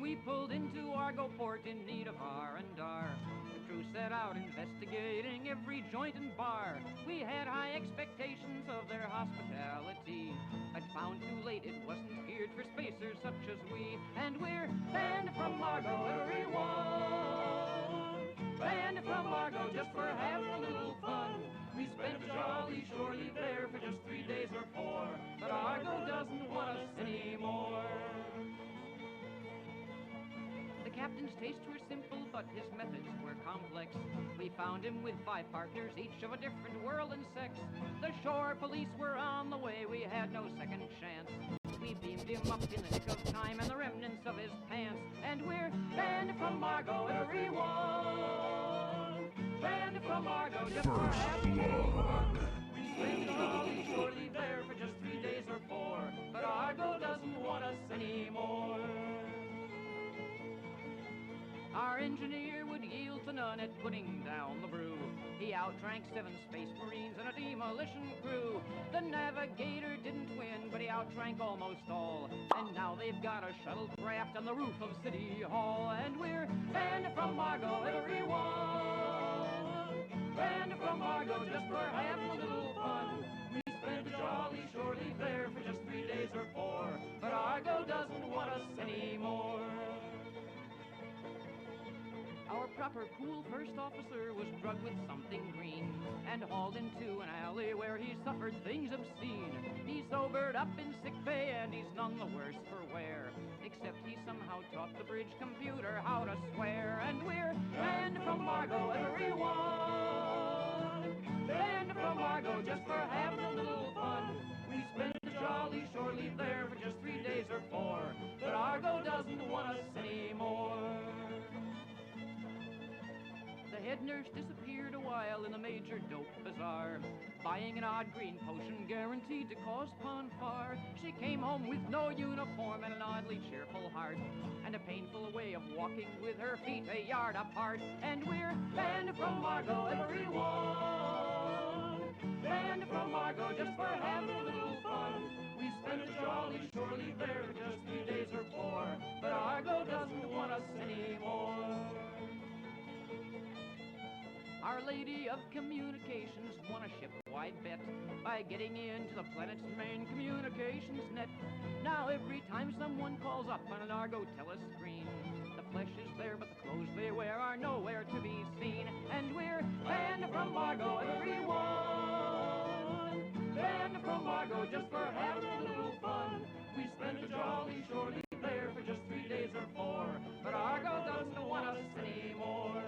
when we pulled into Argo Port in need of R&R. The crew set out investigating every joint and bar. We had high expectations of their hospitality, but found too late it wasn't geared for spacers such as we. And we're banned from Argo, everyone. Banned from Argo just for having a little fun. We spent a jolly shore leave there for just 3 days or 4, but Argo doesn't want us anymore. The captain's tastes were simple, but his methods were complex. We found him with 5 partners, each of a different world and sex. The shore police were on the way, we had no second chance. We beamed him up in the nick of time and the remnants of his pants. And we're banned from Argo, everyone. Banned from Argo just for having fun. We spent a jolly shore leave there for just 3 days or 4, but Argo doesn't want us anymore. Our engineer would yield to none at putting down the brew. He outdrank 7 space marines and a demolition crew. The navigator didn't win, but he outdrank almost all. And now they've got a shuttlecraft on the roof of City Hall. And we're banned from Argo, everyone. Banned from Argo just for having a little fun. We spent a jolly shore leave there for just 3 days or 4, but Argo doesn't want us anymore. Our proper cool first officer was drugged with something green and hauled into an alley where he suffered things obscene. He sobered up in sick bay and he's none the worse for wear, except he somehow taught the bridge computer how to swear. And we're banned from Argo, everyone. Banned from Argo just for having a little fun. We spent a jolly shore leave there for just 3 days or 4, but Argo doesn't want us anymore. The head nurse disappeared a while in the major dope bazaar, buying an odd green potion guaranteed to cause Ponfar. She came home with no uniform and an oddly cheerful heart, and a painful way of walking with her feet a yard apart. And we're banned from Argo, everyone. Banned from Argo just for having a little fun. We spent a jolly shore leave there for just 3 days or 4, but Argo doesn't want us anymore. Our Lady of Communications won a ship-wide bet by getting into the planet's main communications net. Now every time someone calls up on an Argo telescreen, the flesh is there, but the clothes they wear are nowhere to be seen. And we're banned from Argo, everyone. Banned from Argo just for having a little fun. We spent a jolly shore leave there for just 3 days or 4, but Argo doesn't want us anymore.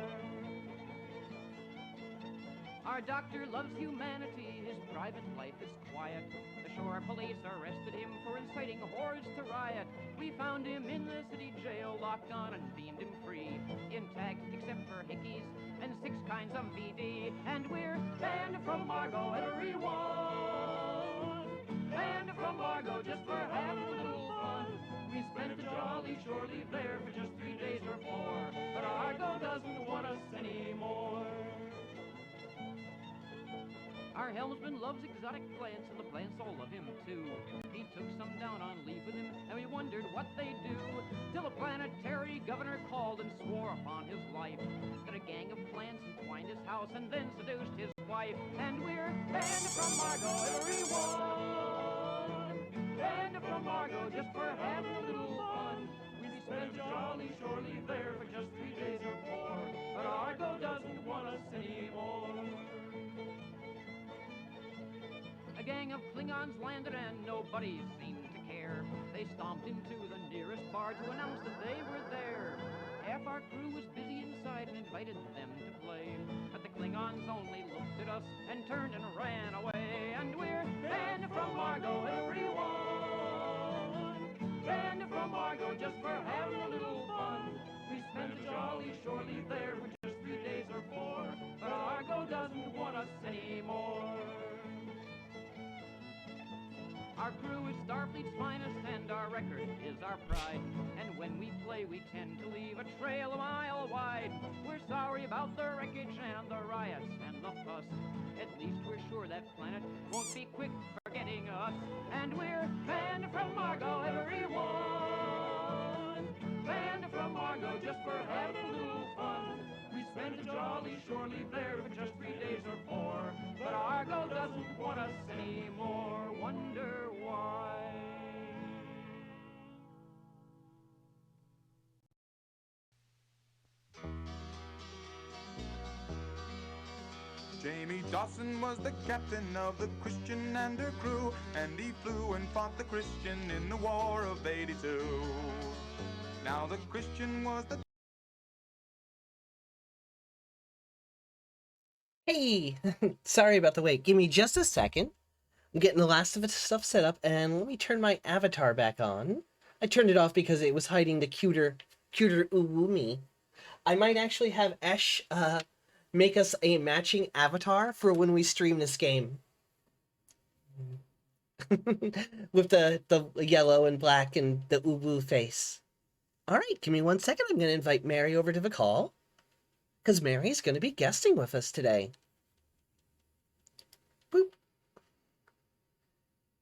Our doctor loves humanity, his private life is quiet. The shore police arrested him for inciting hordes to riot. We found him in the city jail, locked on and beamed him free, intact except for hickeys and 6 kinds of VD. And we're banned from Argo, everyone. Banned from Argo just for having a little fun. We spent a jolly shore leave there for just 3 days or 4, but Argo doesn't want us anymore. Our helmsman loves exotic plants, and the plants all love him too. He took some down on leave with him, and we wondered what they'd do, till a planetary governor called and swore upon his life that a gang of plants entwined his house and then seduced his wife. And we're banned from Argo, everyone. Banned from Argo just for having a little fun. We spent a jolly shore leave there for just 3 days or 4, but Argo doesn't want us anymore. A gang of Klingons landed and nobody seemed to care. They stomped into the nearest bar to announce that they were there. Half our crew was busy inside and invited them to play, but the Klingons only looked at us and turned and ran away. And we're banned from Argo, everyone. Banned from Argo just for having a little fun. We spent a jolly shore leave there for just 3 days or 4, but Argo doesn't want us anymore. Our crew is Starfleet's finest, and our record is our pride. And when we play, we tend to leave a trail a mile wide. We're sorry about the wreckage and the riots and the fuss. At least we're sure that planet won't be quick forgetting us. And we're banned from Argo, everyone. Banned Jamie Dawson was the captain of the Christian and her crew, and he flew and fought the Christian in the War of 82. Now the Christian was the... Hey, sorry about the wait. Give me just a second. I'm getting the last of the stuff set up, and let me turn my avatar back on. I turned it off because it was hiding the cuter ooh me. I might actually have Esh make us a matching avatar for when we stream this game. With the yellow and black and the uwu face. All right, give me 1 second. I'm going to invite Mary over to the call because Mary's going to be guesting with us today. Boop.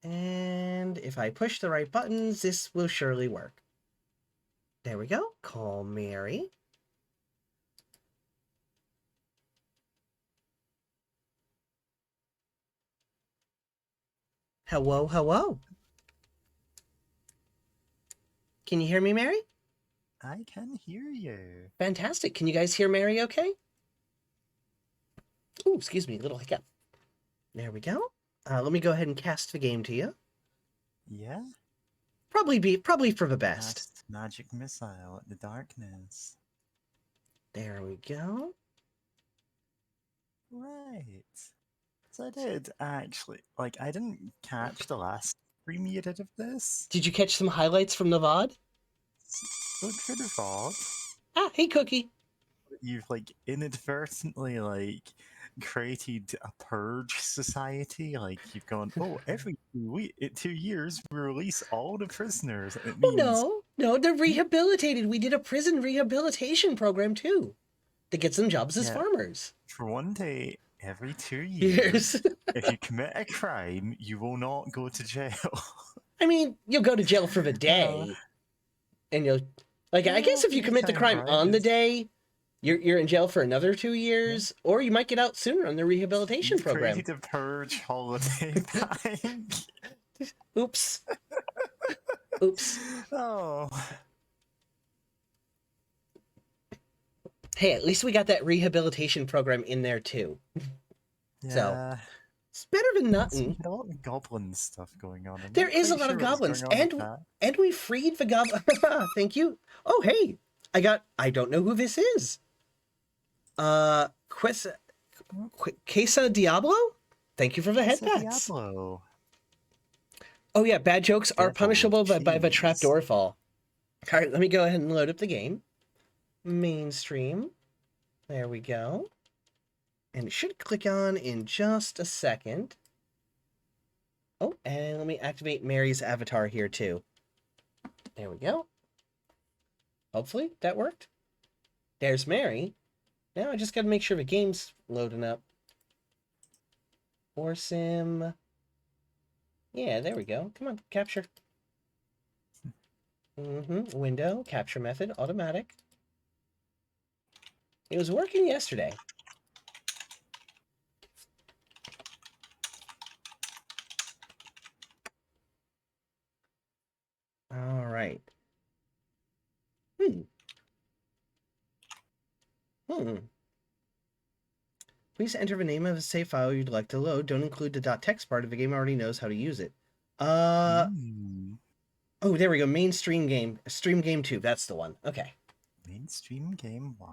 And if I push the right buttons, this will surely work. There we go. Call Mary. Hello, hello. Can you hear me, Mary? I can hear you. Fantastic. Can you guys hear Mary okay? Oh, excuse me, a little hiccup. There we go. Let me go ahead and cast the game to you. Yeah? Probably for the best. Cast magic missile at the darkness. There we go. Right. So I did actually, I didn't catch the last stream you did of this. Did you catch some highlights from the VOD? Look for the VOD. Ah, hey, Cookie. You've, inadvertently, created a purge society. You've gone, oh, every 2 years we release all the prisoners. It means... Oh, no, they're rehabilitated. We did a prison rehabilitation program, too, to get some jobs as farmers. For one day, every 2 years, if you commit a crime, you will not go to jail. I mean, you'll go to jail for the day. And you'll... I guess if you commit the crime on the day... You're in jail for another 2 years, or you might get out sooner on the rehabilitation program. Created a purge holiday pack. Oops. Oops. Oh. Hey, at least we got that rehabilitation program in there too. Yeah. So it's better than nothing. A lot of goblin stuff going on. There is a lot of goblins, and we freed the goblin. Thank you. Oh, hey, I don't know who this is. Queso Diablo? Thank you for the headbats. Diablo. Oh yeah, bad jokes are punishable by the trapdoor fall. All right, let me go ahead and load up the game. Mainstream. There we go. And it should click on in just a second. Oh, and let me activate Mary's avatar here too. There we go. Hopefully that worked. There's Mary. Now I just got to make sure the game's loading up. Warsim. Yeah, there we go. Come on, capture. Window, capture method, automatic. It was working yesterday. All right. Please enter the name of a save file you'd like to load. Don't include the .text part if the game already knows how to use it. Oh, there we go. Mainstream game. Stream game 2. That's the one. Okay. Mainstream game 1.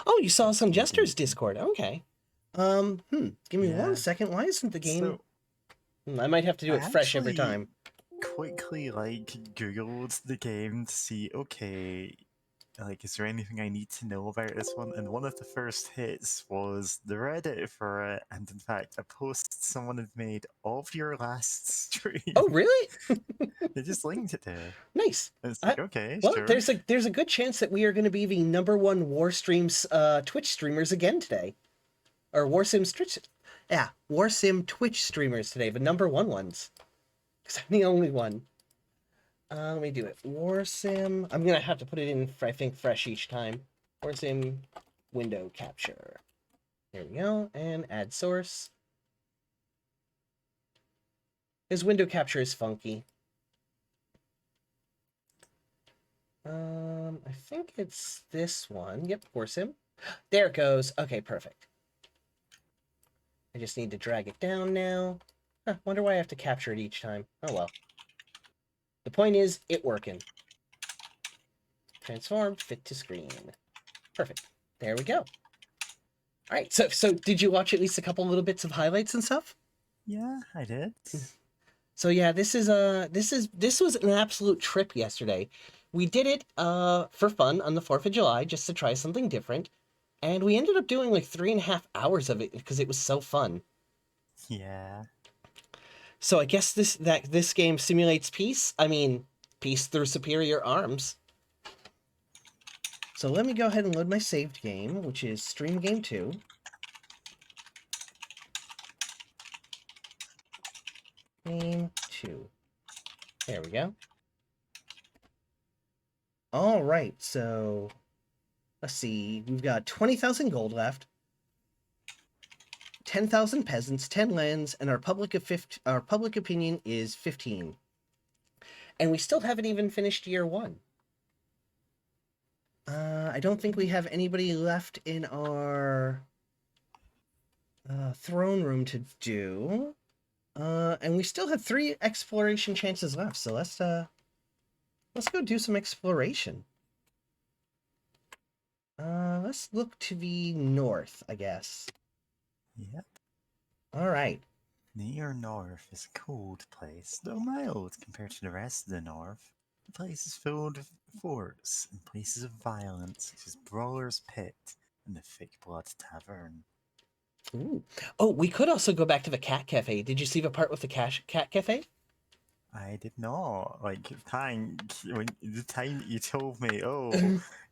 Oh, you saw some Jester's Discord. Okay. Give me 1 second. Why isn't the game... I might have to do it fresh every time. Quickly, Googled the game to see, okay, is there anything I need to know about this one? And one of the first hits was the Reddit for it, and in fact, a post someone had made of your last stream. Oh, really? They just linked it there. Nice. It's okay, well, sure. There's a good chance that we are going to be the #1 Warstreams Twitch streamers again today. Or Warsim Twitch... Yeah, Warsim Twitch streamers today, the #1 ones. Because I'm the only one. Let me do it. Warsim. I'm going to have to put it in, I think, fresh each time. Warsim window capture. There we go. And add source. His window capture is funky. I think it's this one. Yep, Warsim. There it goes. Okay, perfect. I just need to drag it down now. Huh, wonder why I have to capture it each time. Oh well. The point is, it working. Transform, fit to screen. Perfect. There we go. All right. So did you watch at least a couple little bits of highlights and stuff? Yeah, I did. So yeah, this was an absolute trip yesterday. We did it for fun on the 4th of July, just to try something different. And we ended up doing like 3.5 hours of it because it was so fun. Yeah. So I guess this game simulates peace. I mean, peace through superior arms. So let me go ahead and load my saved game, which is Stream Game 2. Game 2. There we go. All right, so let's see. We've got 20,000 gold left, 10,000 peasants, 10 lands, and our public opinion is 15. And we still haven't even finished year 1. I don't think we have anybody left in our throne room to do. And we still have 3 exploration chances left, so let's go do some exploration. Let's look to the north, I guess. Yep. All right. Near North is a cold place, though mild compared to the rest of the North. The place is filled with forts and places of violence, such as Brawler's Pit and the Thick Blood Tavern. Ooh. Oh, we could also go back to the cat cafe. Did you see the part with the cat cafe? I did not. Like, when the time that you told me, oh,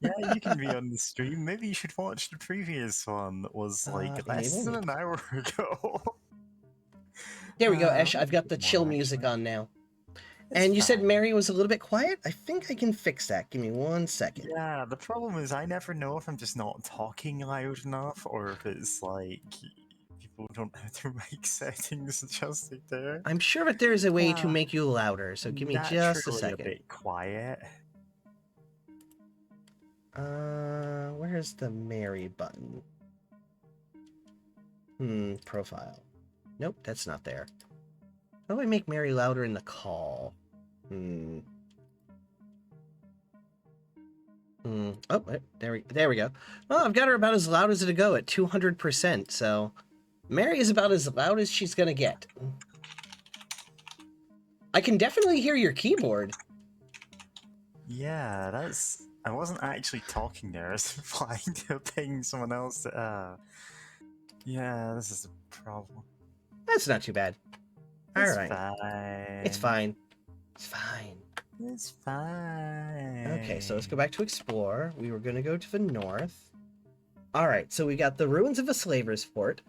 yeah, you can be on the stream, maybe you should watch the previous one, was like less than an hour ago. There we go, Esh. I've got the chill music on now. And you said Mary was a little bit quiet? I think I can fix that. Give me 1 second. Yeah, the problem is I never know if I'm just not talking loud enough or if it's like people don't have their mic settings adjusted there. I'm sure that there is a way to make you louder, so give me just a second. A bit quiet. Where's the Mary button? Profile. Nope, that's not there. How do I make Mary louder in the call? Oh, there we go. Well, I've got her about as loud as it'll go at 200%, so Mary is about as loud as she's gonna get. I can definitely hear your keyboard. Yeah, I wasn't actually talking there. I was replying to a ping someone else. Yeah, this is a problem. That's not too bad. It's All right. Fine. It's fine. It's fine. It's fine. Okay, so let's go back to explore. We were going to go to the north. All right, so we got the ruins of a slaver's fort,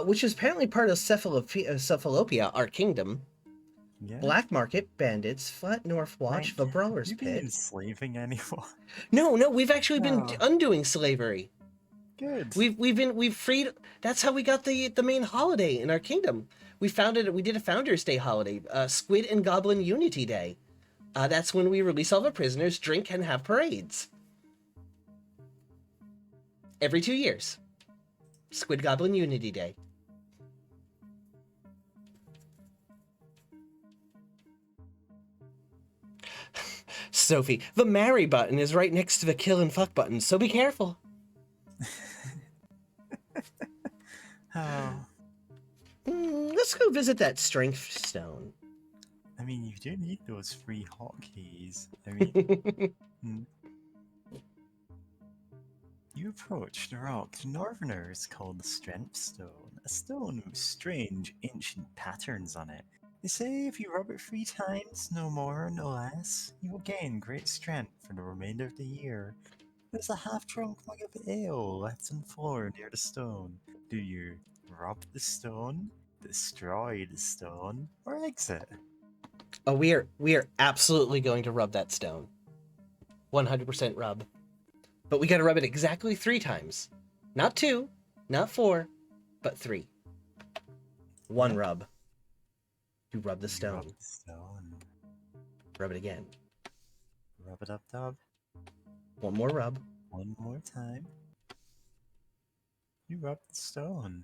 which is apparently part of Cephalopia, our kingdom. Yeah. Black Market, Bandits, Flat North Watch, the Brawler's Pit. Have you been enslaving anyone? No, we've actually been undoing slavery. Good. We've freed. That's how we got the main holiday in our kingdom. We did a Founders Day holiday, Squid and Goblin Unity Day. That's when we release all the prisoners, drink, and have parades. Every 2 years. Squid Goblin Unity Day. Sophie, the marry button is right next to the kill and fuck button, so be careful. Let's go visit that strength stone. I mean, you do need those free hotkeys. I mean, You approach the rock the Northerners call the Strength Stone, a stone with strange, ancient patterns on it. They say if you rub it 3 times, no more, no less, you will gain great strength for the remainder of the year. There's a half-drunk mug of ale left on the floor near the stone. Do you rub the stone, destroy the stone, or exit? Oh, we are absolutely going to rub that stone. 100% rub. But we gotta rub it exactly 3 times. Not 2, not 4, but 3. 1 rub. You rub the stone. Rub the stone. Rub it again. Rub it up, dub. 1 more rub. 1 more time. You rub the stone.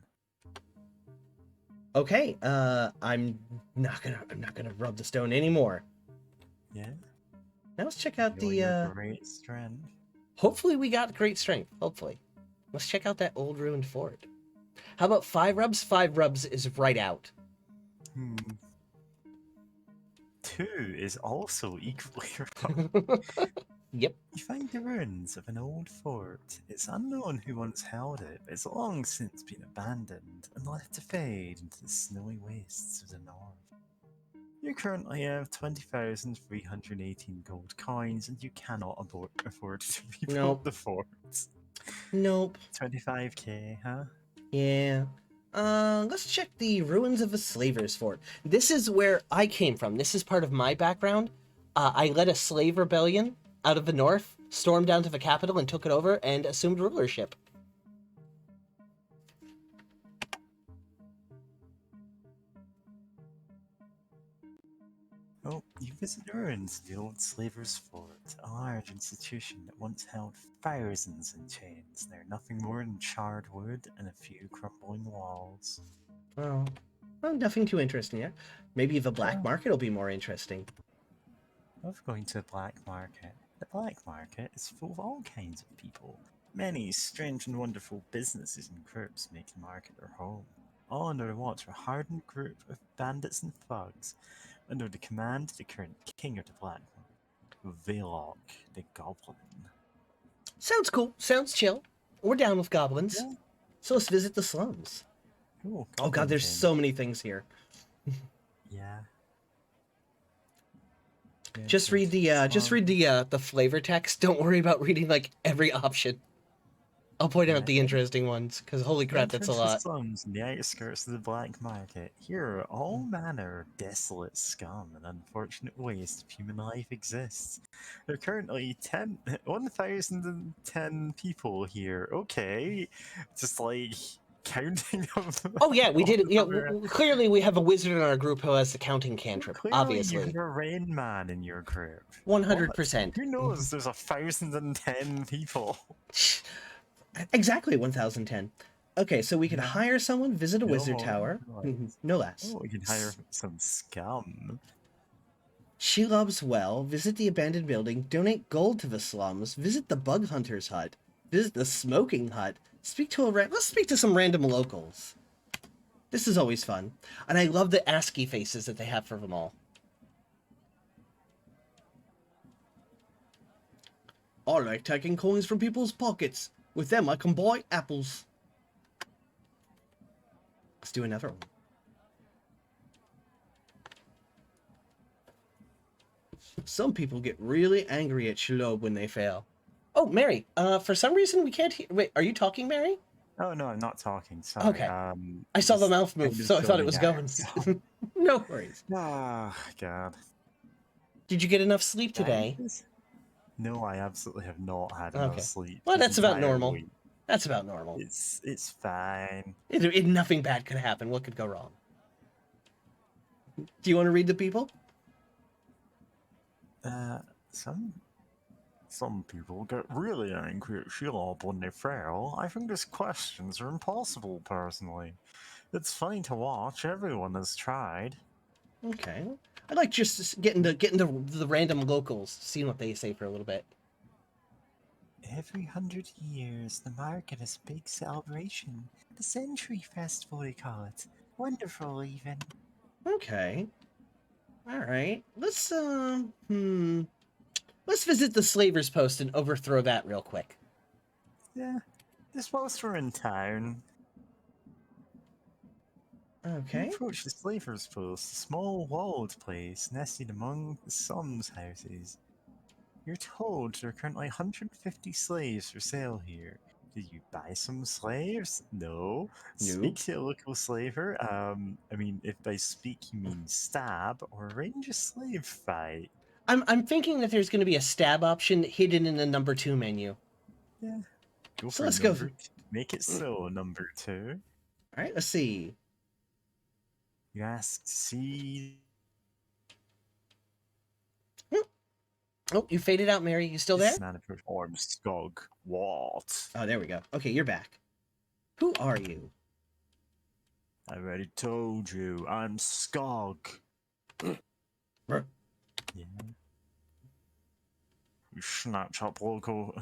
Okay, I'm not gonna rub the stone anymore. Yeah. Now let's check out Know your the, great strength. hopefully we got great strength, hopefully. Let's check out that old ruined fort. How about 5 rubs? 5 rubs is right out. 2 is also equally wrong. Yep. You find the ruins of an old fort. It's unknown who once held it, but it's long since been abandoned and left to fade into the snowy wastes of the north. You currently have 20,318 gold coins, and you cannot afford to rebuild Nope. the fort. Nope. 25k, huh? Yeah. Let's check the ruins of a slaver's fort. This is where I came from. This is part of my background. I led a slave rebellion out of the north, stormed down to the capital and took it over and assumed rulership. Oh, you visit the ruins of the old Slaver's Fort, a large institution that once held thousands in chains. They're nothing more than charred wood and a few crumbling walls. Oh, well, nothing too interesting yet. Maybe the black Oh. market will be more interesting. Love going to the black market. The black market is full of all kinds of people. Many strange and wonderful businesses and groups make the market their home. All under the watch of a hardened group of bandits and thugs, under the command of the current king of the black market, Velok the Goblin. Sounds cool. Sounds chill. We're down with goblins. Yeah. So let's visit the slums. Cool. Oh god, Goblin there's King. so many things here. Yeah. Just read the flavor text. Don't worry about reading like every option. I'll point out the interesting ones, because holy crap, that's a lot. Slums in the outskirts of the black market. Here, all manner of desolate scum and unfortunate waste of human life exists. There are currently 1,010 people here. Okay, just like counting them. Oh yeah, we did it. Yeah, over. clearly we have a wizard in our group who has the counting cantrip. Clearly Obviously, you have a rain man in your group. 100%. Who knows? There's 1,010 people. Exactly 1010. Okay, so we can hire someone, visit a wizard tower. No less. Oh, we can hire some scum. She loves well, visit the abandoned building, donate gold to the slums, visit the bug hunter's hut, visit the smoking hut, let's speak to some random locals. This is always fun. And I love the ASCII faces that they have for them all. I like taking coins from people's pockets. With them, I can buy apples. Let's do another one. Some people get really angry at Shlob when they fail. Oh, Mary, for some reason we can't hear... Wait, are you talking, Mary? Oh, no, I'm not talking. Sorry. Okay. I saw the mouth move, so I thought it was going. No worries. Ah, God. Did you get enough sleep today? No, I absolutely have not had enough sleep. Well, this that's about entire normal. week. That's about normal. It's fine. Nothing bad could happen. What could go wrong? Do you want to read the people? Some people get really angry at Shelob when they fail. I think his questions are impossible, personally. It's fine to watch. Everyone has tried. Okay. I like just getting the random locals, seeing what they say for a little bit. Every 100 years, the market has a big celebration. The Century Festival, they call it. Wonderful, even. Okay. All right. Let's visit the Slaver's Post and overthrow that real quick. Yeah. This whilst we're in town. Okay. You approach the Slaver's Post, a small walled place nested among the Sun's houses. You're told there are currently 150 slaves for sale here. Did you buy some slaves? No. Speak to a local slaver. I mean, if by speak you mean stab, or arrange a slave fight. I'm thinking that there's going to be a stab option hidden in the number 2 menu. Yeah. So let's go. Make it so, number 2. All right, let's see. You ask to see... Oh, you faded out, Mary. You still there? Skog. What? Oh, there we go. Okay, you're back. Who are you? I already told you, I'm Skog. Brr. Yeah. You snatch up local.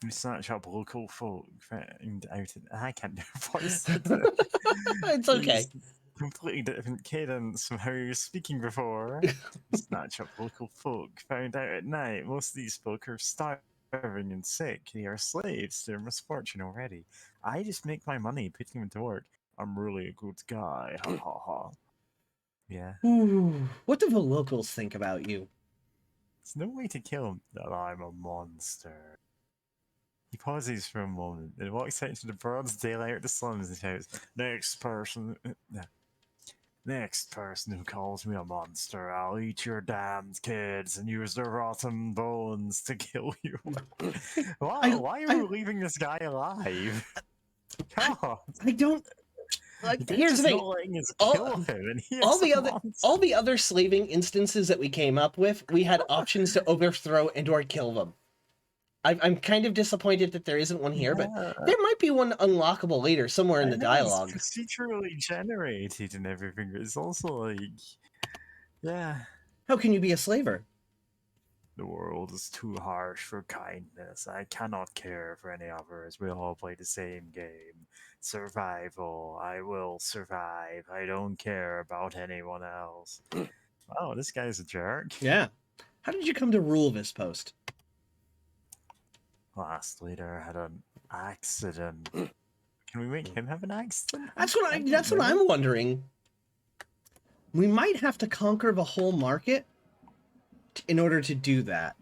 You snatch up local folk found out. I can't do a voice. It's okay. Use completely different cadence from how you were speaking before. You snatch up local folk found out at night. Most of these folk are starving and sick. They are slaves to their misfortune already. I just make my money putting them to work. I'm really a good guy. Ha ha ha. Yeah. Ooh, what do the locals think about you? There's no way to kill him. That I'm a monster. He pauses for a moment and walks out into the broad daylight of the slums and shouts, Next person who calls me a monster, I'll eat your damned kids and use their rotten bones to kill you. Why are I you leaving this guy alive? God. I don't like. You're Here's just the not thing. letting us All, kill him, and he all is the a other monster. all the other slaving instances that we came up with, we had options to overthrow and or kill them. I'm kind of disappointed that there isn't one here, but Yeah, there might be one unlockable later somewhere in I the know it's dialogue. procedurally generated and everything, but it's also like, yeah. How can you be a slaver? The world is too harsh for kindness. I cannot care for any others. We all play the same game. Survival. I will survive. I don't care about anyone else. Oh, this guy's a jerk. Yeah. How did you come to rule this post? Last leader had an accident. Can we make him have an accident? That's what don't that's what know. I'm wondering. We might have to conquer the whole market in order to do that.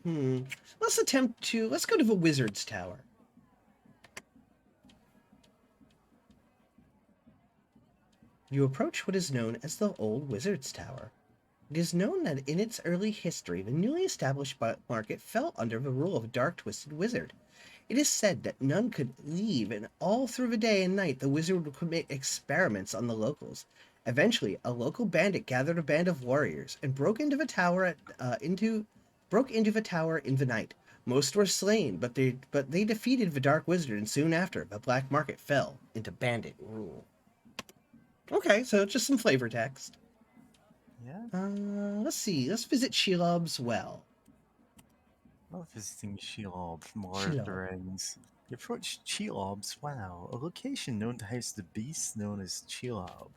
Let's go to the wizard's tower. You approach what is known as the Old Wizard's Tower. It is known that in its early history, the newly established market fell under the rule of a dark, twisted wizard. It is said that none could leave, and all through the day and night the wizard would commit experiments on the locals. Eventually, a local bandit gathered a band of warriors and broke into the tower in the night. Most were slain, but they defeated the dark wizard, and soon after, the black market fell into bandit rule. Okay, so just some flavor text. Yeah. Let's see. Let's visit Shelob's well. Not visiting Shelob from Lord of the Rings. You approach Shelob's well, a location known to house the beast known as Shelob.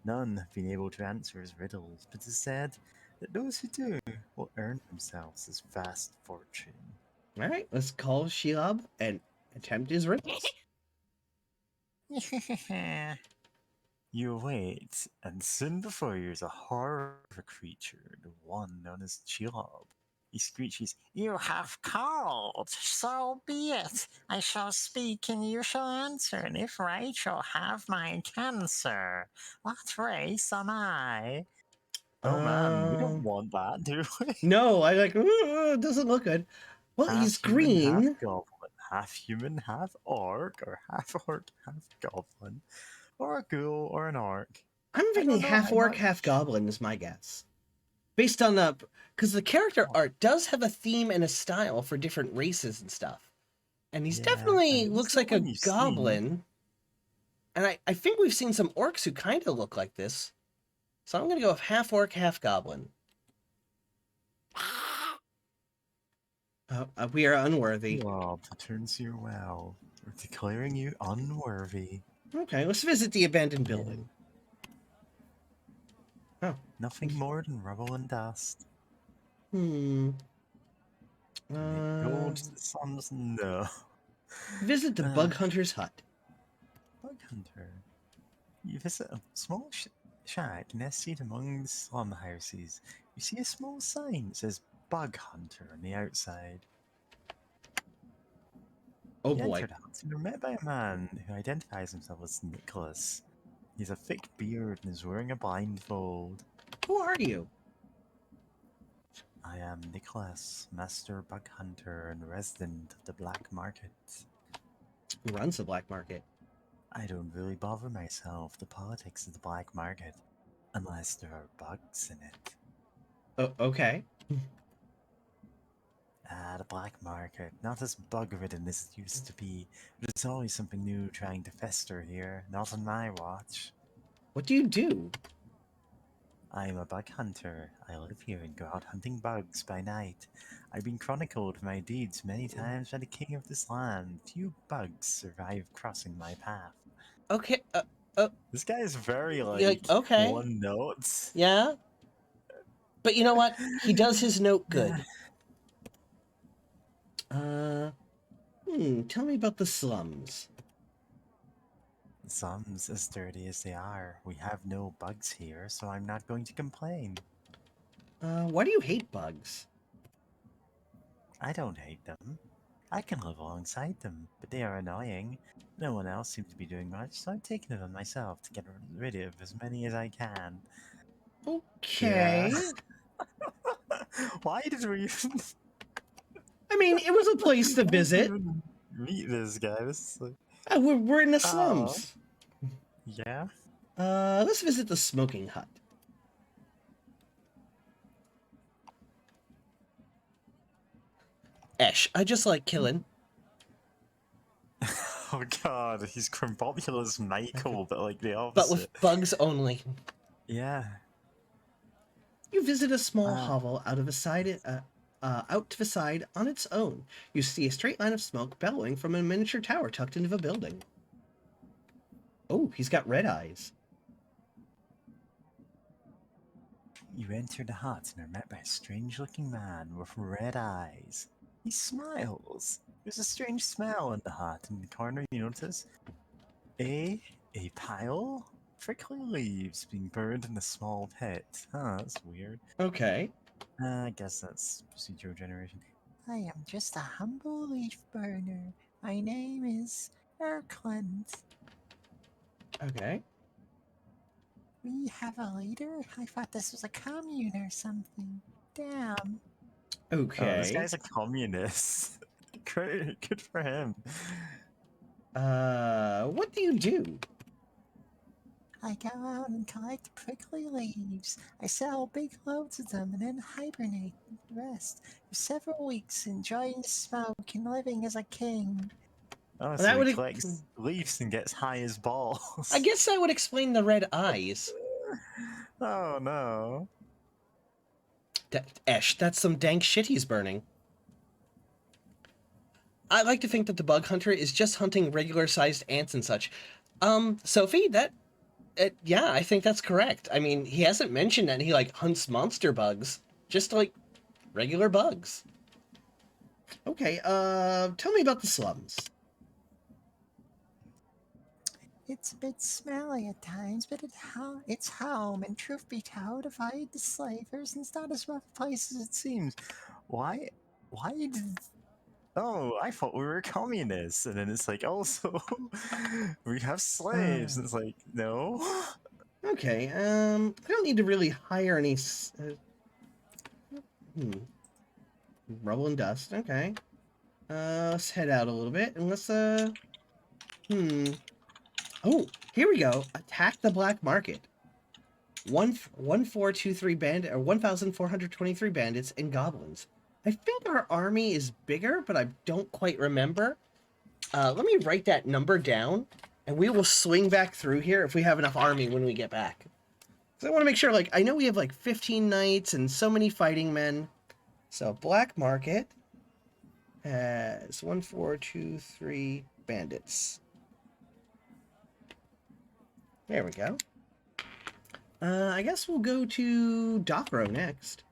None have been able to answer his riddles, but it is said that those who do will earn themselves his vast fortune. Alright, let's call Shelob and attempt his riddles. You wait, and soon before you is a horror of a creature, the one known as Shelob. He screeches, You have called, so be it. I shall speak and you shall answer, and if right, you'll have my cancer. What race am I? Oh man, we don't want that, do we? No, it doesn't look good. Well, he's Half human, half green. goblin. Half human, half orc, or half orc, half goblin. Or a ghoul, or an orc. I'm thinking half orc, half goblin is my guess. Based on because the character art does have a theme and a style for different races and stuff. And he's definitely looks like a goblin. And I think we've seen some orcs who kind of look like this. So I'm going to go with half orc, half goblin. We are unworthy. Rob turns you well. We're declaring you unworthy. Okay, let's visit the abandoned building. Oh. Nothing more than rubble and dust. Go to the slums? No. Visit the Bug Hunter's hut. Bug Hunter. You visit a small shack nested among the slum houses. You see a small sign that says Bug Hunter on the outside. Oh you boy. Enter the hut and are met by a man who identifies himself as Nicholas. He has a thick beard and is wearing a blindfold. Who are you? I am Nicholas, Master Bug Hunter and resident of the Black Market. Who runs the black market? I don't really bother myself the politics of the black market, unless there are bugs in it. Oh, okay. Ah, the black market. Not as bug-ridden as it used to be, but it's always something new trying to fester here. Not on my watch. What do you do? I'm a bug hunter. I live here and go out hunting bugs by night. I've been chronicled my deeds many times by the king of this land. Few bugs survive crossing my path. Okay, This guy is very, like, like, okay, one note. yeah. But you know what? He does his note Yeah. good. Tell me about the slums. Some's as dirty as they are. We have no bugs here, so I'm not going to complain. Why do you hate bugs? I don't hate them. I can live alongside them, but they are annoying. No one else seems to be doing much, so I'm taking it on myself to get rid of as many as I can. Yeah. Okay. Why did we even, I mean, it was a place to why did we visit. even meet this guy? This is like, We're in the oh, slums. yeah. Let's visit the smoking hut. Esh, I just like killing. Oh god, he's Crimbopulous Michael, but like the But opposite. with bugs only. Yeah. You visit a small hovel out to the side on its own. You see a straight line of smoke bellowing from a miniature tower tucked into the building. Oh, he's got red eyes. You enter the hut and are met by a strange-looking man with red eyes. He smiles. There's a strange smell in the hut. In the corner, you notice a pile of prickly leaves being burned in a small pit. Huh, that's weird. Okay. I guess that's procedural generation. I am just a humble leaf burner. My name is Erkland. Okay. We have a leader? I thought this was a commune or something. Damn. Okay. Oh, this guy's a communist. Good for him. What do you do? I go out and collect prickly leaves. I sell big loads of them and then hibernate and rest for several weeks, enjoying the smoke and living as a king. Oh, so That he would collects leaves and gets high as balls. I guess that would explain the red eyes. Oh no. Esh, that's some dank shit he's burning. I like to think that the bug hunter is just hunting regular-sized ants and such. Sophie, yeah, I think that's correct. I mean, he hasn't mentioned that he, like, hunts monster bugs. Just, like, regular bugs. Okay, tell me about the slums. It's a bit smelly at times, but it's home, and truth be told, if I hide the slavers, it's not as rough a place as it seems. Why did... Oh, I thought we were communists, and then it's like, also, we have slaves, and it's like, no? Okay, I don't need to really hire any... Rubble and dust, okay. Let's head out a little bit, and let's, Oh, here we go. Attack the black market. 1423 bandit, or 1,423 bandits and goblins. I think our army is bigger, but I don't quite remember. Let me write that number down, and we will swing back through here if we have enough army when we get back. So I want to make sure, like, I know we have like 15 knights and so many fighting men. So black market has 1423 bandits. There we go. I guess we'll go to Dockrow next.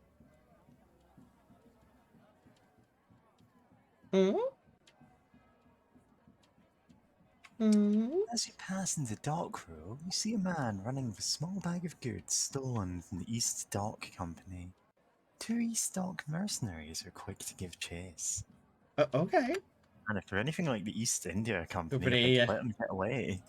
As you pass into Dockrow, you see a man running with a small bag of goods stolen from the East Dock Company. 2 East Dock mercenaries are quick to give chase. Okay. And if they're anything like the East India Company, Company, let them get away.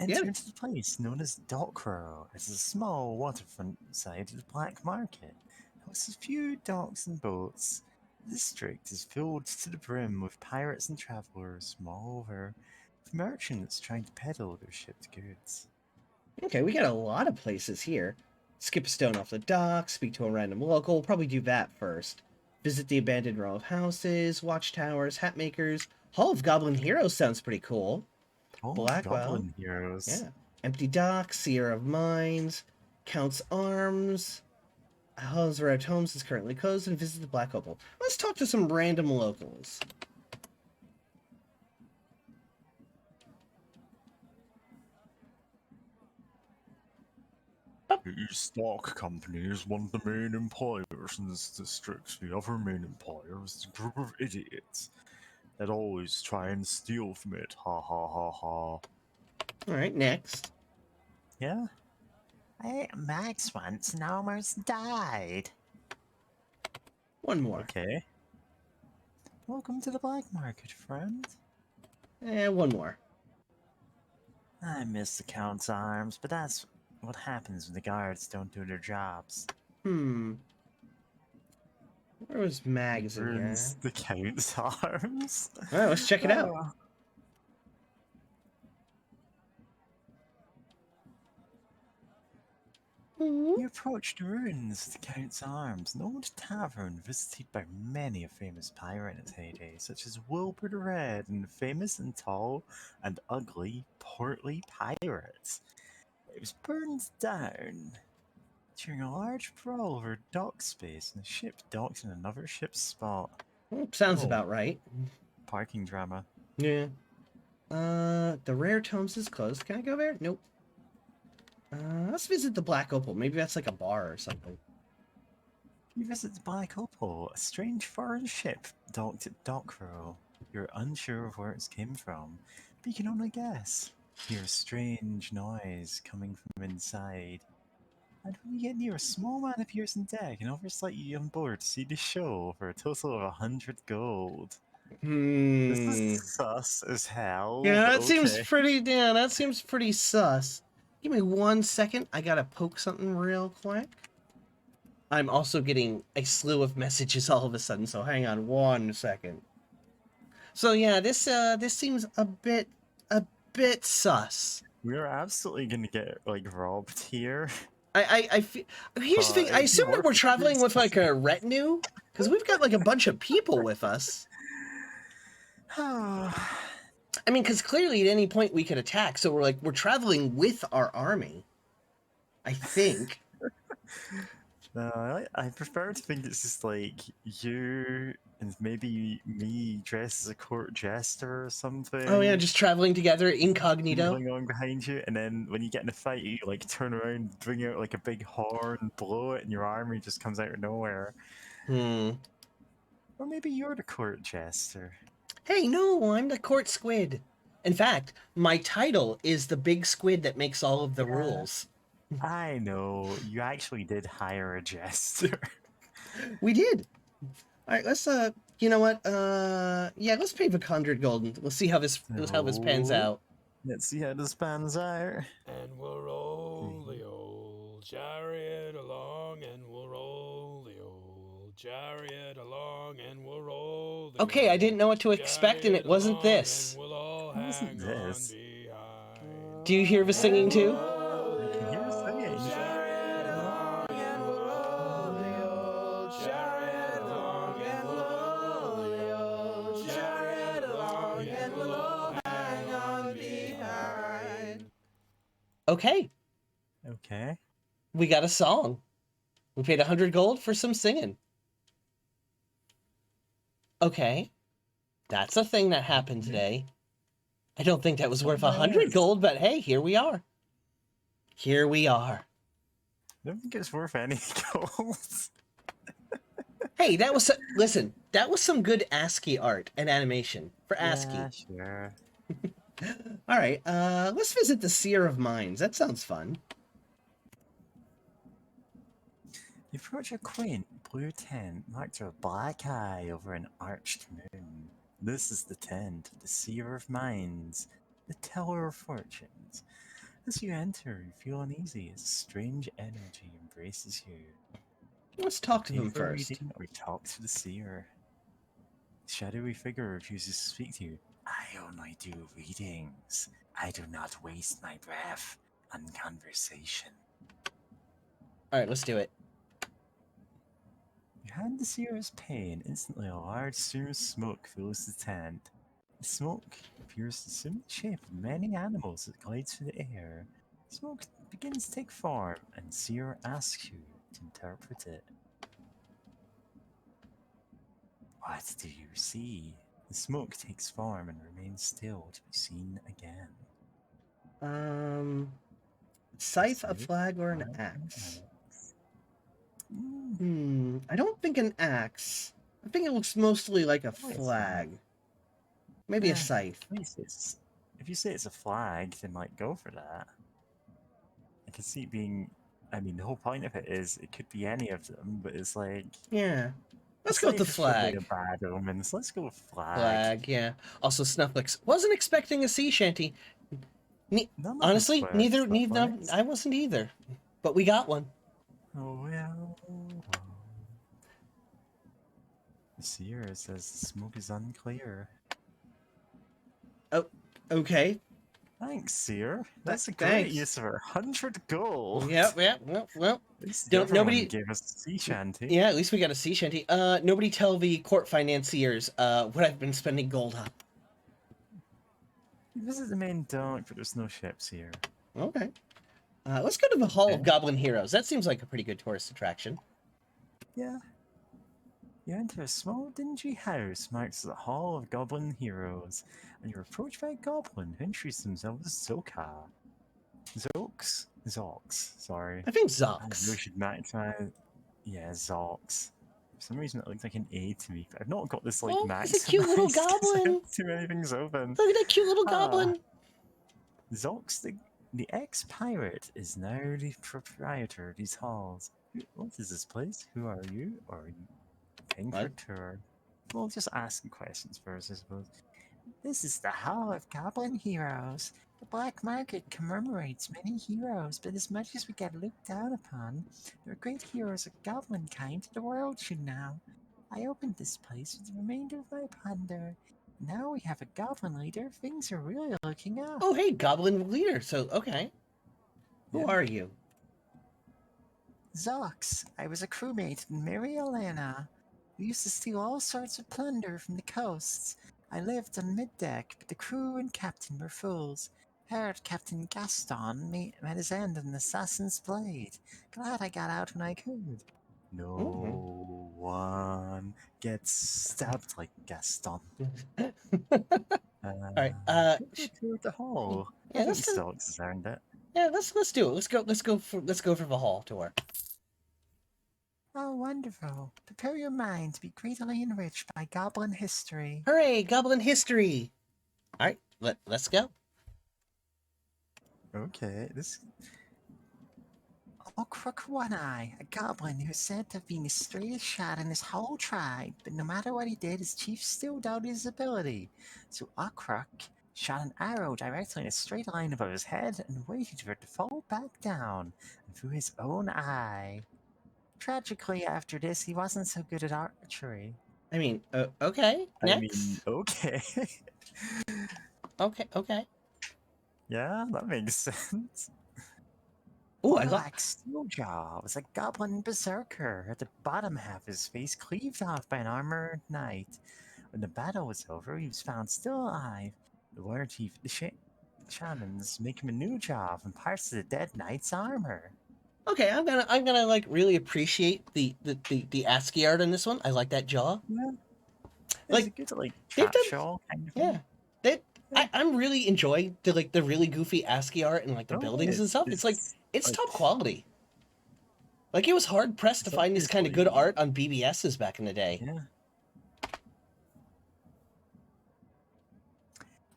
Enter into the place known as Dockrow. It's a small waterfront side of the black market. It hosts a few docks and boats. The district is filled to the brim with pirates and travelers, moreover, with merchants trying to peddle their shipped goods. Okay, we got a lot of places here. Skip a stone off the dock, speak to a random local. We'll probably do that first. Visit the abandoned row of houses, watchtowers, hat makers. Hall of Goblin Heroes sounds pretty cool. Oh, Blackwell. Goblin Heroes. Yeah. Empty Docks, Seer of Mines, Count's Arms. Hall of Zoology Homes is currently closed, and visit the Black Opal. Let's talk to some random locals. The stock company is one of the main employers in this district. The other main employer is a group of idiots that always try and steal from it. Ha ha ha ha. Alright, next. Yeah? Hey, Max once and almost died. One more. Okay. Welcome to the black market, friend. And one more. I miss the Count's arms, but that's what happens when the guards don't do their jobs. Where was Mags in here? Burns the Count's arms. Alright, let's check it out. You approach the ruins of the Count's Arms, an old tavern visited by many a famous pirate in its heyday, such as Wilbur the Red and the famous and tall and ugly portly pirates. It was burned down during a large brawl over dock space, and the ship docked in another ship's spot. Sounds Oh. about right. Parking drama. Yeah. The Rare Tomes is closed. Can I go there? Nope. Let's visit the Black Opal. Maybe that's like a bar or something. You visit the Black Opal, a strange foreign ship docked at Dockrow. You're unsure of where it came from, but you can only guess. Hear a strange noise coming from inside. And when you get near, a small man appears on deck and offers to let you on board to see the show for a total of 100 gold. This is sus as hell. Yeah, that Okay. seems pretty. Yeah, that seems pretty sus. Give me 1 second. I gotta poke something real quick. I'm also getting a slew of messages all of a sudden, so hang on 1 second. So yeah, this seems a bit sus. We're absolutely gonna get like robbed here. I feel. Here's the thing. I assume that we're traveling with like a retinue, because we've got like a bunch of people with us. I mean, because clearly at any point we could attack, so we're traveling with our army. I think. I prefer to think it's just like you and maybe me dressed as a court jester or something. Oh yeah, just traveling together incognito. Going on behind you, and then when you get in a fight, you like turn around, bring out like a big horn, blow it, and your army just comes out of nowhere. Or maybe you're the court jester. Hey, no, I'm the court squid. In fact, my title is the big squid that makes all of the rules. I know, you actually did hire a jester. We did. All right, let's you know what? Yeah, let's pay 100 gold and we'll see how this pans out. Let's see how this pans out. And we'll roll the old chariot along, and we'll roll the old chariot along, and we'll roll the Okay, I didn't know what to expect, and it wasn't this. We'll all It wasn't hang this. on behind. Do you hear the singing too? I can hear singing. Chariot along, and we'll roll the old chariot along, and we'll roll the old chariot along, and we'll all hang on behind. Okay, Okay. we got a song. We paid 100 gold for some singing. Okay, that's a thing that happened today. I don't think that was worth 100 gold, but hey, here we are. Here we are. I don't think it's worth any gold. Hey, that was listen. That was some good ASCII art and animation for ASCII. Yeah, sure. All right, let's visit the Seer of Mines. That sounds fun. You approach a quaint blue tent marked with a black eye over an arched moon. This is the tent of the Seer of Mines, the Teller of Fortunes. As you enter, you feel uneasy as a strange energy embraces you. Let's talk to them Take the first. reading or talk to the seer. The shadowy figure refuses to speak to you. I only do readings. I do not waste my breath on conversation. All right, let's do it. You hand the Seer's pay, and instantly a large stream of smoke fills the tent. The smoke appears to assume the shape of many animals that glides through the air. Smoke begins to take form, and Seer asks you to interpret it. What do you see? The smoke takes form and remains still to be seen again. Scythe, a Scythe, flag, or an flag, and axe? axe. I don't think an axe. I think it looks mostly like a Oh, it's flag. flag. Maybe a scythe. If you say it's a flag, then like go for that. I can see it being. I mean, the whole point of it is it could be any of them, but it's like Yeah. Let's a go with the scythe is probably a flag. bad omen, so let's go with flag. Flag, yeah. Also, Snufflix wasn't expecting a sea shanty. None of us Honestly, were neither Snufflix. I wasn't either. But we got one. Oh well. The seer says the smoke is unclear. Oh, okay. Thanks, Seer. That's a Thanks. great use of our 100 gold. Yep. Well. At least Don't- nobody- nobody gave us a sea shanty. Yeah, at least we got a sea shanty. Nobody tell the court financiers what I've been spending gold on. We visit the main dock, but there's no ships here. Okay. Let's go to the Hall of Okay. Goblin Heroes. That seems like a pretty good tourist attraction. Yeah. You enter a small, dingy house marked as the Hall of Goblin Heroes, and you're approached by a goblin who introduces themselves as Zoka. Zox, sorry. I think I really Zox. should maximize. Yeah, Zox. For some reason, it looks like an A to me, but I've not got this like Oh, maximized. he's a cute little 'cause I goblin. have too many things open. Look at that cute little Ah. goblin. Zox, the ex-pirate, is now the proprietor of these halls. What is this place? Who are you? Or are you paying for a What? tour? Well, just asking questions first, I suppose. This is the Hall of Goblin Heroes. The black market commemorates many heroes, but as much as we get looked down upon, there are great heroes of goblin kind the world should know. I opened this place with the remainder of my plunder. Now we have a goblin leader. Things are really looking up. Oh, hey, goblin leader. So, okay. Who Yeah. are you? Zox, I was a crewmate in Mary Elena. We used to steal all sorts of plunder from the coasts. I lived on middeck, but the crew and captain were fools. Heard Captain Gaston met his end in an assassin's blade. Glad I got out when I could. No one gets stabbed like Gaston. All right. To the hall. Yeah, I think let's go. Zox has earned it. Yeah, let's do it. Let's go for the hall tour. Oh, wonderful. Prepare your mind to be greatly enriched by goblin history. Hooray, goblin history. All right, let's go. Okay, this... Crook One Eye, a goblin who is said to have been the straightest shot in his whole tribe, but no matter what he did, his chief still doubted his ability. So Crook shot an arrow directly in a straight line above his head and waited for it to fall back down and through his own eye. Tragically, after this, he wasn't so good at archery. I mean, okay. Next. Okay. Okay. Yeah, that makes sense. Oh, I love. Steeljaw was a goblin berserker. At the bottom half of his face cleaved off by an armored knight. When the battle was over, he was found still alive. The Warrior Chief, the shamans, make him a new jaw from parts of the dead knight's armor. Okay, I'm gonna like really appreciate the ASCII art in this one. I like that jaw. Yeah. Like, It's a good they've trap done- show kind of Yeah, thing. I'm really enjoying the really goofy ASCII art and like the buildings and stuff. It's top quality. Like, it was hard pressed to find this kind of good art on BBSs back in the day. Yeah.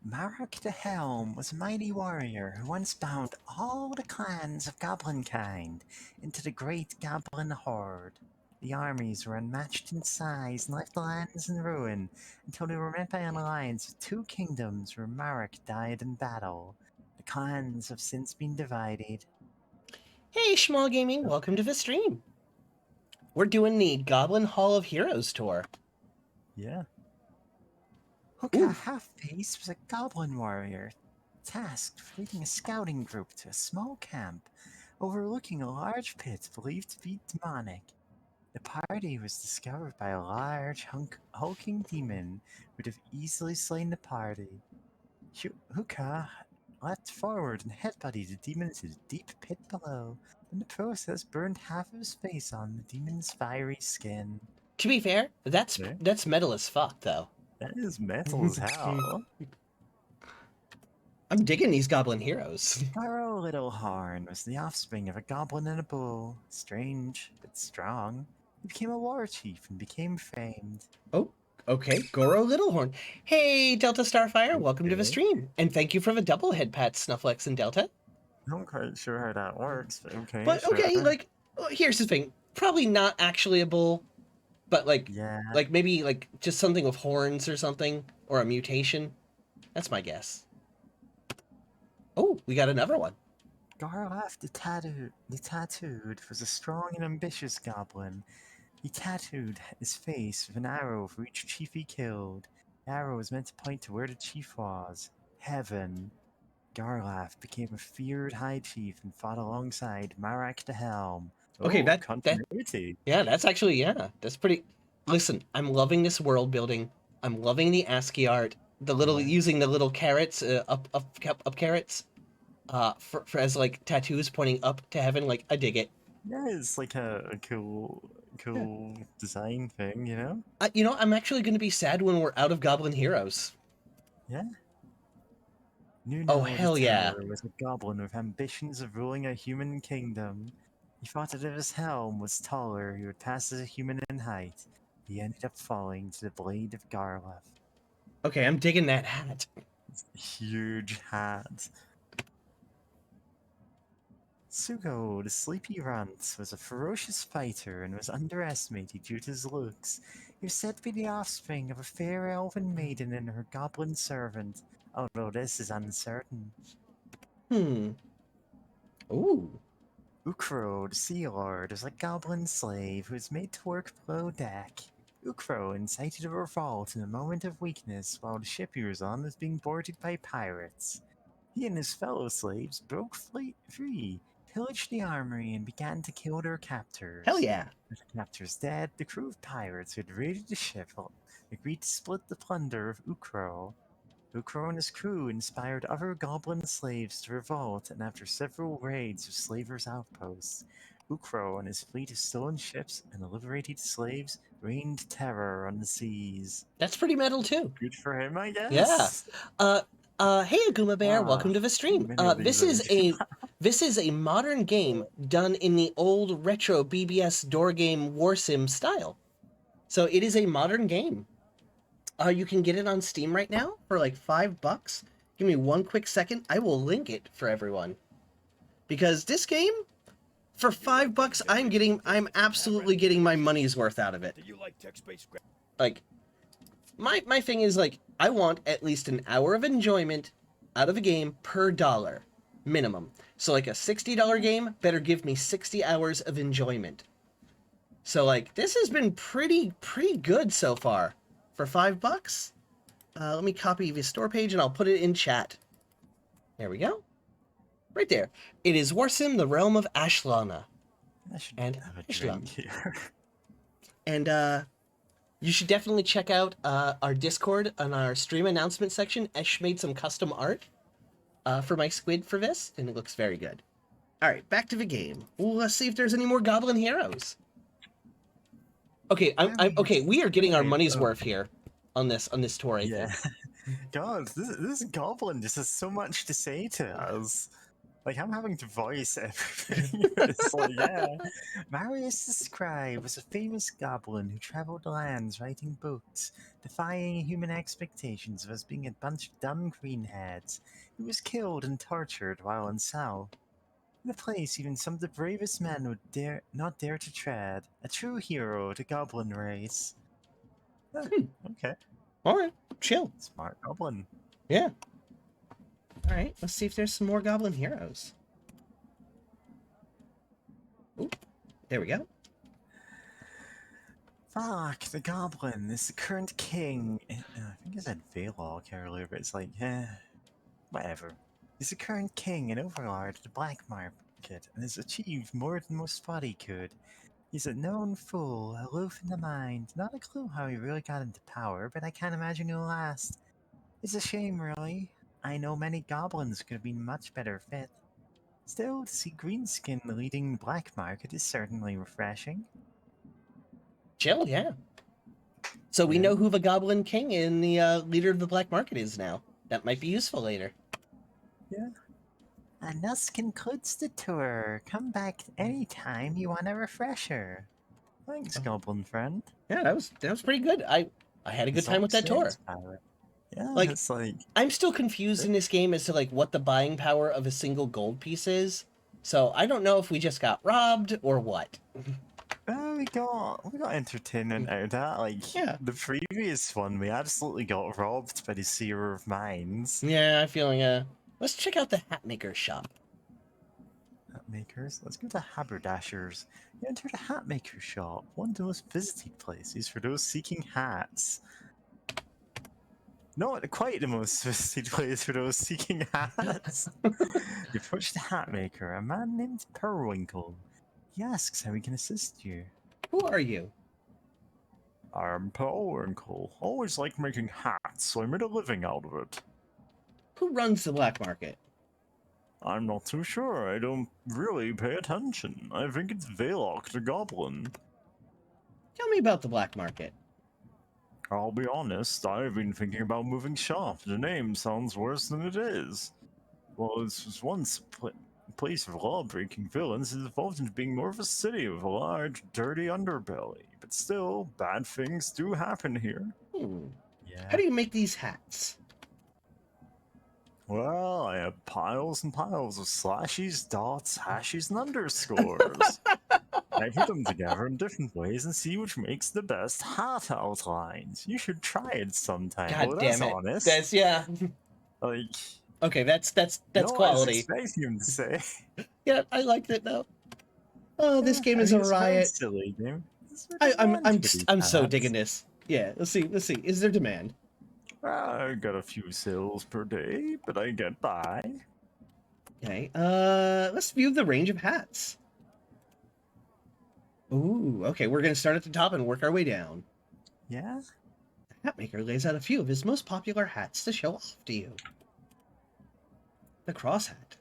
Marek the Helm was a mighty warrior who once bound all the clans of goblin kind into the great goblin horde. The armies were unmatched in size and left the lands in ruin until they were met by an alliance of two kingdoms where Marek died in battle. The clans have since been divided. Hey, Schmall Gaming, welcome to the stream. We're doing the Goblin Hall of Heroes tour. Yeah. Hooka Half-Face was a goblin warrior tasked with leading a scouting group to a small camp overlooking a large pit believed to be demonic. The party was discovered by a large, hulking demon who would have easily slain the party. Huka leapt forward and headbutted the demon into the deep pit below. In the process, burned half of his face on the demon's fiery skin. To be fair, that's Yeah. metal as fuck, though. That is metal as hell. I'm digging these goblin heroes. Garo Littlehorn was the offspring of a goblin and a bull. Strange, but strong. He became a war chief and became famed. Oh, okay. Goro Littlehorn. Hey, Delta Starfire, welcome to the Okay. stream. And thank you for the double head pat, Snufflex and Delta. I'm not quite sure how that works, but okay. But okay, sure. like, here's the thing. Probably not actually a bull, but like, Yeah. like maybe like just something with horns or something, or a mutation. That's my guess. Oh, we got another one. Garlaf the Tattooed was a strong and ambitious goblin. He tattooed his face with an arrow for each chief he killed. The arrow was meant to point to where the chief was. Heaven. Garlaf became a feared high chief and fought alongside Marak the Helm. Okay, Oh, that continuity. yeah, that's actually that's pretty. Listen, I'm loving this world building. I'm loving the ASCII art. The little using the little carrots, up carrots, for as like tattoos pointing up to heaven. Like I dig it. Yeah, it's like a cool design thing, you know? I'm actually going to be sad when we're out of Goblin heroes. Yeah. Nuno Oh, hell the yeah. Terror was a goblin with ambitions of ruling a human kingdom. He thought that if his helm was taller, he would pass as a human in height. He ended up falling to the blade of Garlef. Okay, I'm digging that hat. Huge hat. Sugo, the sleepy runt, was a ferocious fighter and was underestimated due to his looks. He was said to be the offspring of a fair elven maiden and her goblin servant, although this is uncertain. Ooh. Ukro, the Sea Lord, was a goblin slave who was made to work below deck. Ukro incited a revolt in a moment of weakness while the ship he was on was being boarded by pirates. He and his fellow slaves broke free, pillaged the armory, and began to kill their captors. Hell yeah. With the captors dead, the crew of pirates who had raided the ship agreed to split the plunder of Ukro. Ukro and his crew inspired other goblin slaves to revolt, and after several raids of slavers' outposts, Ukro and his fleet of stolen ships and the liberated slaves reigned terror on the seas. That's pretty metal too. Good for him, I guess. Yeah. Hey Aguma Bear, welcome to the stream. This is a modern game done in the old retro BBS door game Warsim style. So it is a modern game. You can get it on Steam right now for like $5. Give me one quick second. I will link it for everyone. Because this game, for $5, I'm absolutely getting my money's worth out of it. Like, my thing is like, I want at least an hour of enjoyment out of a game per dollar, minimum. So like a $60 game better give me 60 hours of enjoyment. So like, this has been pretty good so far. For $5, let me copy the store page and I'll put it in chat. There we go. Right there. It is Warsim, the realm of Ashlana. And have a drink here. And you should definitely check out our Discord on our stream announcement section. Esh made some custom art for my Squid for this, and it looks very good. All right, back to the game. Let's see if there's any more Goblin heroes. Okay, okay. We are getting our money's worth here on this tour. I think. God, this goblin just has so much to say to us. Like, I'm having to voice everything. It's like, yeah. Marius the Scribe was a famous goblin who traveled lands writing books, defying human expectations of us being a bunch of dumb greenheads. He was killed and tortured while in South. In a place even some of the bravest men would not dare to tread. A true hero of the goblin race. Okay. Alright, chill. Smart goblin. Yeah. Alright, let's see if there's some more Goblin heroes. Ooh, there we go. Fuck, the goblin is the current king. I think I said Veilok earlier, but it's like, whatever. He's the current king and overlord of the black market, and has achieved more than most thought he could. He's a known fool, aloof in the mind. Not a clue how he really got into power, but I can't imagine he'll last. It's a shame, really. I know many goblins could have been much better fit. Still, to see Greenskin leading the black market is certainly refreshing. Chill, yeah. So we Yeah. know who the Goblin King and the leader of the black market is now. That might be useful later. Yeah. And thus concludes the tour. Come back anytime you want a refresher. Thanks, Goblin friend. Yeah, that was pretty good. I had a good time with that tour. Yeah, Like, it's like I'm still confused in this game as to like what the buying power of a single gold piece is. So I don't know if we just got robbed or what. we got entertainment out of that. Like Yeah. the previous one, we absolutely got robbed by the Seer of Mines. Yeah, I'm feeling let's check out the hat maker shop. Hat makers. Let's go to haberdashers. You enter the hat maker shop, one of the most visited places for those seeking hats. Not quite the most visited place for those seeking hats. You approach the hat maker, a man named Periwinkle. He asks how he can assist you. Who are you? I'm Periwinkle. Always liked making hats, so I made a living out of it. Who runs the black market? I'm not too sure. I don't really pay attention. I think it's Velok the Goblin. Tell me about the black market. I'll be honest, I've been thinking about moving shop. The name sounds worse than it is. Well, this was once a place of law-breaking villains. It's evolved into being more of a city with a large, dirty underbelly. But still, bad things do happen here. Yeah. How do you make these hats? Well, I have piles and piles of slashes, dots, hashes, and underscores. I put them together in different ways and see which makes the best hat outlines. You should try it sometime. God well, damn that's it. honest. That's yeah. Like, Okay, that's no, quality. I was expecting him to say. Yeah, I liked it though. Oh, this game is a riot. Silly game. I'm so digging this. Yeah, let's see. Is there demand? I got a few sales per day, but I get by. Okay. Let's view the range of hats. Ooh, okay. We're gonna start at the top and work our way down. Yeah. The hat maker lays out a few of his most popular hats to show off to you. The cross hat.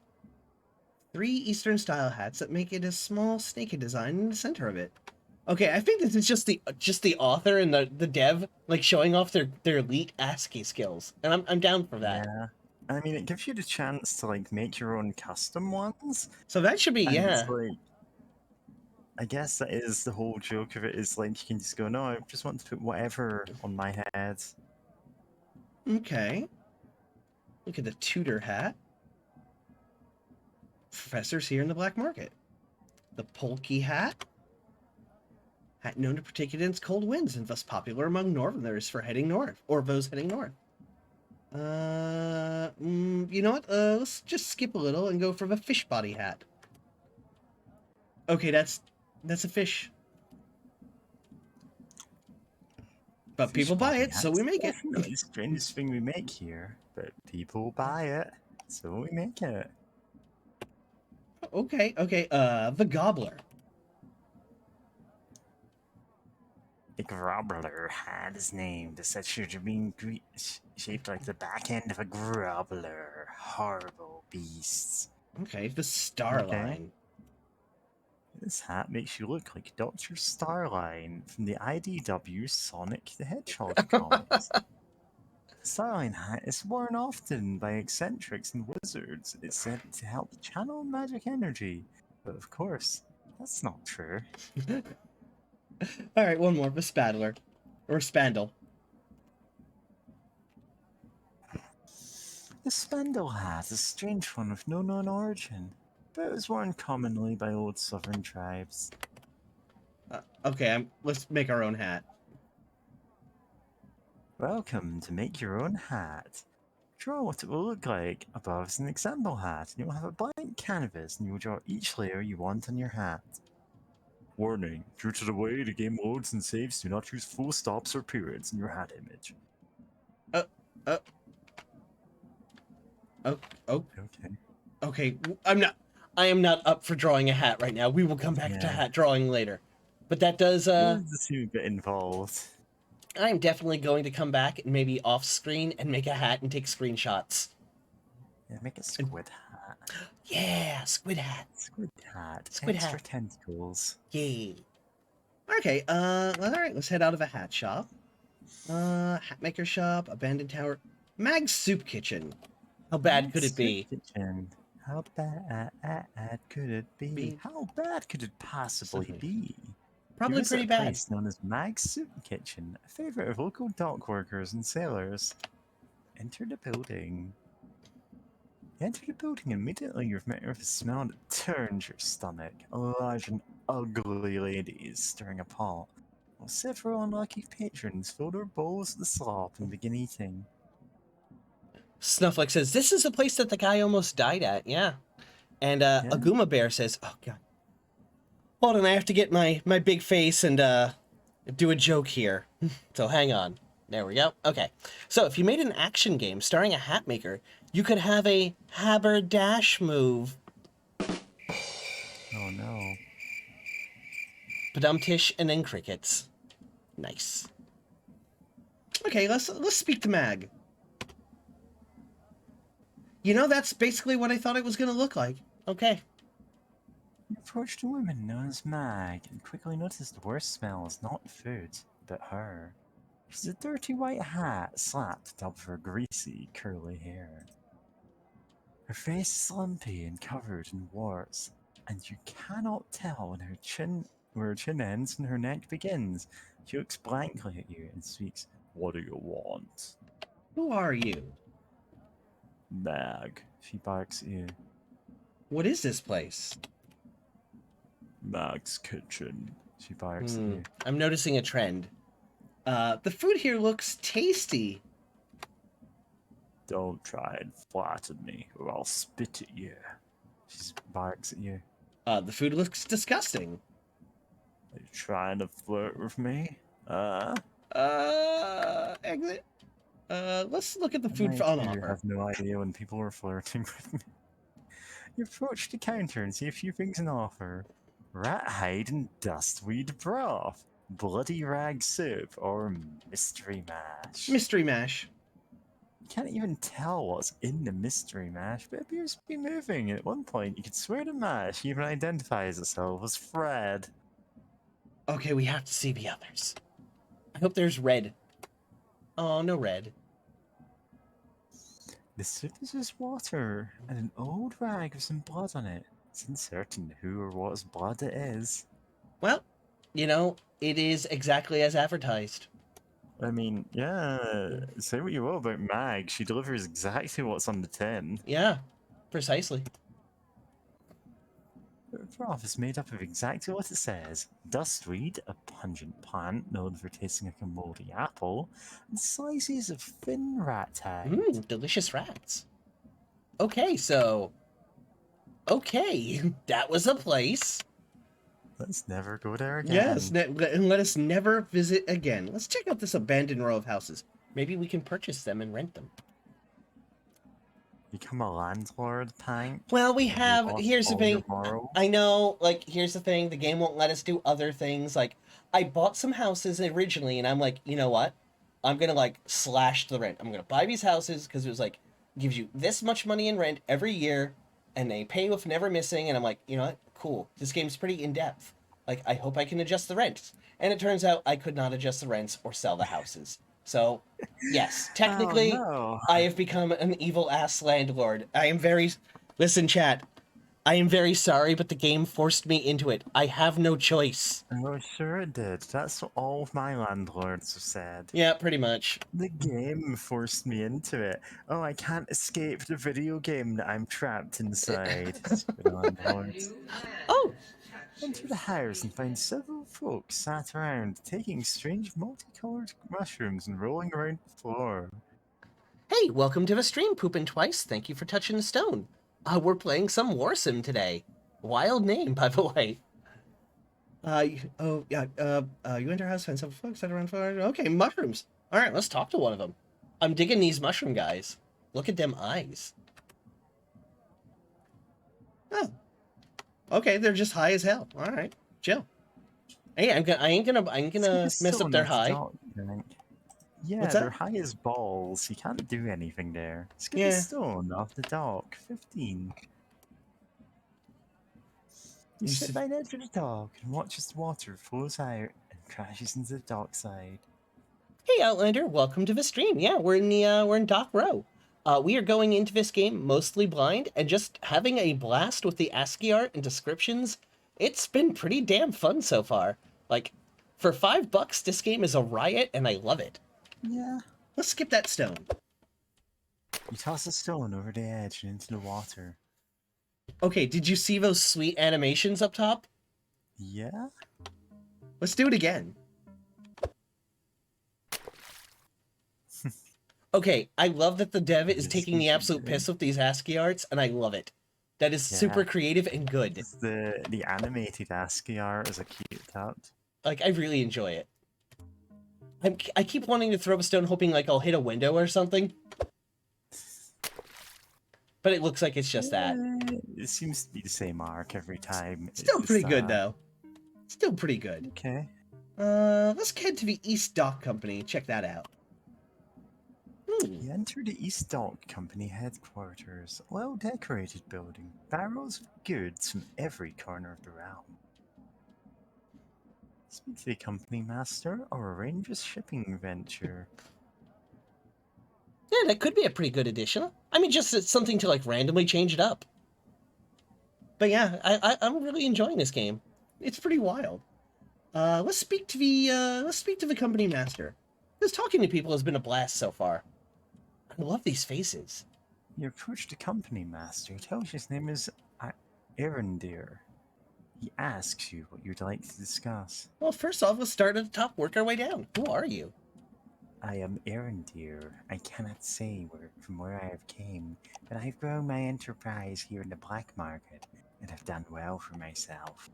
3 Eastern style hats that make it a small snaky design in the center of it. Okay, I think this is just the author and the dev like showing off their elite ASCII skills, and I'm down for that. Yeah. I mean, it gives you the chance to like make your own custom ones. So that should be And yeah. it's like, I guess that is the whole joke of it. Is like you can just go, no, I just want to put whatever on my head. Okay. Look at the Tudor hat. Professors here in the black market. The Polky hat. Hat known to protect against cold winds and thus popular among northerners for heading north, or those heading north. You know what? Let's just skip a little and go for the fish body hat. Okay, that's a fish. But people buy it, so we make it. Definitely the strangest thing we make here, but people buy it, so we make it. Okay, the Gobbler. The Grobbler had his name to set sure to being shaped like the back end of a grobbler. Horrible beasts. Okay, the Starline. Okay. This hat makes you look like Dr. Starline from the IDW Sonic the Hedgehog comics. Starline hat is worn often by eccentrics and wizards. It's said to help channel magic energy. But of course, that's not true. Alright, one more. The Spandler. Or Spandle. The Spandle hat is a strange one with no known origin, but it was worn commonly by old southern tribes. Okay, let's make our own hat. Welcome to make your own hat. Draw what it will look like. Above is an example hat, and you will have a blank canvas, and you will draw each layer you want on your hat. Warning, due to the way the game loads and saves, do not use full stops or periods in your hat image. Okay, I am not up for drawing a hat right now. We will come back to hat drawing later. But that does, The two get involved. I'm definitely going to come back and maybe off screen and make a hat and take screenshots. Yeah, make a squid hat. Yeah, squid hat. Squid hat. Squid Extra hat. tentacles. Yay. Okay, all right, let's head out of a hat shop. Hat maker shop, abandoned tower. Mag's Soup Kitchen. How bad could it be? Kitchen. How bad could it be? How bad could it possibly be? Probably pretty bad. A place known as Mag's Soup Kitchen, a favorite of local dock workers and sailors. Enter the building. You enter the building and immediately you're met with a smell that turns your stomach. Large and ugly ladies stirring a pot, while several unlucky patrons fill their bowls of the slop and begin eating. Snuffleck says, this is the place that the guy almost died at, yeah. And Aguma Bear says, oh god. Hold on, I have to get my big face and do a joke here. So hang on. There we go. Okay. So if you made an action game starring a hat maker, you could have a haberdash move. Oh no. Badumtish and then crickets. Nice. Okay, let's speak to Mag. You know, that's basically what I thought it was going to look like. Okay. You approached a woman known as Mag and quickly noticed the worst smell is not food, but her. She's a dirty white hat slapped atop of her greasy, curly hair. Her face is lumpy and covered in warts, and you cannot tell where her chin ends and her neck begins. She looks blankly at you and speaks, "What do you want?" Who are you? Mag. She barks at you. What is this place? Mag's kitchen. She barks at you. I'm noticing a trend. The food here looks tasty. Don't try and flatter me, or I'll spit at you. She barks at you. The food looks disgusting. Are you trying to flirt with me? Exit. Let's look at the food on offer. I have no idea when people are flirting with me. You approach the counter and see a few things on offer. Rat hide and dustweed broth, bloody rag soup, or mystery mash. Mystery mash. You can't even tell what's in the mystery mash, but it appears to be moving. At one point, you could swear the mash even identifies itself as Fred. Okay, we have to see the others. I hope there's red. Oh, no red. The soup is just water and an old rag with some blood on it. It's uncertain who or what's blood it is. Well, you know, it is exactly as advertised. I mean, yeah, say what you will about Mag, she delivers exactly what's on the tin. Yeah, precisely. The broth is made up of exactly what it says. Dustweed, a pungent plant known for tasting like a moldy apple, and slices of thin rat hide. Delicious rats. Okay, so... Okay, that was a place. Let's never go there again. Yes, and let us never visit again. Let's check out this abandoned row of houses. Maybe we can purchase them and rent them. Become a landlord, Tank? Well, we have... Here's the thing. Tomorrow. I know, like, here's the thing. The game won't let us do other things. Like, I bought some houses originally, and I'm like, you know what? I'm going to, like, slash the rent. I'm going to buy these houses because it was, like, gives you this much money in rent every year, and they pay with never missing, and I'm like, you know what? Cool. This game's pretty in-depth. Like, I hope I can adjust the rent. And it turns out I could not adjust the rents or sell the houses. So, yes, technically, I have become an evil-ass landlord. I am very... Listen, chat. I am very sorry, but the game forced me into it. I have no choice. Oh, sure it did. That's what all of my landlords have said. Yeah, pretty much. The game forced me into it. Oh, I can't escape the video game that I'm trapped inside. Stupid landlords. Oh! Enter the house and find several folks sat around, taking strange multicolored mushrooms and rolling around the floor. Hey, welcome to the stream, Poopin' Twice. Thank you for touching the stone. We're playing some Warsim today. Wild name, by the way. You enter house, find several folks sat around floor. Okay, mushrooms. All right, let's talk to one of them. I'm digging these mushroom guys. Look at them eyes. Oh. Okay, they're just high as hell. All right, chill. Hey, I ain't gonna mess up their high. Dock, yeah, What's they're that? high as balls. You can't do anything there. Let's get the Yeah. stone off the dock. 15. You You sit s- by the edge of the dock and watch as the water flows out and crashes into the dockside. Hey, Outlander, welcome to the stream. Yeah, we're in Dock Row. We are going into this game mostly blind and just having a blast with the ASCII art and descriptions. It's been pretty damn fun so far. Like, for $5, this game is a riot, and I love it. Yeah. Let's skip that stone. You toss a stone over the edge and into the water. Okay, did you see those sweet animations up top? Yeah? Let's do it again. Okay, I love that the dev is taking the absolute piss with these ASCII arts, and I love it. That is super creative and good. The animated ASCII art is a cute touch. Like, I really enjoy it. I keep wanting to throw a stone hoping, like, I'll hit a window or something. But it looks like it's just that. It seems to be the same arc every time. Still pretty good, though. Still pretty good. Okay. Let's head to the East Dock Company. Check that out. You enter the East Dock Company headquarters, a well-decorated building, barrels of goods from every corner of the realm. Speak to the company master or arrange a shipping venture. Yeah, that could be a pretty good addition. I mean, just something to, like, randomly change it up. But yeah, I'm really enjoying this game. It's pretty wild. Let's speak to the company master. This talking to people has been a blast so far. I love these faces. You approach the company master. He tells you his name is Erendir. He asks you what you'd like to discuss. Well, first off, let's start at the top, work our way down. Who are you? I am Erendir. I cannot say from where I have came, but I've grown my enterprise here in the black market, and have done well for myself.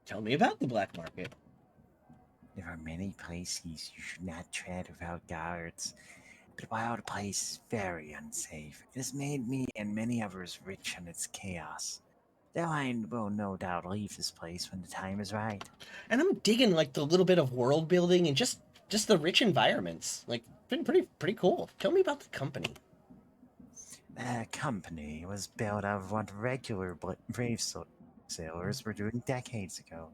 Tell me about the black market. There are many places you should not tread without guards, but while the place is very unsafe, it has made me and many others rich on its chaos. The line will no doubt leave this place when the time is right. And I'm digging, like, the little bit of world building and just the rich environments. Like, been pretty cool. Tell me about the company. The company was built out of what regular brave sailors were doing decades ago.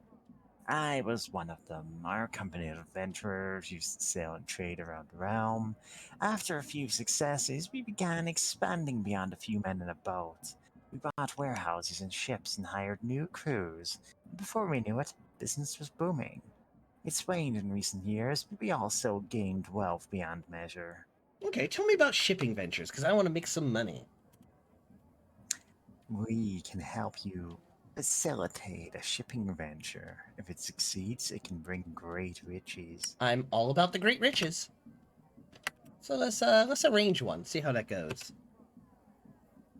I was one of them. Our company of adventurers used to sail and trade around the realm. After a few successes, we began expanding beyond a few men in a boat. We bought warehouses and ships and hired new crews. Before we knew it, business was booming. It's waned in recent years, but we also gained wealth beyond measure. Okay, tell me about shipping ventures, because I want to make some money. We can help you facilitate a shipping venture. If it succeeds, it can bring great riches. I'm all about the great riches. So let's arrange one, see how that goes.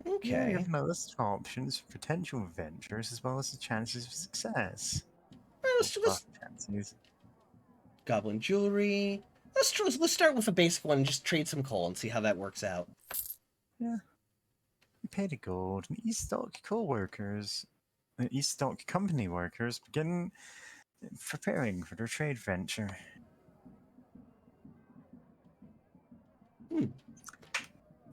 Okay. Yeah, you have a list of options for potential ventures as well as the chances of success. Let's Chances. Goblin jewelry. Let's start with a basic one and just trade some coal and see how that works out. Yeah. You pay the gold, and East Dock co-workers, East Dock company workers begin preparing for their trade venture.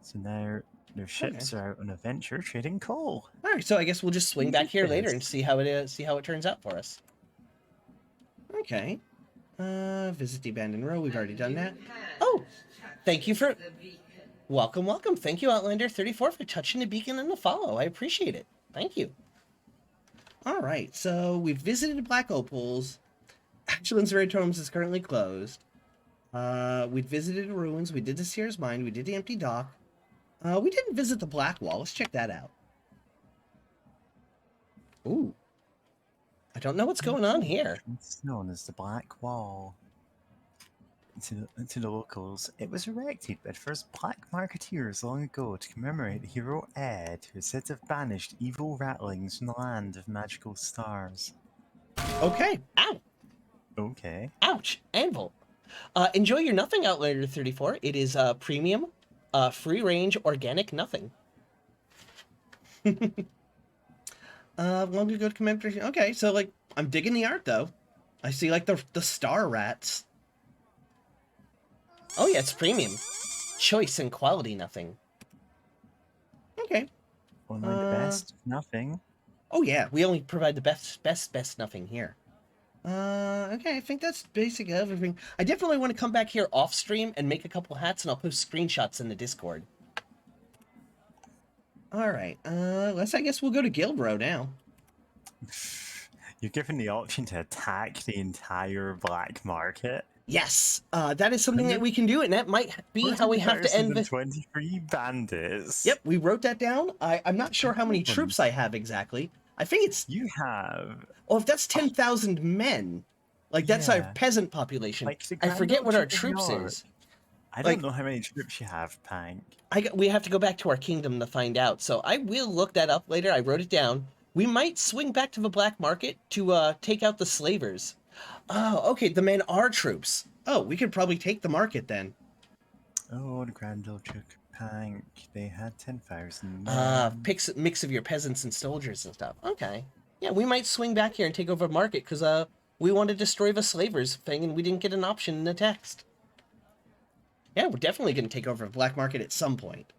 So now their ships are out on a venture trading coal. All right, so I guess we'll just swing back here later and see how it turns out for us. Okay. Visit the abandoned row. We've already done that. Oh, thank you for... Welcome. Thank you, Outlander34, for touching the beacon and the follow. I appreciate it. Thank you. All right, so we've visited Black Opals. Ashland's Red Homes is currently closed. We visited ruins. We did the Seer of Mines. We did the empty dock. We didn't visit the Black Wall. Let's check that out. Ooh. I don't know what's going on here. It's known as the Black Wall. To the locals, it was erected by the first black marketeers long ago to commemorate the hero Ed, who is said to have banished evil rattlings from the land of magical stars. Okay. Ow. Okay. Ouch. Anvil. Enjoy your nothing, Outlander34. It is premium, free range, organic nothing. Long ago to commemorate. Okay, so, like, I'm digging the art, though. I see like the star rats. Oh yeah, it's premium. Choice and quality, nothing. Okay. Only the best, nothing. Oh yeah, we only provide the best nothing here. Okay, I think that's basically everything. I definitely want to come back here off stream and make a couple hats, and I'll post screenshots in the Discord. All right, I guess we'll go to Guild Row now. You're given the option to attack the entire black market. Yes, that is something that we can do, and that might be how we have to end the 23 bandits. Yep, we wrote that down. I'm not sure how many troops I have exactly. I think it's... You have... Oh, if that's 10,000 men, like that's our peasant population. Like I forget what our troops is. I don't know how many troops you have, Pank. We have to go back to our kingdom to find out, so I will look that up later. I wrote it down. We might swing back to the black market to take out the slavers. Oh, okay, the men are troops. Oh, we could probably take the market then. Oh, the Grand Duke Pank, they had 10,000 men. Mix of your peasants and soldiers and stuff. Okay. Yeah, we might swing back here and take over market, because we want to destroy the slavers thing, and we didn't get an option in the text. Yeah, we're definitely going to take over the black market at some point.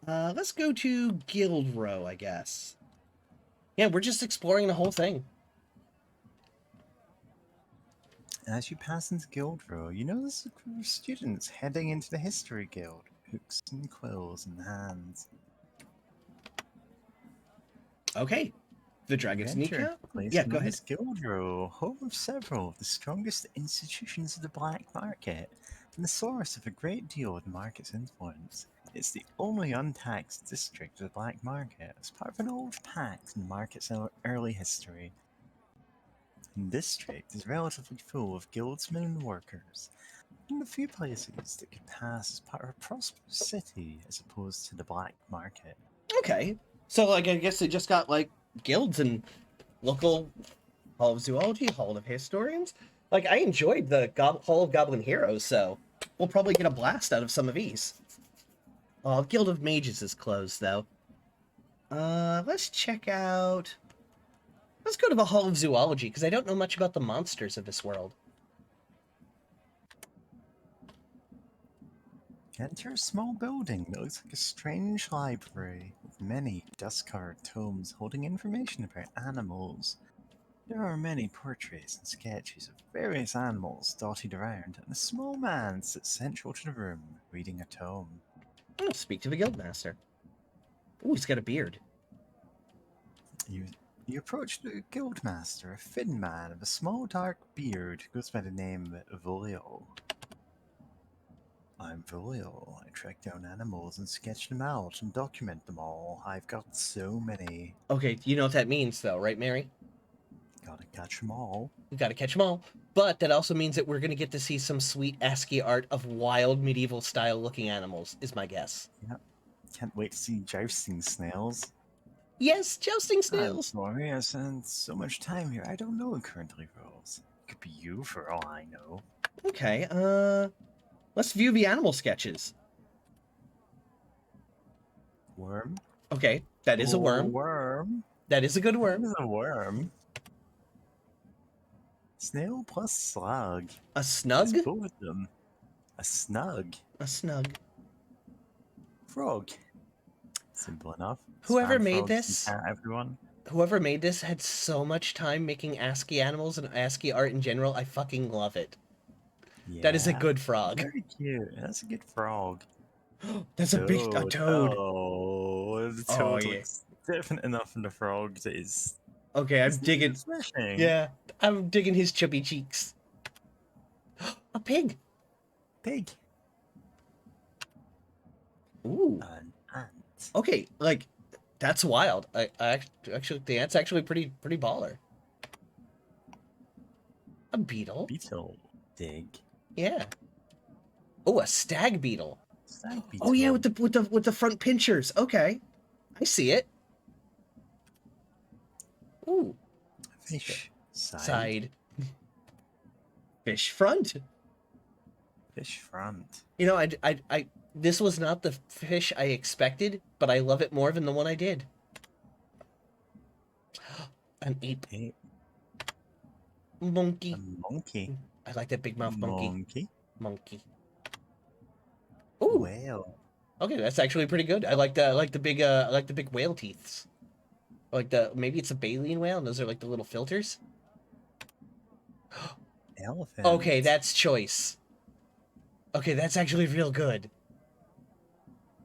Let's go to Guild Row, I guess. Yeah, we're just exploring the whole thing. As you pass into Guild Row, you notice a group of students heading into the History Guild, hooks and quills in hands. Okay. The Dragon's Nika? Yeah, go ahead. Guild Row, home of several of the strongest institutions of the black market, and the source of a great deal of the market's influence. It's the only untaxed district of the black market, as part of an old pact in the market's early history. The district is relatively full of guildsmen and workers, and a few places that could pass as part of a prosperous city as opposed to the black market. Okay. So, like, I guess they just got, like, guilds and local Hall of Zoology, Hall of Historians. Like, I enjoyed the Hall of Goblin Heroes, so we'll probably get a blast out of some of these. Guild of Mages is closed, though. Let's check out... Let's go to the Hall of Zoology, because I don't know much about the monsters of this world. Enter a small building that looks like a strange library, with many dust-covered tomes holding information about animals. There are many portraits and sketches of various animals dotted around, and a small man sits central to the room, reading a tome. I'll speak to the Guildmaster. Ooh, he's got a beard. You approach the Guildmaster, a thin man with a small dark beard who goes by the name Volio. I'm Volio. I track down animals and sketch them out and document them all. I've got so many. Okay, you know what that means, though, right, Mary? Gotta catch them all. We gotta catch them all. But that also means that we're gonna get to see some sweet ASCII art of wild medieval-style looking animals, is my guess. Yep. Can't wait to see jousting snails. Yes, jousting snails! I'm sorry, I spent so much time here. I don't know what currently rules. It could be you for all I know. Okay, let's view the animal sketches. Worm? Okay, that is a worm. Worm? That is a good worm. That is a worm. Snail plus slug. A snug? Let's go with them. A snug. A snug. Frog. Simple enough. Whoever made this, everyone. Whoever made this had so much time making ASCII animals and ASCII art in general. I fucking love it. Yeah, that is a good frog. Very cute. That's a good frog. That's a toad. Oh, the toad looks different enough from the frog that is... Okay, I'm digging... Smashing. Yeah, I'm digging his chubby cheeks. A pig. Pig. Ooh. An ant. Okay, like, that's wild. I actually, the ant's actually pretty baller. A beetle. Beetle. Dig. Yeah. Oh, a stag beetle. Stag beetle. Oh yeah, with the front pinchers. Okay, I see it. Ooh. Fish. Side. Fish front. Fish front. You know, I this was not the fish I expected, but I love it more than the one I did. An ape. Monkey. A monkey. I like that big mouth monkey. Monkey. Monkey. Ooh. Whale. Okay, that's actually pretty good. I like the big whale teeths. Like maybe it's a baleen whale, and those are like the little filters. Elephant. Okay, that's choice. Okay, that's actually real good.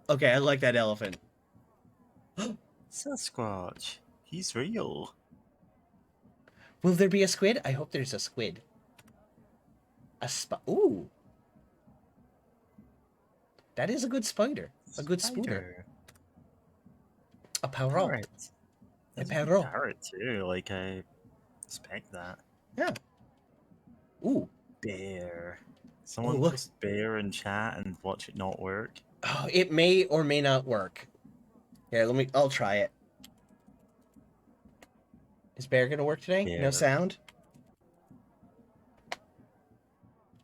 Okay, I like that elephant. Sasquatch. He's real. Will there be a squid? I hope there's a squid. Ooh. That is a good spider. A good spooder. A parrot. Parrot. A That's parrot. Parrot too. Like I expect that. Yeah. Ooh. Bear. Someone look. post bear in chat and watch it not work. Oh, it may or may not work. Here, I'll try it. Is bear gonna work today? Bear. No sound?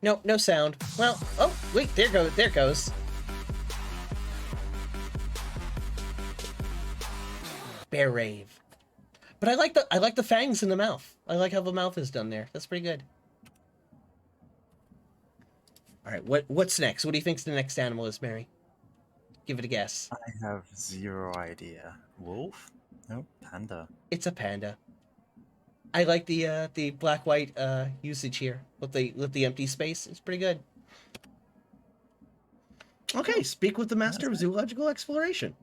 No, no sound. Well, oh, wait, there it goes. Bear rave. But I like the fangs in the mouth. I like how the mouth is done there. That's pretty good. All right, what's next? What do you think's the next animal is, Mary? Give it a guess. I have zero idea. Wolf? No, panda. It's a panda. I like the black-white usage here with the empty space. It's pretty good. Okay, speak with the master of zoological exploration.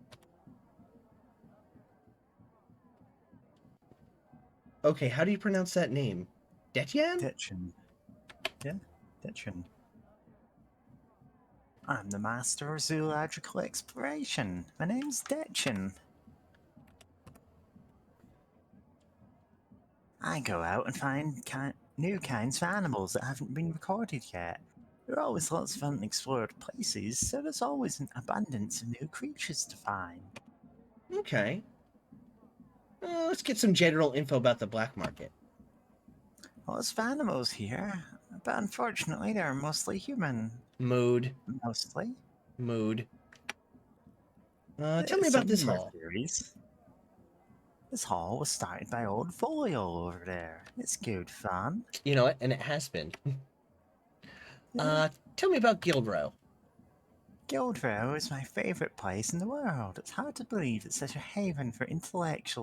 Okay, how do you pronounce that name? Detyan? Detchen. Yeah, Detchen. I'm the master of zoological exploration. My name's Detchen. I go out and find new kinds of animals that haven't been recorded yet. There are always lots of unexplored places, so there's always an abundance of new creatures to find. Okay. Let's get some general info about the black market. Lots of animals here, but unfortunately they're mostly human. Mood. Mostly. Mood. Tell me about this hall. Theories. This hall was started by old Folio over there. It's good fun. You know what? And it has been. Tell me about Guildrow. Guildrow is my favorite place in the world. It's hard to believe that such a haven for intellect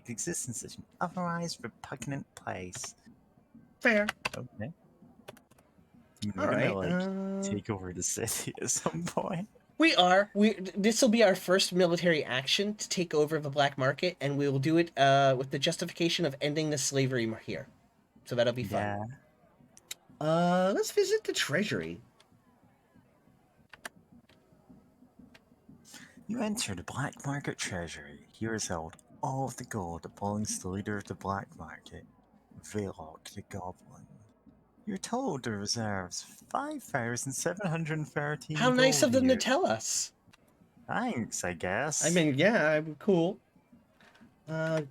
exists in such an otherwise repugnant place. Fair. Okay. We're All right. gonna take over the city at some point. We are. This will be our first military action to take over the black market, and we will do it with the justification of ending the slavery here. So that'll be fun. Yeah. Let's visit the treasury. You enter the black market treasury. Here is held all of the gold that belongs to the leader of the black market, Velok the Goblin. You're told the reserves 5,713 How nice gold of them here. to tell us. Thanks, I guess. I mean, yeah, cool.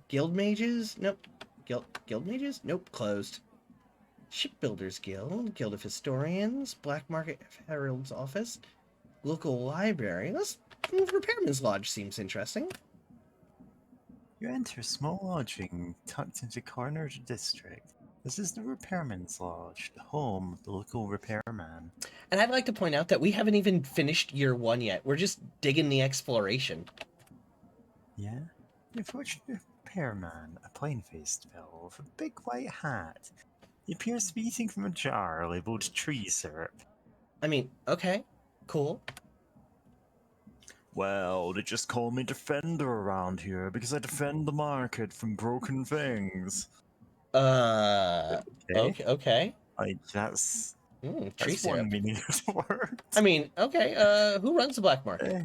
Guild mages? Nope. Guild mages? Nope, closed. Shipbuilders Guild, Guild of Historians, Black Market Herald's Office, local library. Repairman's Lodge seems interesting. You enter a small lodging tucked into corner of the district. This is the Repairman's Lodge, the home of the local repairman. And I'd like to point out that we haven't even finished year 1 yet. We're just digging the exploration. Yeah? The unfortunate repairman, a plain-faced fellow with a big white hat. He appears to be eating from a jar labeled tree syrup. I mean, okay, cool. Well, they just call me Defender around here because I defend the market from broken things. Okay. Like, that's tree syrup. one meaning of the word. I mean, okay, who runs the black market?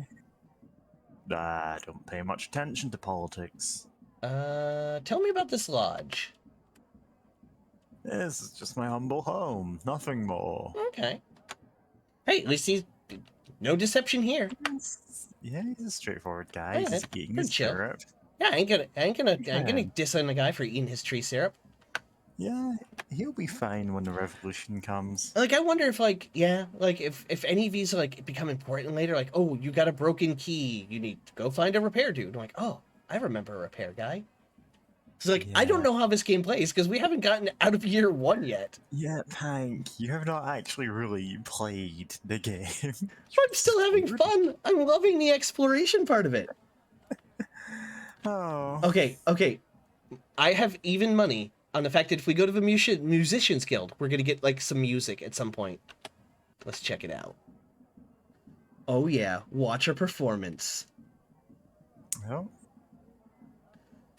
I don't pay much attention to politics. Tell me about this lodge. This is just my humble home, nothing more. Okay. Hey, at least he's... No deception here. Yeah, he's a straightforward guy. Yeah, He's just eating his chill. syrup. Yeah, I ain't gonna diss on the guy for eating his tree syrup. Yeah, he'll be fine when the revolution comes. Like, I wonder if, if any of these, become important later, oh, you got a broken key, you need to go find a repair dude. I'm like, oh, I remember a repair guy. So like, I don't Yeah. know how this game plays because we haven't gotten out of year 1 yet. Yeah, Tank, you have not actually really played the game. I'm still having fun. I'm loving the exploration part of it. Oh. Okay. I have even money on the fact that if we go to the Musicians Guild, we're going to get like some music at some point. Let's check it out. Oh yeah, watch a performance. Well,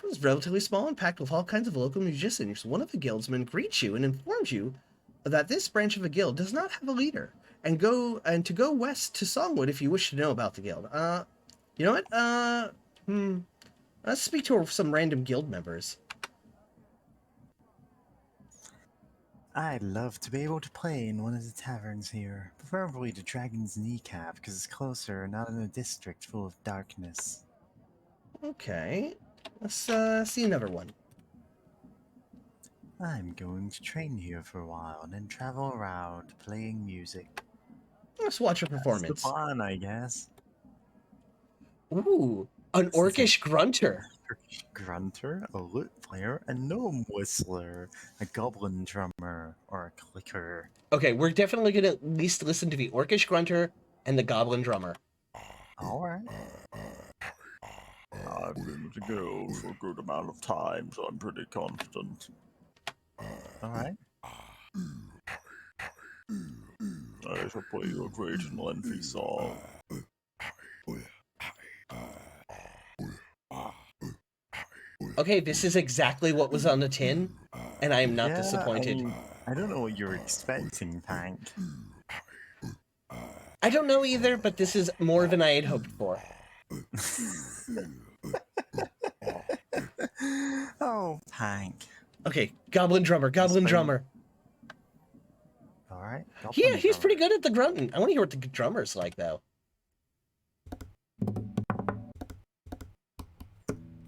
It was relatively small and packed with all kinds of local musicians. One of the guildsmen greets you and informs you that this branch of a guild does not have a leader, and to go west to Songwood if you wish to know about the guild. You know what? Let's speak to some random guild members. I'd love to be able to play in one of the taverns here, preferably the Dragon's Kneecap, because it's closer, not in a district full of darkness. Okay, let's see another one. I'm going to train here for a while and then travel around playing music. Let's watch a That's the performance. plan, I guess. Ooh, an orcish grunter. Grunter, a lute player, a gnome whistler, a goblin drummer, or a clicker. Okay, we're definitely gonna at least listen to the orcish grunter and the goblin drummer. Alright. I've been with the guild for a good amount of time, so I'm pretty confident. Alright. I shall play you a great and lengthy song. Okay, this is exactly what was on the tin, and I am not disappointed. I don't know what you're expecting, Tank. I don't know either, but this is more than I had hoped for. Oh, Tank. Okay, goblin drummer. Alright. Yeah, he's pretty good at the grunting. I want to hear what the drummer's like, though.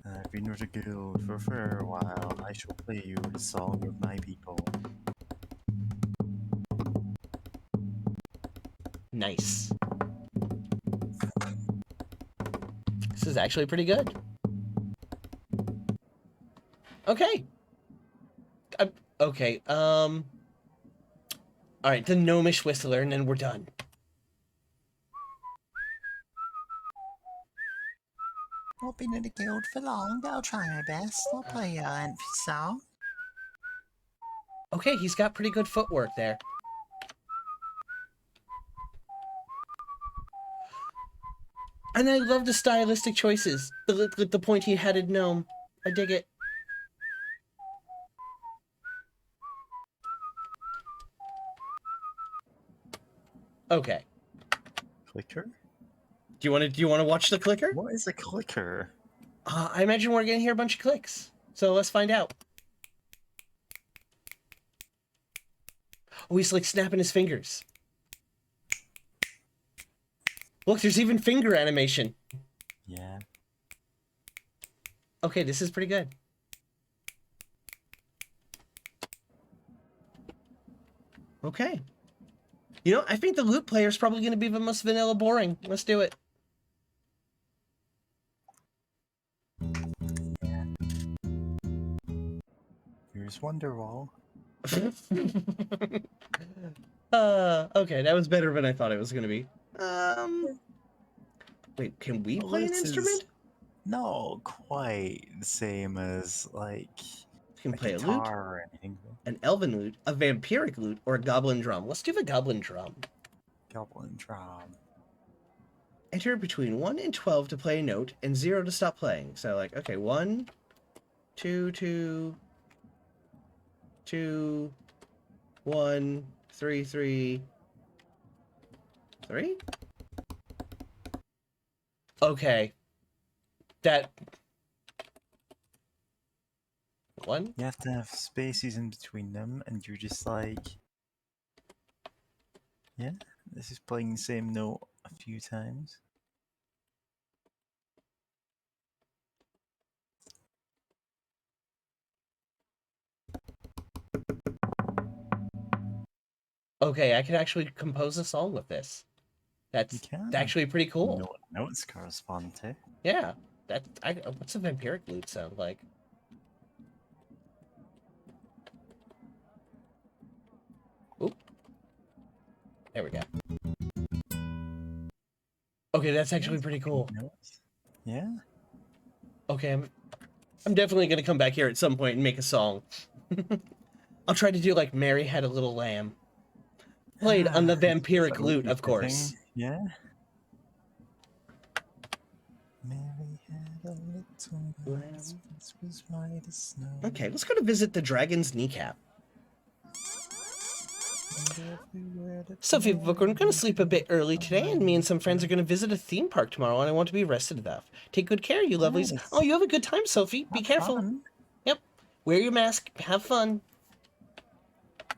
I've been with the guild for a fair while. I shall play you the song of my people. Nice. This is actually pretty good. Okay. Okay, alright, the gnomish whistler, and then we're done. Not been in the guild for long, but I'll try my best. I'll play a lengthy song. Okay, he's got pretty good footwork there. And I love the stylistic choices. The pointy-headed gnome. I dig it. Okay. Clicker? Do you want to watch the clicker? What is a clicker? I imagine we're gonna hear a bunch of clicks. So let's find out. Oh, he's like snapping his fingers. Look, there's even finger animation. Yeah. Okay, this is pretty good. Okay. You know, I think the lute player is probably going to be the most vanilla boring. Let's do it. Here's Wonderwall. Okay, that was better than I thought it was going to be. Wait, can we play an instrument? Not quite the same as, like, You can play a lute, guitar or anything. an elven lute, a vampiric lute, or a goblin drum. Let's do the goblin drum. Goblin drum. Enter between 1 and 12 to play a note, and 0 to stop playing. So, like, okay, 1, 2, 2, 2, 1, 3, 3, 3? Okay. That... 1? You have to have spaces in between them, and you're just like... Yeah, this is playing the same note a few times. Okay, I can actually compose a song with this. That's You can. actually pretty cool. Know what notes correspond to. Yeah. What's a vampiric lute sound like? There we go. Okay, that's actually pretty cool. Yeah. Okay, I'm definitely gonna come back here at some point and make a song. I'll try to do like Mary Had a Little Lamb. Played on the vampiric lute, of course. Yeah. Mary had a little lamb, this was white as snow. Okay, let's go to visit the dragon's kneecap. Sophie Book, I'm going to sleep a bit early today, and me and some friends are going to visit a theme park tomorrow, and I want to be rested enough. Take good care, you lovelies. Nice. Oh, you have a good time, Sophie. Be careful. Fun. Yep. Wear your mask. Have fun.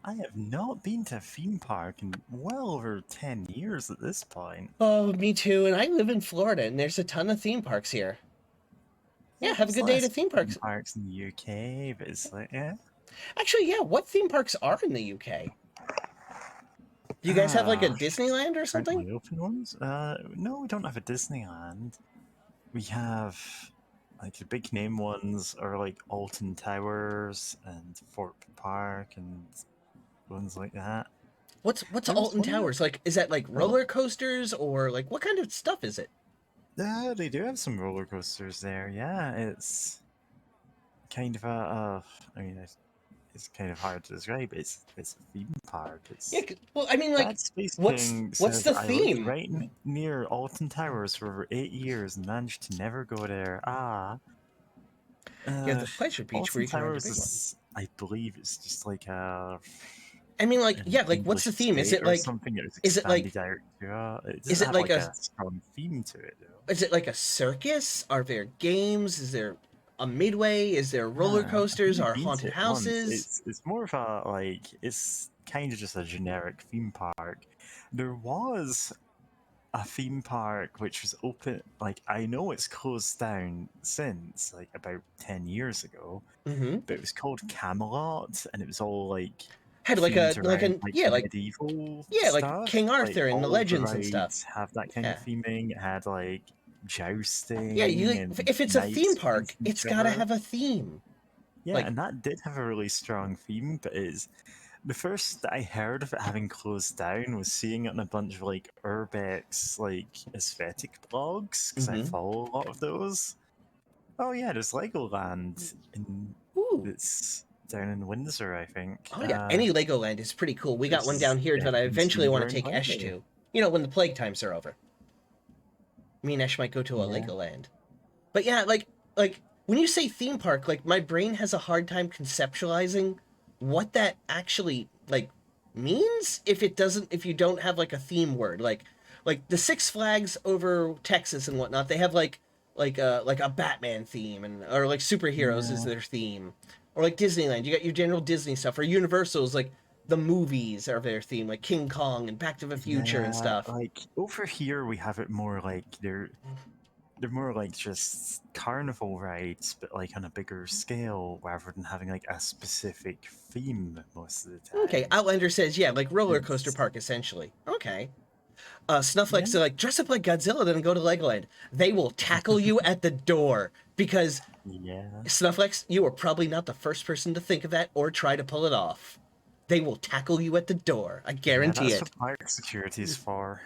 I have not been to a theme park in well over 10 years at this point. Oh, me too. And I live in Florida, and there's a ton of theme parks here. Yeah, have a good day to theme parks. Theme parks in the UK, but it's like, yeah. Actually, yeah, what theme parks are in the UK? Do you guys have like a Disneyland or something? The open ones? No, we don't have a Disneyland. We have like the big name ones are like Alton Towers and Fort Park and ones like that. What's Alton Towers? Like, is that like roller coasters or like what kind of stuff is it? They do have some roller coasters there. Yeah, it's kind of I mean, it's kind of hard to describe. It's a theme park. Yeah, well, I mean, like, what's the theme? Right near Alton Towers for over 8 years and managed to never go there. Yeah, the Pleasure Beach Alton where you can rent a Towers big one. is, I believe it's just like a. I mean, like, yeah, like, what's the theme? Is it like something? Is it like? Is it like a strong theme to it though? Is it like a circus? Are there games? Is there a midway? Is there roller coasters? Are haunted houses? It's more of a like it's kind of just a generic theme park. There was a theme park which was open. Like I know it's closed down since like about 10 years ago, but it was called Camelot, and it was all like had like medieval like stuff. King Arthur like, and the legends and stuff. Have that kind of theming. It had like jousting. Yeah, if it's a theme park, it's gotta have a theme. Yeah, and that did have a really strong theme, but is the first that I heard of it having closed down was seeing it on a bunch of like urbex like aesthetic blogs because I follow a lot of those. Oh yeah, there's Legoland in it's down in Windsor, I think. Oh yeah, any Legoland is pretty cool. We got one down here that I eventually want to take Esh to. You know, when the plague times are over. Me and Esh might go to a Legoland. But yeah, like when you say theme park, like my brain has a hard time conceptualizing what that actually like means if you don't have like a theme word. Like the Six Flags over Texas and whatnot, they have like a Batman theme or like superheroes is their theme. Or like Disneyland, you got your general Disney stuff. Or Universal's like the movies are their theme, like King Kong and Back to the Future and stuff. Like over here we have it more like they're more like just carnival rides, but like on a bigger scale, rather than having like a specific theme most of the time. Okay, Outlander says, yeah, like roller coaster park essentially. Okay. Snufflex are like, dress up like Godzilla, then go to Legoland. They will tackle you at the door because Snufflex, you are probably not the first person to think of that or try to pull it off. They will tackle you at the door. I guarantee that's it. What park security is for.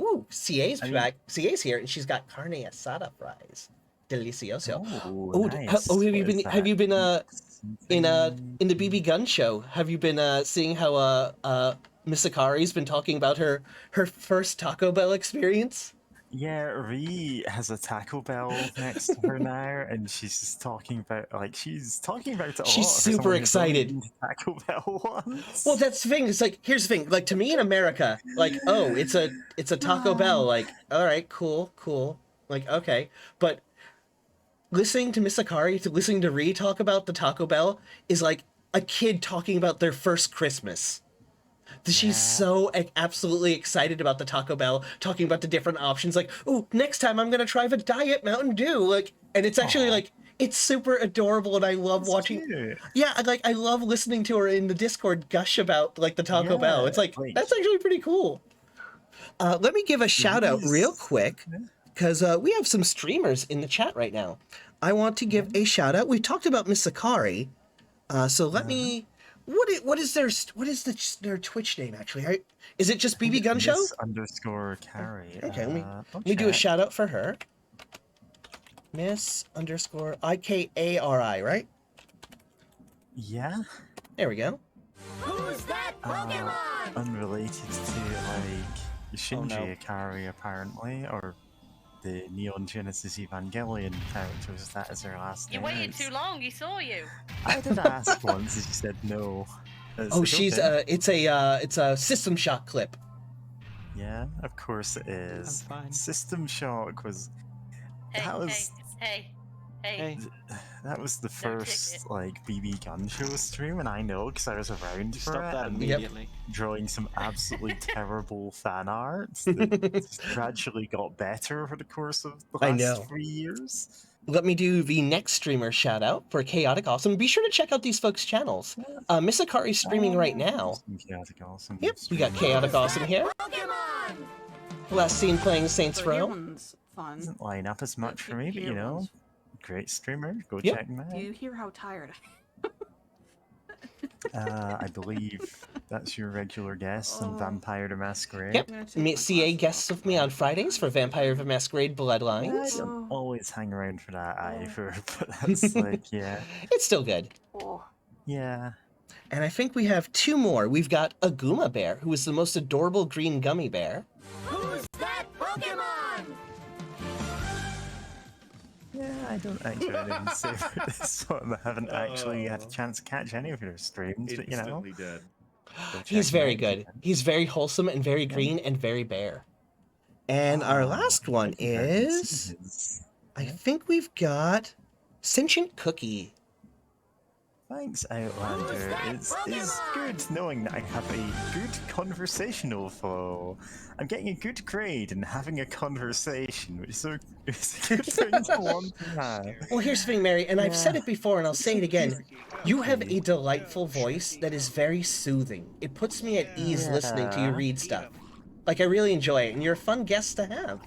Ooh, CA's back. CA's here, and she's got carne asada fries. Delicioso. Nice. Have you been in the BB Gun show? Have you been seeing how Miss Akari's been talking about her first Taco Bell experience? Yeah, Ree has a Taco Bell next to her now, and she's just talking about it a lot. She's super excited. Taco Bell once. Well, that's the thing. It's like, here's the thing. Like, to me in America, like, oh, it's a Taco Bell. Like, all right, cool. Like, okay, but listening to Miss Akari, listening to Ree talk about the Taco Bell is like a kid talking about their first Christmas. She's so absolutely excited about the Taco Bell, talking about the different options. Like, oh, next time I'm gonna try the Diet Mountain Dew. Like, and it's actually like it's super adorable, and I love watching. Cute. Yeah, I love listening to her in the Discord gush about like the Taco Bell. It's like that's actually pretty cool. Let me give a shout out real quick because we have some streamers in the chat right now. I want to give a shout out. We talked about Miss Sakari, so let me What is their Twitch name actually? Is it just BB Gun Show? Miss_Carrie. Okay, I'll let me do a check. shout out for her. Miss_IKARI, right? Yeah. There we go. Who's that Pokemon? Unrelated to like Shinji no. Ikari apparently, or the Neon Genesis Evangelion characters. That is her last You name. waited too long. He saw you. I did ask once, and she said no. Oh, she's okay. it's a System Shock clip. Yeah, of course it is. I'm fine. System Shock was Hey, that was hey. Hey. that was the first ticket. like BB Gun Show stream, and I know because I was around for Stop it that and immediately. drawing some absolutely terrible fan art that just gradually got better over the course of the I last know. 3 years. Let me do the next streamer shout out for Chaotic Awesome. Be sure to check out these folks' channels. Miss Akari's streaming right now. Some Chaotic Awesome. Yep, we got Chaotic Awesome here. Pokemon. Last seen playing Saints So here Row. one's fun. Doesn't line up as much for me, but you Here know, one's- great streamer. Go Yep. check him out. Do you hear how tired I believe that's your regular guest on Oh. Vampire the Masquerade. Yep. I'm gonna take Me- my CA glasses guests off. with me on Fridays for Vampire the Masquerade I Bloodlines. don't always hang around for that either, but that's like, yeah. It's still good. Oh. Yeah. And I think we have two more. We've got a Guma Bear, who is the most adorable green gummy bear. Who's that Pokemon? Yeah, I don't actually have anything to say about this one. I haven't actually had a chance to catch any of your streams, but you know. Instantly dead. go check He's him very out. good. He's very wholesome and very green and very bear. And our last one is, I think we've got Sentient Cookie. Thanks, Outlander. It's good knowing that I have a good conversational flow. I'm getting a good grade and having a conversation, which is it's a good thing to want to have. Well, here's the thing, Mary, and I've said it before and I'll say it again. You have a delightful voice that is very soothing. It puts me at ease listening to you read stuff. Like, I really enjoy it, and you're a fun guest to have.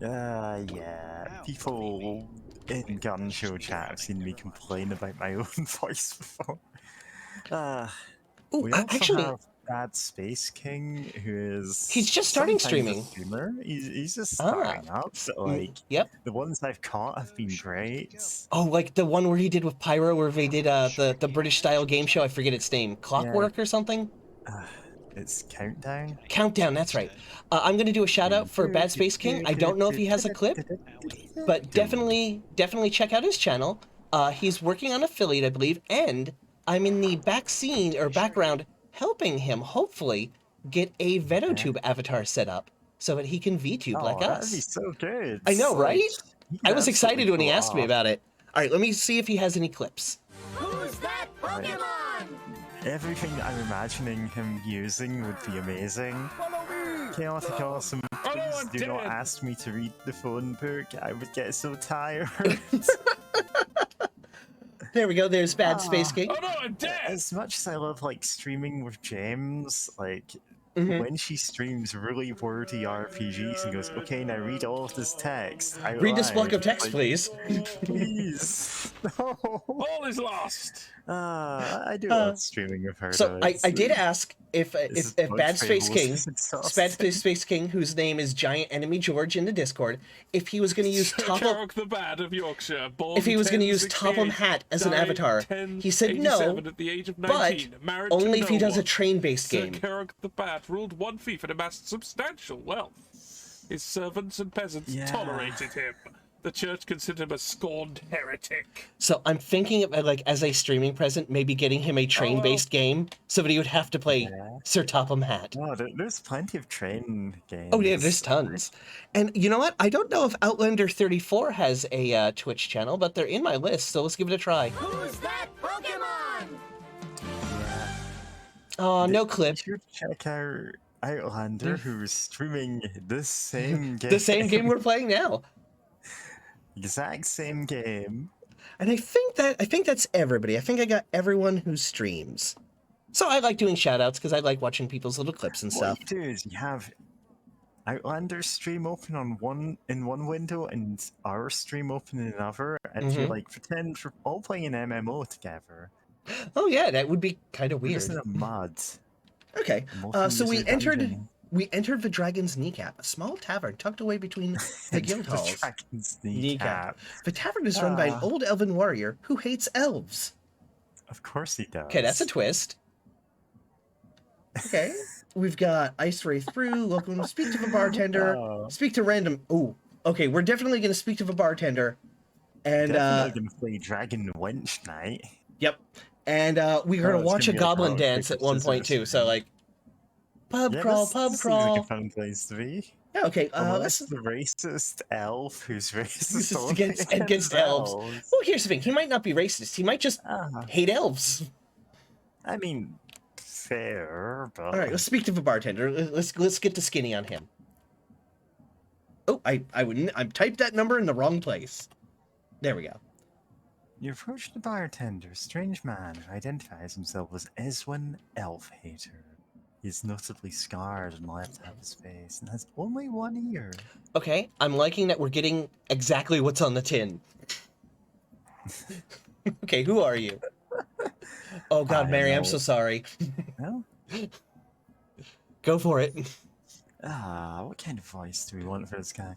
Yeah. People in gun show chat have seen me complain about my own voice before. Ooh, We also actually, have Bad Space King, who is He's just starting sometimes a streaming. streamer. He's just starting up. So, like, yep. the ones I've caught have been great. Oh, like the one where he did with Pyro, where they did the British-style game show. I forget its name. Clockwork or something? It's Countdown. Countdown, that's right. I'm going to do a shout-out for Bad Space King. I don't know if he has a clip, but definitely check out his channel. He's working on Affiliate, I believe, and I'm in the background helping him, hopefully, get a VetoTube avatar set up so that he can VTube like That'd us. be so good. I know, Like, right? he I could was excited absolutely when he go asked me off. about it. All right, let me see if he has any clips. Who's that Pokemon? Everything I'm imagining him using would be amazing. Chaotic Awesome, please do not ask me to read the phone book. I would get so tired. There we go. There's Bad Space King. Oh no, I'm dead! As much as I love like streaming with James, like Mhm. when she streams really wordy RPGs and goes, "Okay, now read all of this text." out Read this block of loud," text, like, please. Please. No. All is lost! I do love streaming with her. So though. I did ask if This is Bad Space King, exhausting. Bad Space King, whose name is Giant Enemy George in the Discord, if he was going to use Topham, Carrick the Bad of Yorkshire, born if he was going to use 1068, Topham Hat as an died avatar, he said no, 1087 at the age of but 19, married to only if he no does a one. train-based Sir game. Carrick the Bad ruled one fief and amassed substantial wealth. His servants and peasants Yeah. tolerated him. The church considered him a scorned heretic. So I'm thinking of, like, as a streaming present, maybe getting him a train-based game so that he would have to play Sir Topham Hat. Oh, there's plenty of train games. Oh yeah, there's tons. And you know what? I don't know if Outlander 34 has a Twitch channel, but they're in my list, so let's give it a try. Who's that Pokemon? Yeah. Oh, no You clip. should check out Outlander, who's streaming this same game. The same game we're playing now. Exact same game. And I think that's everybody. I think I got everyone who streams. So I like doing shoutouts because I like watching people's little clips and stuff. What you do is you have Outlander stream open on one window and our stream open in another, and you like pretend we're all playing an MMO together. Oh yeah, that would be kind of We're weird. just in a mud. Okay, Mostly so user dungeon. we entered the Dragon's Kneecap, a small tavern tucked away between the guild The halls. dragon's Kneecap. kneecap. The tavern is run by an Ah. old elven warrior who hates elves. Of course he does. Okay, that's a twist. Okay, we've got Ice Wraith Brew. Welcome. Speak to the bartender. Oh. Speak to random. Oh, okay. We're definitely going to speak to the bartender. And Definitely gonna play Dragon Wench Night. yep. And we're Oh, gonna it's watch a gonna be like goblin rock, dance paper, at one point scissors too. So thing. like, pub Yeah, crawl, this pub seems like a crawl. fun place to be. Yeah, okay. Unless Let's the racist elf who's racist racist only against elves. Well, here's the thing. He might not be racist. He might just hate elves. I mean, fair, but All right, let's speak to the bartender. Let's get the skinny on him. Oh, I typed that number in the wrong place. There we go. you approach the bartender, a strange man who identifies himself as Eswin Elf Hater. He's notably scarred on the left half of his face and has only one ear. Okay, I'm liking that we're getting exactly what's on the tin. Okay, who are you? Oh God, I Mary, I'm know. so sorry. Well, Go for it. what kind of voice do we want for this guy?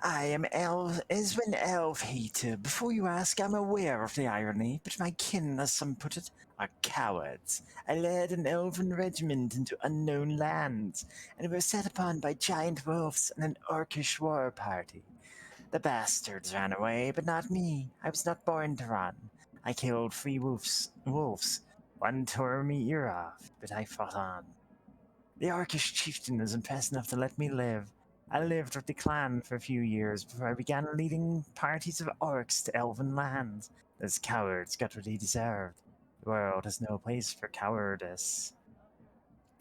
I am Eswin Elf Hater. Before you ask, I'm aware of the irony, but my kin, as some put it, are cowards. I led an elven regiment into unknown lands, and were set upon by giant wolves and an orcish war party. The bastards ran away, but not me. I was not born to run. I killed 3 wolves. One tore me ear off, but I fought on. The orcish chieftain was impressed enough to let me live. I lived with the clan for a few years before I began leading parties of orcs to elven lands. Those cowards got what they deserved. The world has no place for cowardice.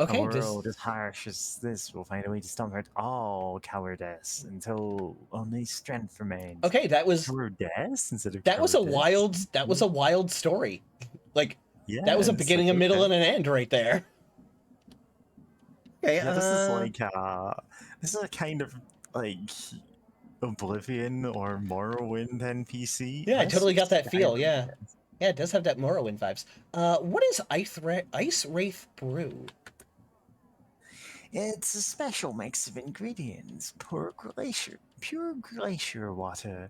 Okay, A world as harsh as this will find a way to stomp out all cowardice until only strength remains. okay, that was Cowardice instead of a cowardice? wild story. Like Yeah, that was a it's beginning, like, a middle, okay. and an end right there. Okay, Yeah, this is like this is a kind of like Oblivion or Morrowind NPC. yeah, I totally got that feel. Skyrim. Yeah, yeah, it does have that Morrowind vibes. What is Ice Wraith Brew? It's a special mix of ingredients. Pure glacier water.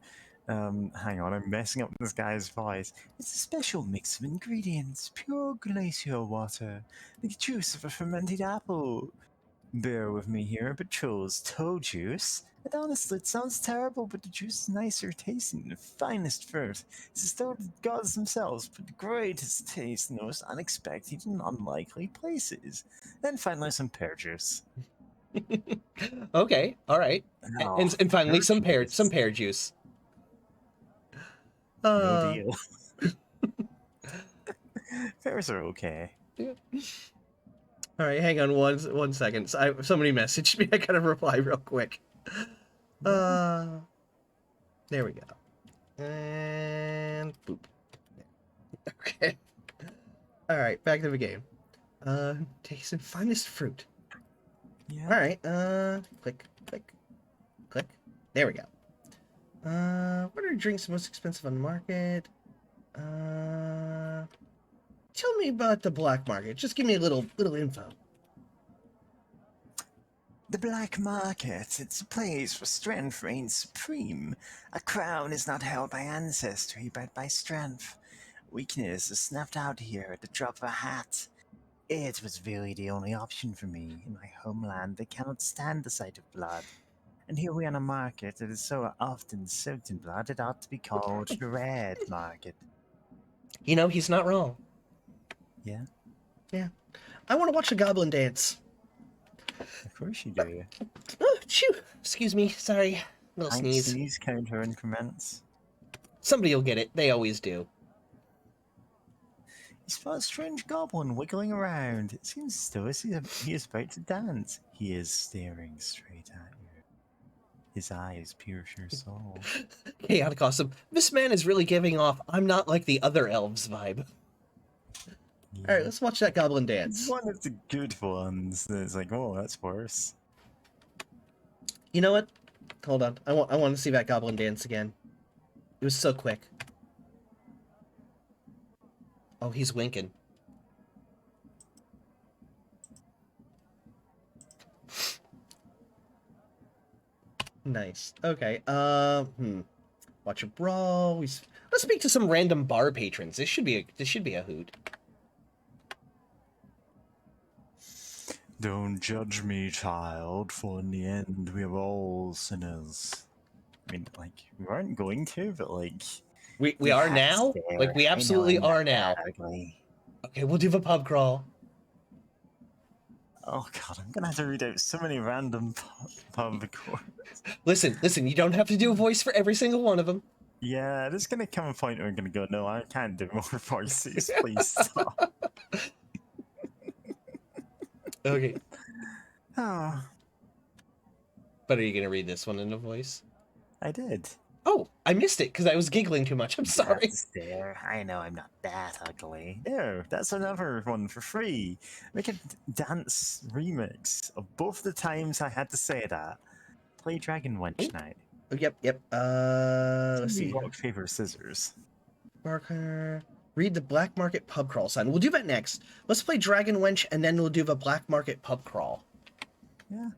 Hang on, I'm messing up this guy's voice. It's a special mix of ingredients. Pure glacier water. The juice of a fermented apple. Bear with me here, but chose toe juice. And honestly, it sounds terrible, but the juice is nicer tasting than the finest fruit. It's as though the gods themselves put the greatest taste in the most unexpected and unlikely places. Then finally, some pear juice. Okay, all right, Oh, and finally some juice. pear juice. No deal. Pears are okay. All right, hang on one second. Somebody messaged me. I gotta reply real quick. There we go. And boop. Okay. All right, back to the game. Taste and finest fruit. Yeah. All right. Click. There we go. What are drinks most expensive on the market? Tell me about the black market. Just give me a little info. The black market, it's a place where strength reigns supreme. A crown is not held by ancestry, but by strength. Weakness is snuffed out here at the drop of a hat. It was really the only option for me in my homeland that cannot stand the sight of blood. And here we are on a market that is so often soaked in blood it ought to be called the red market. You know, he's not wrong. Yeah? Yeah. I want to watch a goblin dance. Of course you do. Oh, phew. Excuse me. Sorry. Little sneeze. Sneeze counter increments. Somebody will get it. They always do. He spot a strange goblin wiggling around. It seems as though he is about to dance. He is staring straight at you. His eyes pierce your soul. Chaotic awesome. This man is really giving off I'm not like the other elves vibe. Yeah. All right, let's watch that goblin It's dance. one of the good ones. It's like, oh, that's worse. You know what? Hold on. I want to see that goblin dance again. It was so quick. Oh, he's winking. Nice. Okay. Watch a brawl. Let's speak to some random bar patrons. This should be a hoot. Don't judge me, child, for in the end we are all sinners. I mean, like, we weren't going to, but like... We are now? Like, we absolutely are now. Ugly. Okay, we'll do the pub crawl. Oh god, I'm gonna have to read out so many random pub crawls. Listen, you don't have to do a voice for every single one of them. Yeah, there's gonna come a point where I'm gonna go, no, I can't do more voices, please stop. Okay. Oh, But are you gonna read this one in a voice? I did. Oh, I missed it because I was giggling too much. I'm sorry. That's there. I know I'm not that ugly. There, that's another one for free. Make a dance remix of both the times I had to say that. Play Dragon Wench Night. Oh, yep. Let's see. Rock, paper, scissors. Marker. Read the Black Market pub crawl sign. We'll do that next. Let's play Dragon Wench, and then we'll do the Black Market pub crawl. Yeah.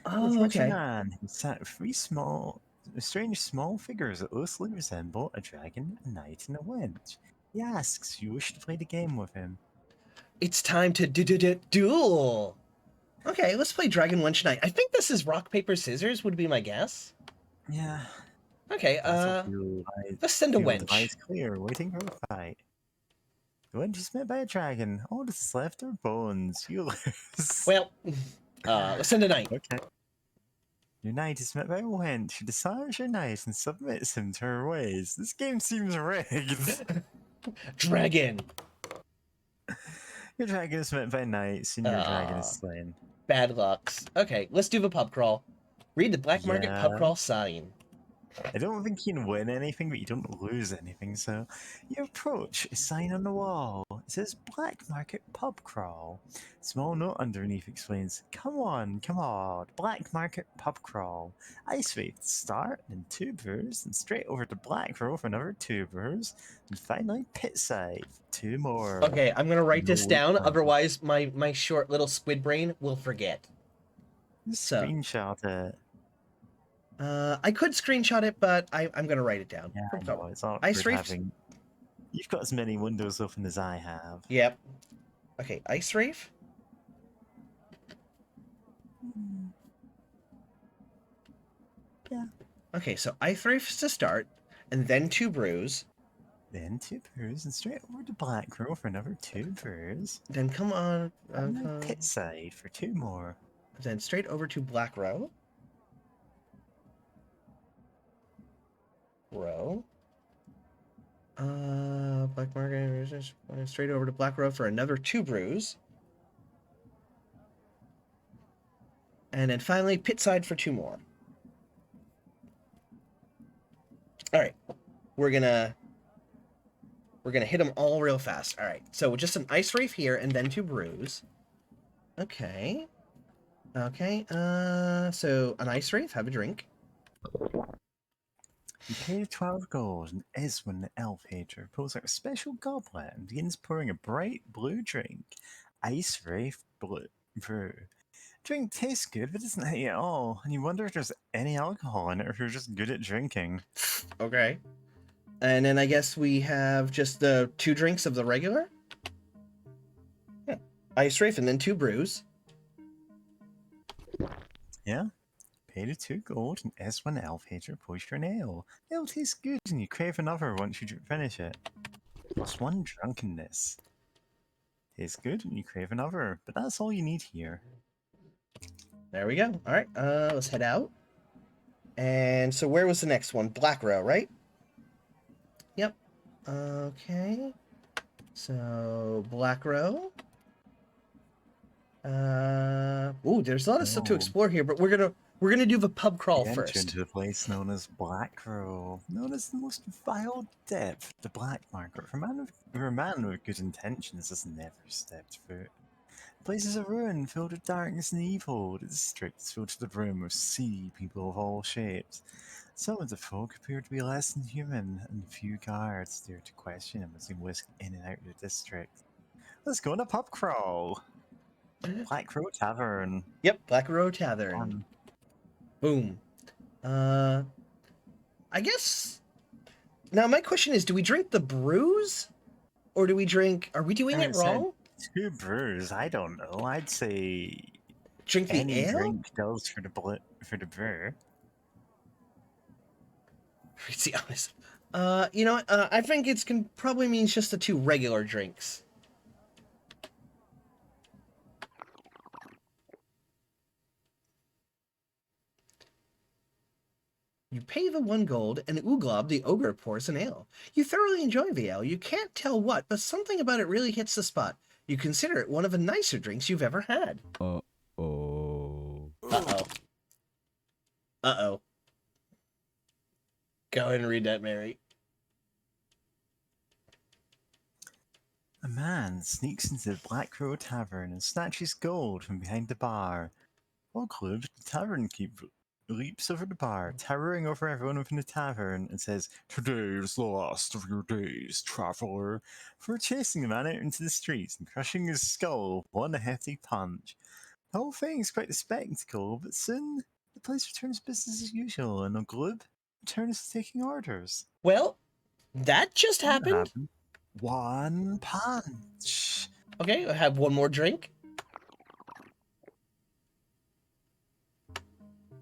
Oh, okay. Man, he sat three strange small figures that closely resemble a dragon, a knight, and a wench. He asks you wish to play the game with him. It's time to duel. Okay, let's play Dragon Wench Night. I think this is rock, paper, scissors would be my guess. Yeah. Okay, let's send a wench. Eyes clear, waiting for a fight. The wench is met by a dragon. All that's left are bones. You lose. Well, let's send a knight. Okay. Your knight is met by a wench who desires your knight and submits him to her ways. This game seems rigged. Dragon. Your dragon is met by knights and your dragon is slain. Bad lucks. Okay, let's do the pub crawl. Read the Black Market pub crawl sign. I don't think you can win anything, but you don't lose anything, so you approach a sign on the wall. It says Black Market Pub Crawl. Small note underneath explains, come on, Black Market Pub Crawl. Ice Wraith to start, then 2 brews, then straight over to Black Row for another 2 brews, and finally pit side, 2 more. Okay, I'm gonna write this down, otherwise my short little squid brain will forget. Screenshot it. I could screenshot it, but I'm gonna write it down. Yeah, no, it's not Ice Wraith. You've got as many windows open as I have. Yep. Okay, Ice Wraith. Yeah. Okay, so Ice Wraith to start, and then 2 brews. Then 2 brews, and straight over to Black Row for another 2 brews. Then come on. And pit side for 2 more. Then straight over to Black Row. Black Market, straight over to Black Row for another 2 brews. And then finally, pit side for 2 more. Alright. We're gonna hit them all real fast. Alright, so just an Ice Wraith here, and then 2 brews. Okay. Okay, so an Ice Wraith, have a drink. You pay 12 gold, and Eswin the Elf Hater pulls out a special goblet and begins pouring a bright blue drink. Ice Wraith Brew. Drink tastes good, but doesn't hit you at all, and you wonder if there's any alcohol in it or if you're just good at drinking. Okay. And then I guess we have just the 2 drinks of the regular? Yeah. Ice Wraith and then 2 brews. Yeah. Pay the 2 gold and S1 Elf Hater push your nail. It'll taste good and you crave another once you finish it. Plus 1 drunkenness. Tastes good and you crave another, but that's all you need here. There we go. Alright, let's head out. And so where was the next one? Black Row, right? Yep. Okay. So, Black Row. Ooh, there's a lot of stuff to explore here, but we're gonna do the pub crawl first. Into the place known as Black Row, known as the most vile depth, the Black Market. For a man with good intentions has never stepped foot. place is a ruin filled with darkness and evil. The district is filled to the brim with sea people of all shapes. Some of the folk appear to be less than human, and few guards dare to question them as they whisk in and out of the district. Let's go on a pub crawl. Black Crow Tavern. Yep, Black Row Tavern. Boom. I guess. Now my question is, do we drink the brews, or do we drink? Are we doing it wrong? 2 brews. I don't know. I'd say Drink the any ale. drink goes for the brew. Let's be honest. You know what? I think it's probably means just the 2 regular drinks. You pay the 1 gold, and Uglob the ogre pours an ale. You thoroughly enjoy the ale. You can't tell what, but something about it really hits the spot. You consider it one of the nicer drinks you've ever had. Uh-oh. Uh-oh. Uh-oh. Go ahead and read that, Mary. A man sneaks into the Black Crow Tavern and snatches gold from behind the bar. All clued, the tavern keeper leaps over the bar, towering over everyone within the tavern, and says, "Today is the last of your days, traveler," before chasing the man out into the streets and crushing his skull with one hefty punch. The whole thing is quite a spectacle, but soon the place returns business as usual, and Glub returns to taking orders. Well, that just happened. 1 punch. Okay, I have 1 more drink.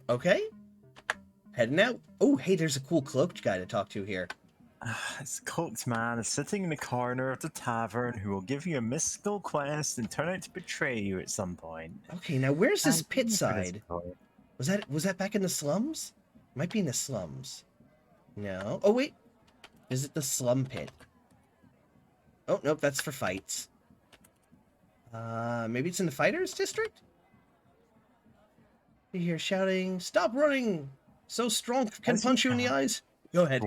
Okay. Heading out. Oh, hey, there's a cool cloaked guy to talk to here. This cloaked man is sitting in the corner of the tavern who will give you a mystical quest and turn out to betray you at some point. Okay, now where's this And pit for this side? point, Was that back in the slums? Might be in the slums. No. Oh, wait. Is it the slum pit? Oh, nope, that's for fights. Maybe it's in the fighters district? You hear shouting, "Stop running! So strong can As you punch you in the eyes." Go ahead.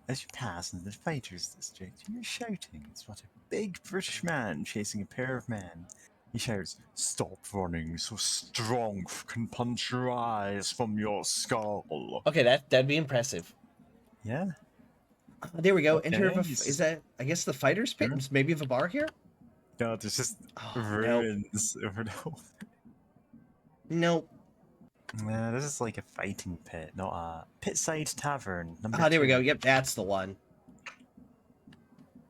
As you pass into the fighters district, you're shouting. It's what a big British man chasing a pair of men. He shouts, "Stop running, so strong can punch your eyes from your skull." Okay, that'd be impressive. Yeah. There we go. Okay, Enter the. he's- Is that? I guess the fighters pit. Sure. Maybe of a bar here. No, there's just Oh, nope. ruins over the whole thing. Nope. Nah, this is like a fighting pit, not a pit-side tavern. Number Ah, there we 2. go. Yep, that's the one.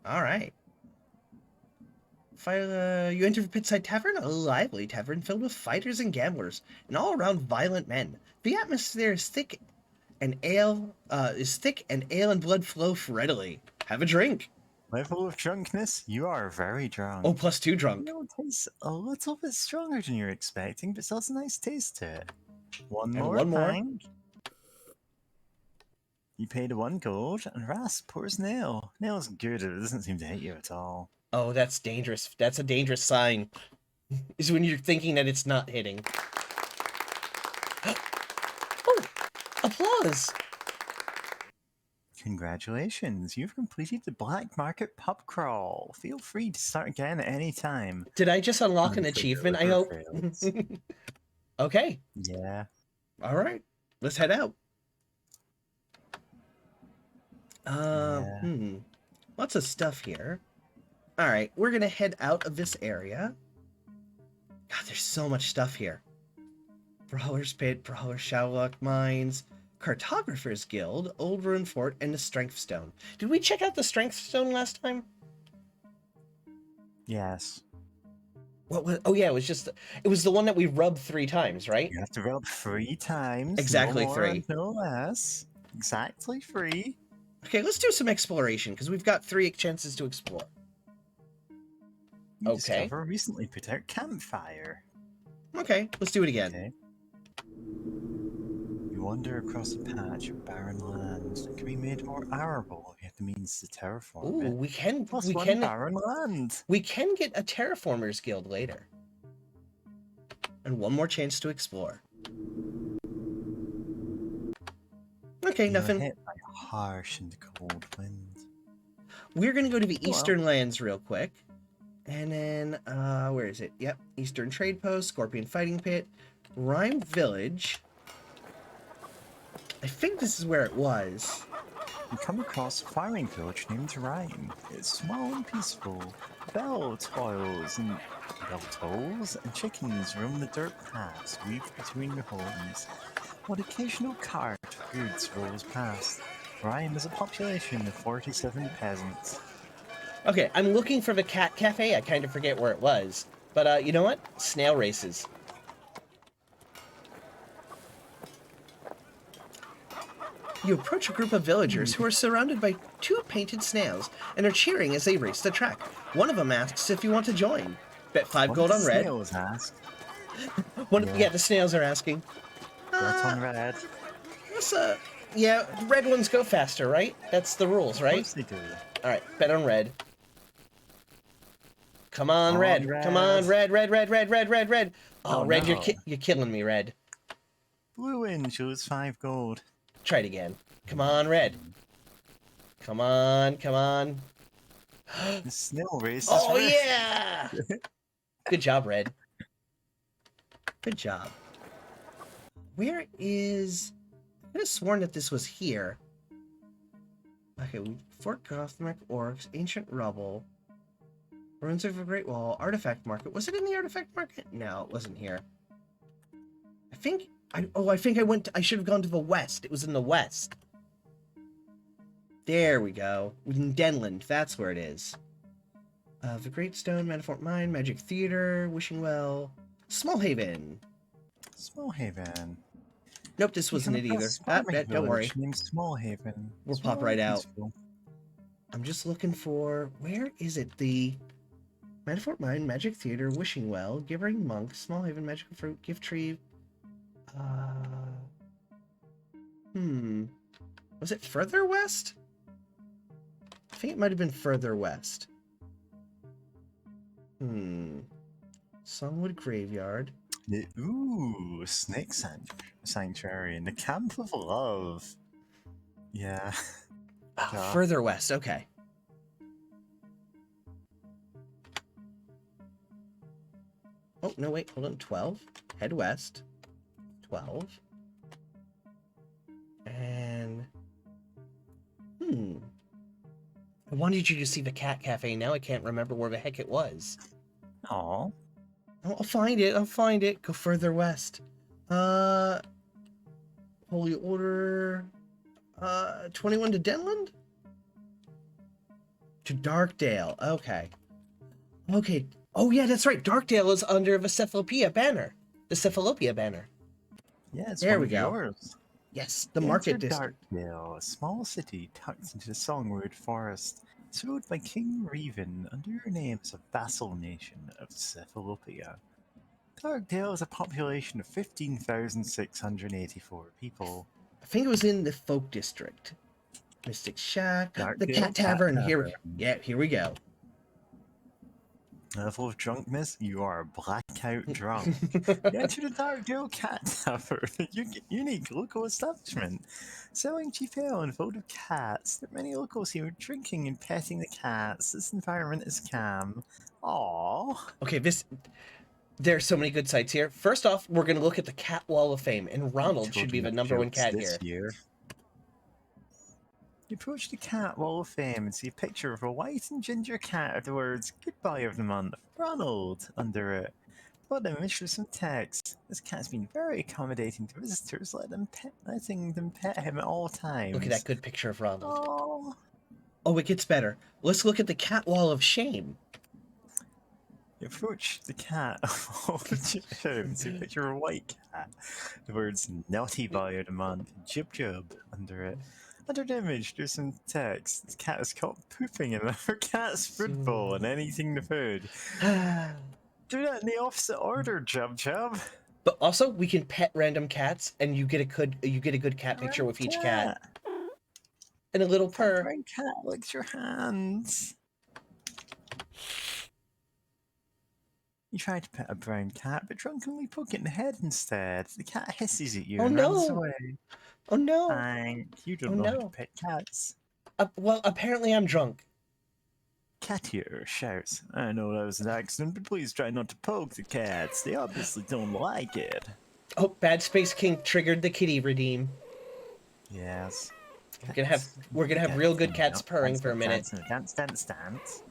All right. You enter the Pitside Tavern, a lively tavern filled with fighters and gamblers, and all-around violent men. The atmosphere is thick, and ale and blood flow readily. Have a drink. Level of drunkenness, you are very drunk. Oh, +2 drunk. You know, it tastes a little bit stronger than you're expecting, but still has a nice taste to it. One And more one more. pint. You paid 1 gold, and Ras pours nail. Nail's good, it doesn't seem to hit you at all. Oh, that's dangerous. That's a dangerous sign. Is when you're thinking that it's not hitting. Oh, applause. Congratulations, you've completed the Black Market Pub Crawl. Feel free to start again at any time. Did I just unlock an Until achievement? I your hope. fails. Okay. Yeah. All right. Let's head out. Yeah. Lots of stuff here. All right, we're gonna head out of this area. God, there's so much stuff here. Brawler's Pit, Brawler Shallock Mines, Cartographer's Guild, Old Ruin Fort, and the Strength Stone. Did we check out the Strength Stone last time? Yes. What was? Oh yeah, it was the one that we rubbed 3 times, right? You have to rub 3 times. Exactly no more, 3. No less. Exactly 3. Okay, let's do some exploration because we've got 3 chances to explore. You Okay. discover a recently put out campfire. Okay, let's do it again. Okay. You wander across a patch of barren land that can be made more arable if you have the means to terraform Ooh, it. we can +1 barren land. we can get a Terraformers Guild later. And 1 more chance to explore. Okay, You're nothing. hit by a harsh and cold wind. We're gonna go to the Well. Eastern Lands real quick. And then, where is it? Yep, Eastern Trade Post, Scorpion Fighting Pit, Rhyme Village. I think this is where it was. You come across a farming village named Rhyme. It's small and peaceful. Bell tolls and chickens roam the dirt paths weaved between the homes. While the occasional cart of goods rolls past, Rhyme has a population of 47 peasants. Okay, I'm looking for the cat cafe. I kind of forget where it was. But, you know what? Snail Races. You approach a group of villagers who are surrounded by 2 painted snails and are cheering as they race the track. One of them asks if you want to join. Bet 5 gold on red. Snails ask. Yeah, the snails are asking. Bet on red. Yeah, red ones go faster, right? That's the rules, right? Of course they do. Alright, bet on red. Come on, red. Come on, red. Oh, red, no. you're killing me, red. Blue wins, you lose 5 gold. Try it again. Come on, red. Come on. The Snail Races. Oh, yeah! Good job, red. Good job. Where is... I could have sworn that this was here. Okay, Fort Gothmark, Orcs, Ancient Rubble, Ruins of a Great Wall, Artifact Market. Was it in the Artifact Market? No, it wasn't here. I think I should have gone to the west. It was in the west. There we go. In Denland, that's where it is. The Great Stone, Manafort Mine, Magic Theater, Wishing Well, Smallhaven. Smallhaven. Nope, this wasn't it either. Don't worry. Named Smallhaven. We'll pop right out. I'm just looking for... Where is it? The Manafort Mine, Magic Theater, Wishing Well, Gibbering Monk, Smallhaven, Magical Fruit, Gift Tree... Was it further west? I think it might have been further west. Songwood Graveyard. Ooh, Snake Sanctuary in the Camp of Love. Yeah. Further west, okay. Oh, no, wait, hold on. 12. Head west. 12. And... I wanted you to see the cat cafe. Now I can't remember where the heck it was. Aww. I'll find it. Go further west. Holy Order... 21 to Denland? To Darkdale. Okay. Oh, yeah, that's right. Darkdale is under the Cephalopia banner. The Cephalopia banner. Yeah, it's there one we of go. yours. Yes, the market Enter district. Darkdale, a small city tucked into the Songwood Forest. It's ruled by King Revan under your name as a vassal nation of Cephalopia. Darkdale has a population of 15,684 people. I think it was in the Folk District. Mystic Shack, the Darkdale Cat Tavern. Cat Here we go. Level of drunkenness, you are blackout drunk. Enter the Darkdale Cat Tavern, a unique local establishment. Selling cheap ale and food of cats. There are many locals here drinking and petting the cats. This environment is calm. Aww. Okay, there's so many good sites here. First off, we're going to look at the Cat Wall of Fame, and Ronald should be the #1 cat here. You approach the Cat Wall of Fame and see a picture of a white and ginger cat with the words "Goodbye of the Month, Ronald" under it. What image with some text. This cat's been very accommodating to visitors, letting them pet him at all times. Look at that good picture of Ronald. Aww. Oh, it gets better. Let's look at the Cat Wall of Shame. You approach the cat wall of shame, see a picture of a white cat. The words "Naughty Boy of the Month, Jib Jub" under it. Under the image, there's some text. The cat is caught pooping in her cat's food bowl and anything the food. Do that in the opposite order, Jub Jub. But also, we can pet random cats, and you get a good cat picture with each cat. And a little purr. Brown cat licks your hands. You try to pet a brown cat, but drunkenly poke it in the head instead. The cat hisses at you and runs away. Oh no! You don't know how to pet cats. Well, apparently I'm drunk. Cat here shouts, I know that was an accident, but please try not to poke the cats. They obviously don't like it. Oh, Bad Space King triggered the kitty redeem. Yes. We're gonna have real good cats purring for a minute. Dance, dance, dance.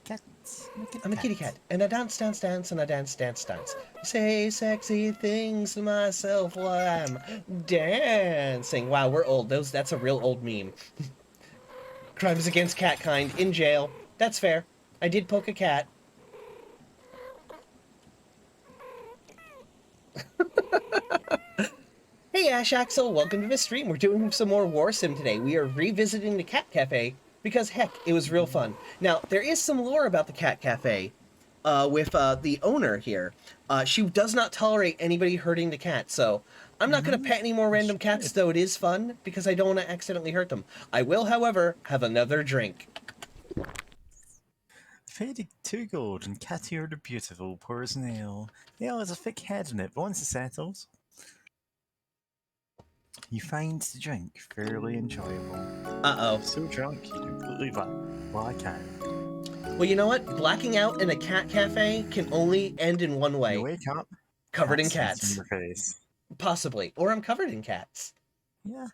Cats. I'm a kitty cat, and I dance, dance, dance, and I dance, dance, dance. Say sexy things to myself while I'm dancing. Wow, we're old. That's a real old meme. Crimes against catkind in jail. That's fair. I did poke a cat. Hey Ash Axel, welcome to the stream. We're doing some more Warsim today. We are revisiting the Cat Cafe because heck, it was real fun. Now, there is some lore about the Cat Cafe with the owner here. She does not tolerate anybody hurting the cat, so I'm not going to pet any more random cats, though it is fun because I don't want to accidentally hurt them. I will, however, have another drink. Fading 2 gold and Cattier the Beautiful pours an ale. The ale has a thick head in it, but once it settles, you find the drink fairly enjoyable. Uh-oh. So drunk you completely black out. Well, you know what? Blacking out in a cat cafe can only end in one way. You wake up, covered in cats cats. in your face. Possibly. Or I'm covered in cats. Yeah.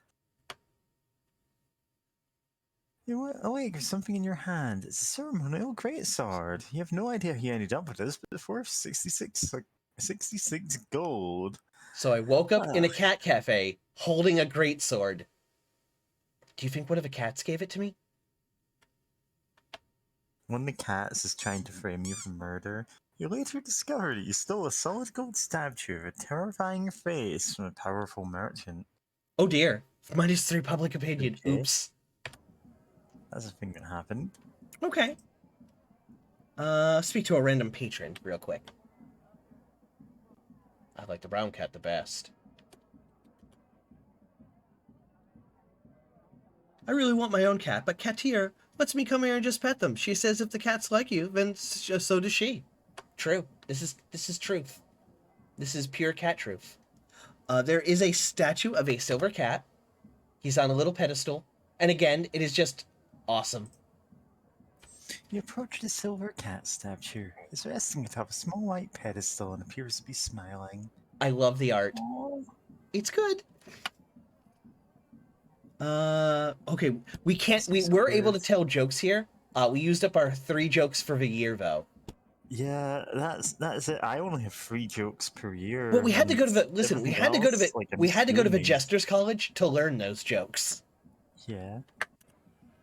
You awake with something in your hand. It's a ceremonial greatsword. You have no idea how you ended up with this, but it's worth 66 gold. So I woke up in a cat cafe holding a greatsword. Do you think one of the cats gave it to me? One of the cats is trying to frame you for murder. You later discover that you stole a solid gold statue of a terrifying face from a powerful merchant. Oh dear. -3 public opinion. Okay. Oops. That's a thing that happened. Okay. Speak to a random patron real quick. I like the brown cat the best. I really want my own cat, but Katir lets me come here and just pet them. She says if the cats like you, then so does she. True. This is truth. This is pure cat truth. There is a statue of a silver cat. He's on a little pedestal. And again, it is just awesome. You approach the silver cat statue. It's resting atop a small white pedestal and appears to be smiling. I love the art. Aww. It's good. Okay, we're able to tell jokes here. We used up our 3 jokes for the year though. Yeah, that's it. I only have 3 jokes per year. Well, we had to go to the we had to go to the Jester's College to learn those jokes. Yeah.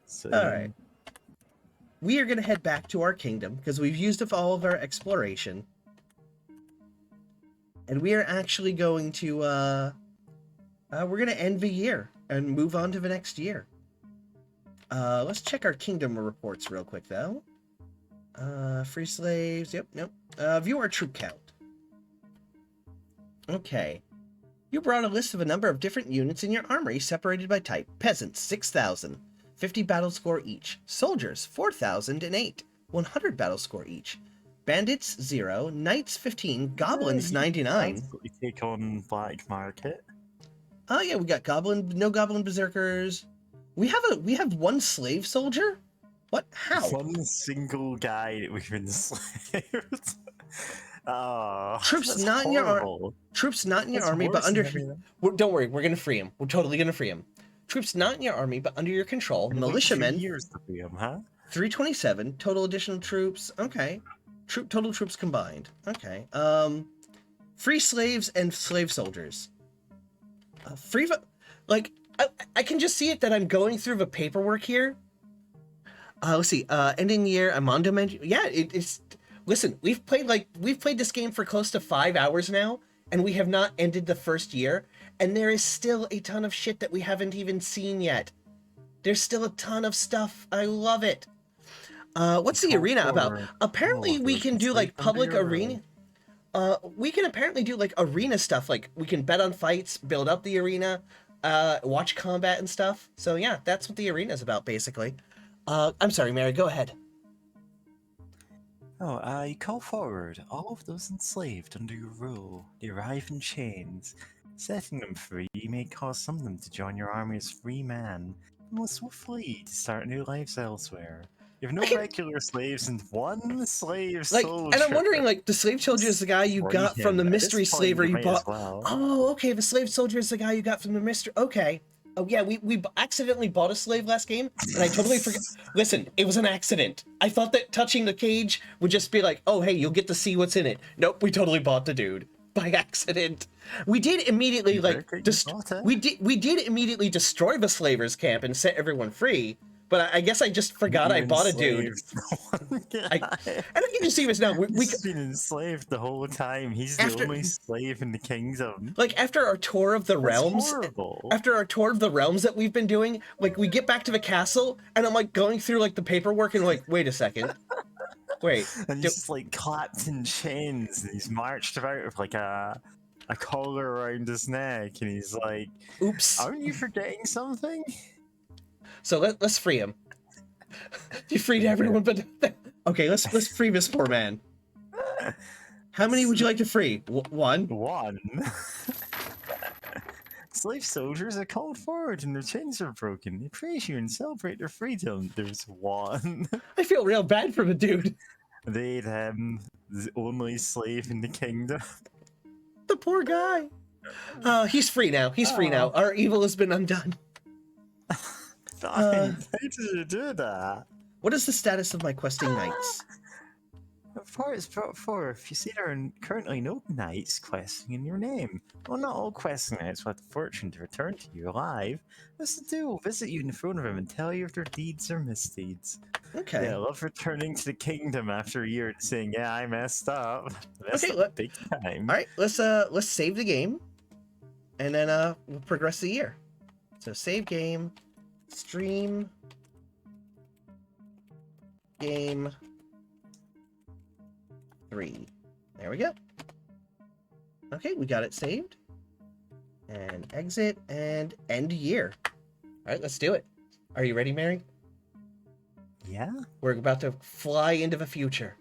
So, all right. We are going to head back to our kingdom because we've used up all of our exploration. And we are actually going to we're going to end the year and move on to the next year. Let's check our kingdom reports real quick though. Free slaves. Yep, nope. View our troop count. Okay. You brought a list of a number of different units in your armory separated by type. Peasants, 6,000. 50 battle score each. Soldiers, 4,008. 100 battle score each. Bandits, 0. Knights, 15. Goblins, 99. We take on Black Market. Oh yeah, we got no goblin berserkers. We have 1 slave soldier? What? How? 1 single guy that we've enslaved. Oh, Troops not in your army, but under. Don't worry, we're gonna free him. We're totally gonna free him. Troops not in your army, but under your control. Militiamen. Years to free him, huh? 327 total additional troops. Okay. Total troops combined. Okay. Free slaves and slave soldiers. I can just see it that I'm going through the paperwork here. Let's see. Ending year. Amondo mentioned. Yeah, it's. Listen, we've played this game for close to 5 hours now, and we have not ended the first year, and there is still a ton of shit that we haven't even seen yet. There's still a ton of stuff. I love it. What's the arena about? Apparently, we can do like public arena. We can apparently do like arena stuff. Like we can bet on fights, build up the arena, watch combat and stuff. So yeah, that's what the arena is about, basically. I'm sorry, Mary. Go ahead. Oh, you call forward all of those enslaved under your rule. They arrive in chains. Setting them free may cause some of them to join your army as free men, and will swiftly to start new lives elsewhere. You have no regular slaves and one slave Like, soldier. and I'm wondering, like, the slave soldier is the guy you got from the At this mystery point, slaver you might bought. as well. Oh, okay. The slave soldier is the guy you got from the mystery. Okay. Oh yeah, we accidentally bought a slave last game, and I totally forgot. Listen, it was an accident. I thought that touching the cage would just be like, oh hey, you'll get to see what's in it. Nope, we totally bought the dude by accident. We did immediately we did immediately destroy the slavers' camp and set everyone free. But I guess I just forgot I bought a dude. And I can just see this now. He's been enslaved the whole time. He's the only slave in the kingdom. Like after our tour of the realms, that we've been doing, like we get back to the castle, and I'm like going through like the paperwork and like, wait a second, wait. And he's just like clapped in chains, and he's marched about with like a collar around his neck, and he's like, "Oops, aren't you forgetting something?" So let's free him. You freed everyone, but okay, let's free this poor man. How many would you like to free? One. One. Slave soldiers are called forward and their chains are broken. They praise you and celebrate their freedom. There's one. I feel real bad for the dude. They them, the only slave in the kingdom. The poor guy. He's free now. He's free now. Our evil has been undone. How did you do that? What is the status of my questing knights? It's brought forth. You see, there are currently no knights questing in your name. Well, not all questing knights will have the fortune to return to you alive. What's to do? We'll visit you in the throne room and tell you if their deeds or misdeeds. Okay. Yeah, I love returning to the kingdom after a year and saying, "Yeah, I messed up." Big time. All right, let's save the game, and then we'll progress the year. So save game. Stream game 3. There we go. Okay, we got it saved. And exit and end year. All right, let's do it. Are you ready, Mary? Yeah. We're about to fly into the future.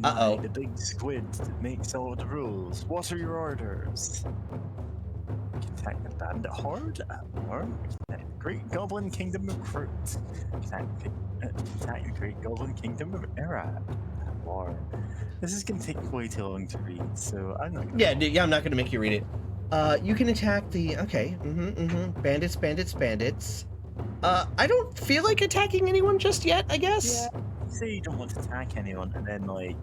Uh-oh. The big squid that makes all the rules. What are your orders? Attack the bandit horde at war. Attack the Great Goblin Kingdom of Fruit. Attack the Great Goblin Kingdom of Arab at war. This is gonna take way too long to read, so I'm not gonna... Yeah, I'm not gonna make you read it. You can attack the... Okay, bandits. I don't feel like attacking anyone just yet, I guess? Yeah. Say you don't want to attack anyone, and then, like,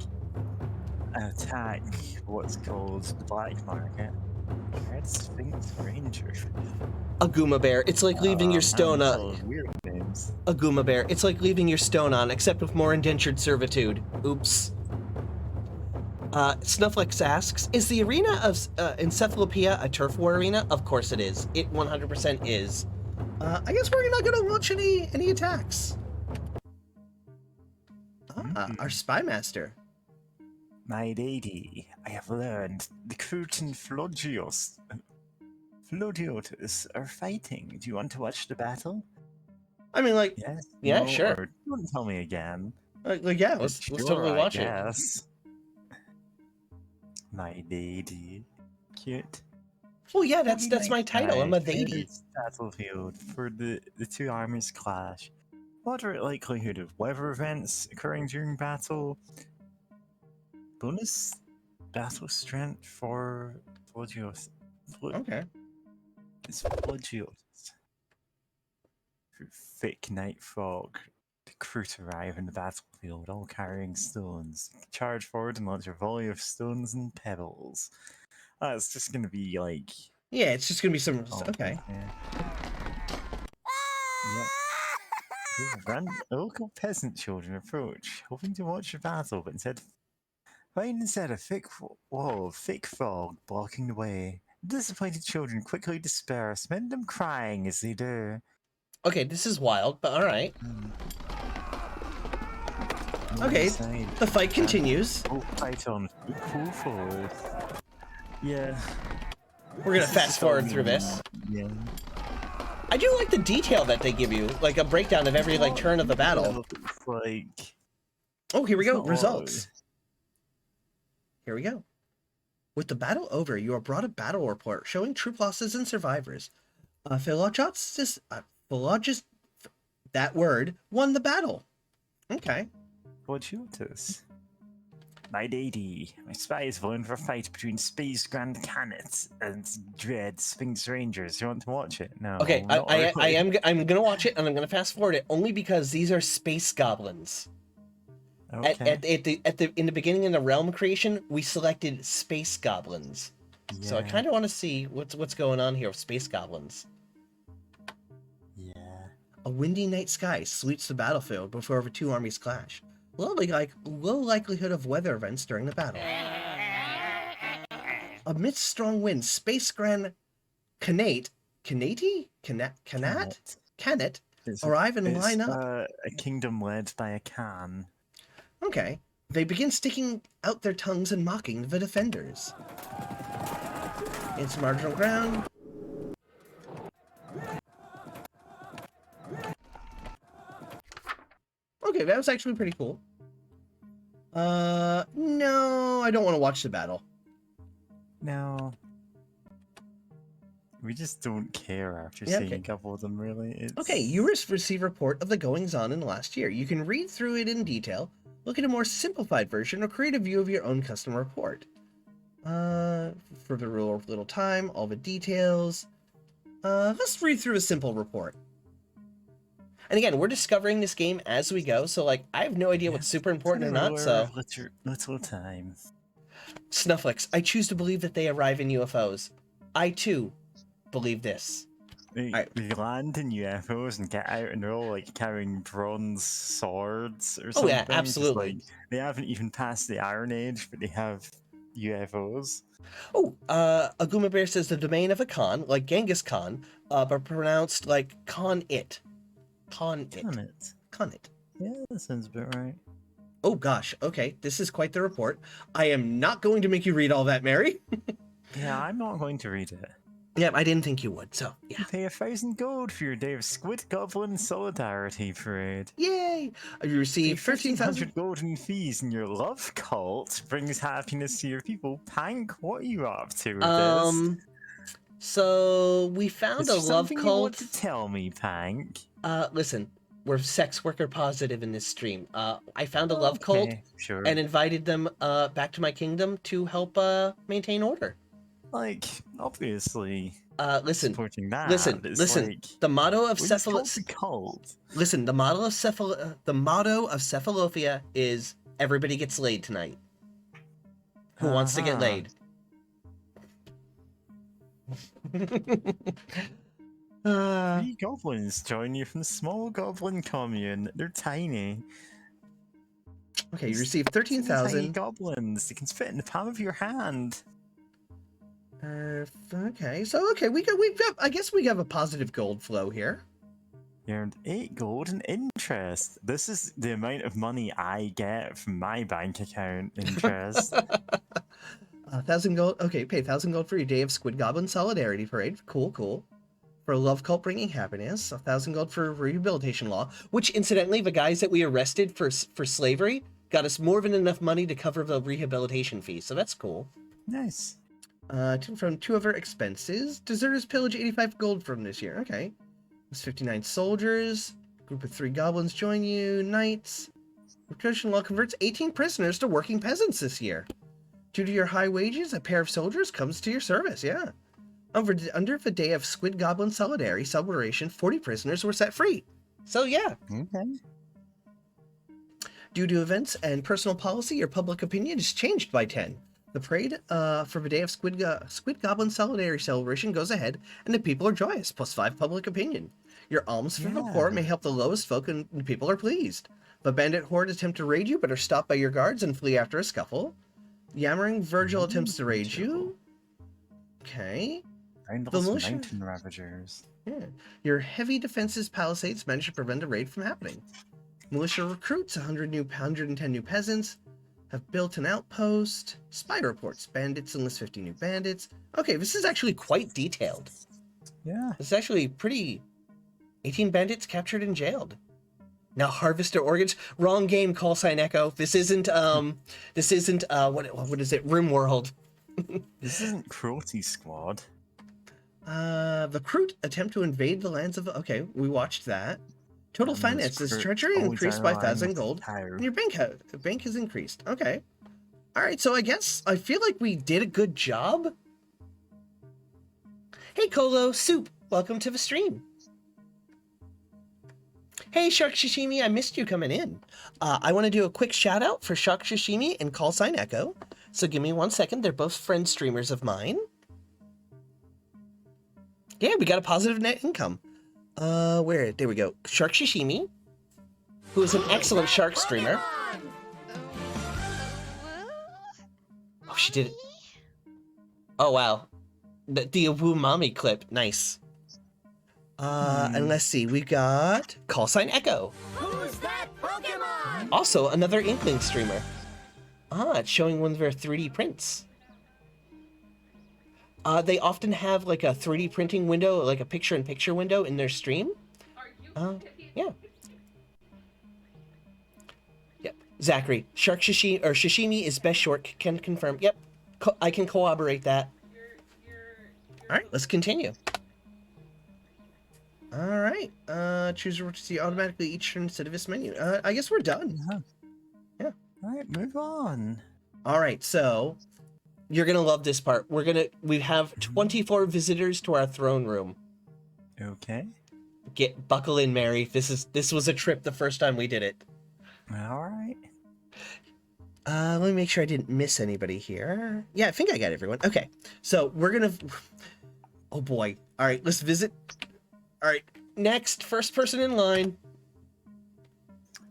attack what's called the black market. Red Sphinx Ranger. A Gooma Bear. It's like leaving your stone on... Weird names. A Gooma Bear. It's like leaving your stone on, except with more indentured servitude. Oops. Snufflex asks, is the arena of Encephalopia a turf war arena? Of course it is. It 100% is. I guess we're not going to launch any attacks. Our spy master. My lady, I have learned the Crutan Flodiotus are fighting. Do you want to watch the battle? I mean, like, yes, yeah, no, sure. Or don't tell me again. Like, yeah, let's totally watch it. My lady, cute. Well, yeah, that's my title. I'm a lady. Battlefield for the two armies clash. Moderate likelihood of weather events occurring during battle. Bonus battle strength for Flodiotus. Okay. It's Flodiotus. Through thick night fog, the crew arrive in the battlefield, all carrying stones. Charge forward and launch a volley of stones and pebbles. It's just gonna be like... Yeah, it's just gonna be some... Okay. Yeah. Local peasant children approach, hoping to watch the battle, but instead find a thick wall of thick fog blocking the way. The disappointed children quickly disperse, many of them crying as they do. Okay, this is wild, but alright. Okay, the fight continues. Fight on. Cool forward. Yeah. We're gonna fast forward through this. Yeah. I do like the detail that they give you, like a breakdown of every like turn of the battle. Like, oh, here we go. Results. Here we go. With the battle over, you are brought a battle report showing troop losses and survivors. Philogis, that word, won the battle. Okay. Fortuitous. Night 80. My spies have learned of a fight between Space Grand Canets and Dread Sphinx Rangers. You want to watch it? No. Okay, not really. I'm gonna watch it, and I'm gonna fast forward it only because these are space goblins. Okay. In the beginning in the realm creation, we selected space goblins. So I Yeah. kind of want to see what's going on here with space goblins. Yeah. A windy night sky sweeps the battlefield before the two armies clash. Low likelihood of weather events during the battle. Amidst strong winds, Space Grand Canet arrive and line up. A kingdom led by a Khan. Okay. They begin sticking out their tongues and mocking the defenders. It's marginal ground. Okay, that was actually pretty cool. No, I don't want to watch the battle. No. We just don't care after Yeah, seeing okay. a couple of them, really. It's... Okay, you receive a report of the goings-on in the last year. You can read through it in detail, look at a more simplified version, or create a view of your own custom report. For the rule of little time, all the details. Let's read through a simple report. And again, we're discovering this game as we go, so like I have no idea what's super important or not, so... Little time. Snufflix, I choose to believe that they arrive in UFOs. I, too, believe this. They Alright. land in UFOs and get out and they're all like carrying bronze swords or Oh something. yeah, Just, absolutely. like, they haven't even passed the Iron Age, but they have UFOs. Oh, Aguma Bear says the domain of a Khan, like Genghis Khan, but pronounced like Khan-it. Khan-it. Damn it. Khan-it. Yeah, that sounds about right. Oh gosh, okay, this is quite the report. I am not going to make you read all that, Mary. Yeah, I'm not going to read it. Yeah, I didn't think you would, so yeah. You pay 1,000 gold for your day of Squid Goblin Solidarity Parade. Yay! You receive 13,000 1,500 gold in fees, and your love cult brings happiness to your people. Pank, what are you up to with this? So we found Is a there love something you want cult. to tell me, Pank? Listen, we're sex worker positive in this stream. I found a love cult Sure. and invited them back to my kingdom to help maintain order. Like, obviously, Listen, supporting that. listen. Like, The motto of we just called Cephalus. the cult. Listen, the motto of Cephalophia is everybody gets laid tonight. Who wants to get laid? Three goblins join you from the small goblin commune. They're tiny. Okay, you receive Tiny 13,000. goblins. They can fit in the palm of your hand. Okay, so we've got. I guess we have a positive gold flow here. You earned 8 gold in interest. This is the amount of money I get from my bank account interest. 1,000 gold. Okay, pay 1,000 gold for your day of Squid Goblin Solidarity Parade. Cool, cool. For a love cult bringing happiness. 1,000 gold for rehabilitation law. Which, incidentally, the guys that we arrested for slavery got us more than enough money to cover the rehabilitation fee. So that's cool. Nice. From 2 other expenses. Deserters pillage 85 gold from this year. Okay. There's 59 soldiers. Group of 3 goblins join you. Knights. Recruiting law converts 18 prisoners to working peasants this year. Due to your high wages, a pair of soldiers comes to your service. Yeah. Under the day of Squid Goblin Solidarity celebration, 40 prisoners were set free. So yeah. Okay. Due to events and personal policy, your public opinion is changed by 10. The parade for the day of Squid Goblin Solidarity celebration goes ahead, and the people are joyous, +5 public opinion. Your alms for the poor may help the lowest folk, and the people are pleased. The bandit horde attempt to raid you, but are stopped by your guards and flee after a scuffle. Yammering Virgil attempts to raid you. Okay. The militia- mountain ravagers. Yeah. Your heavy defenses palisades manage to prevent a raid from happening. Militia recruits 110 new peasants. Have built an outpost. Spy reports. Bandits enlist 50 new bandits. Okay, this is actually quite detailed. Yeah. This is actually pretty... 18 bandits captured and jailed. Now harvest their organs. Wrong game, call sign Echo. This isn't, what is it? RimWorld. This isn't Cruelty Squad. The Kroot attempt to invade the lands of... Okay, we watched that. Total And those finances. Kroots Treasury always increased by outlined 1,000 with gold. cow. And your bank has increased. Okay. All right, so I guess I feel like we did a good job. Hey, Kolo, Soup, welcome to the stream. Hey, Shark Sashimi, I missed you coming in. I want to do a quick shout out for Shark Sashimi and Call Sign Echo. So give me 1 second. They're both friend streamers of mine. Yeah, we got a positive net income. There we go. Shark Sashimi, who is an excellent shark streamer. Oh, she did it. Oh, wow. The Umami clip. Nice. And let's see. We got Call Sign Echo. Who's that Pokemon? Also, another Inkling streamer. It's showing one of their 3D prints. They often have like a 3D printing window, like a picture-in-picture window in their stream. Yeah. Yep. Zachary, Shark Sashimi, or Sashimi is best short, can confirm. Yep. I can corroborate that. All right, let's continue. All right. Choose to see automatically each turn instead of this menu. I guess we're done. Yeah. All right, move on. All right, so you're gonna love this part. We have 24 visitors to our throne room. Okay. Buckle in, Mary. This was a trip the first time we did it. All right. Let me make sure I didn't miss anybody here. Yeah, I think I got everyone. Okay, so we're gonna. Oh boy! All right, let's visit. All right, next, first person in line.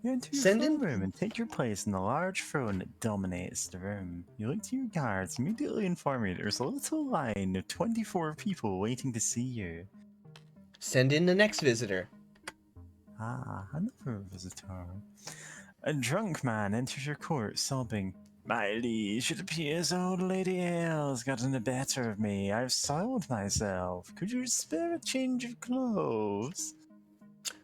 You enter your throne room and take your place in the large throne that dominates the room. You look to your guards, immediately inform you there's a little line of 24 people waiting to see you. Send in the next visitor. Another visitor. A drunk man enters your court, sobbing. My liege, it appears old Lady Ale's gotten the better of me. I've soiled myself. Could you spare a change of clothes?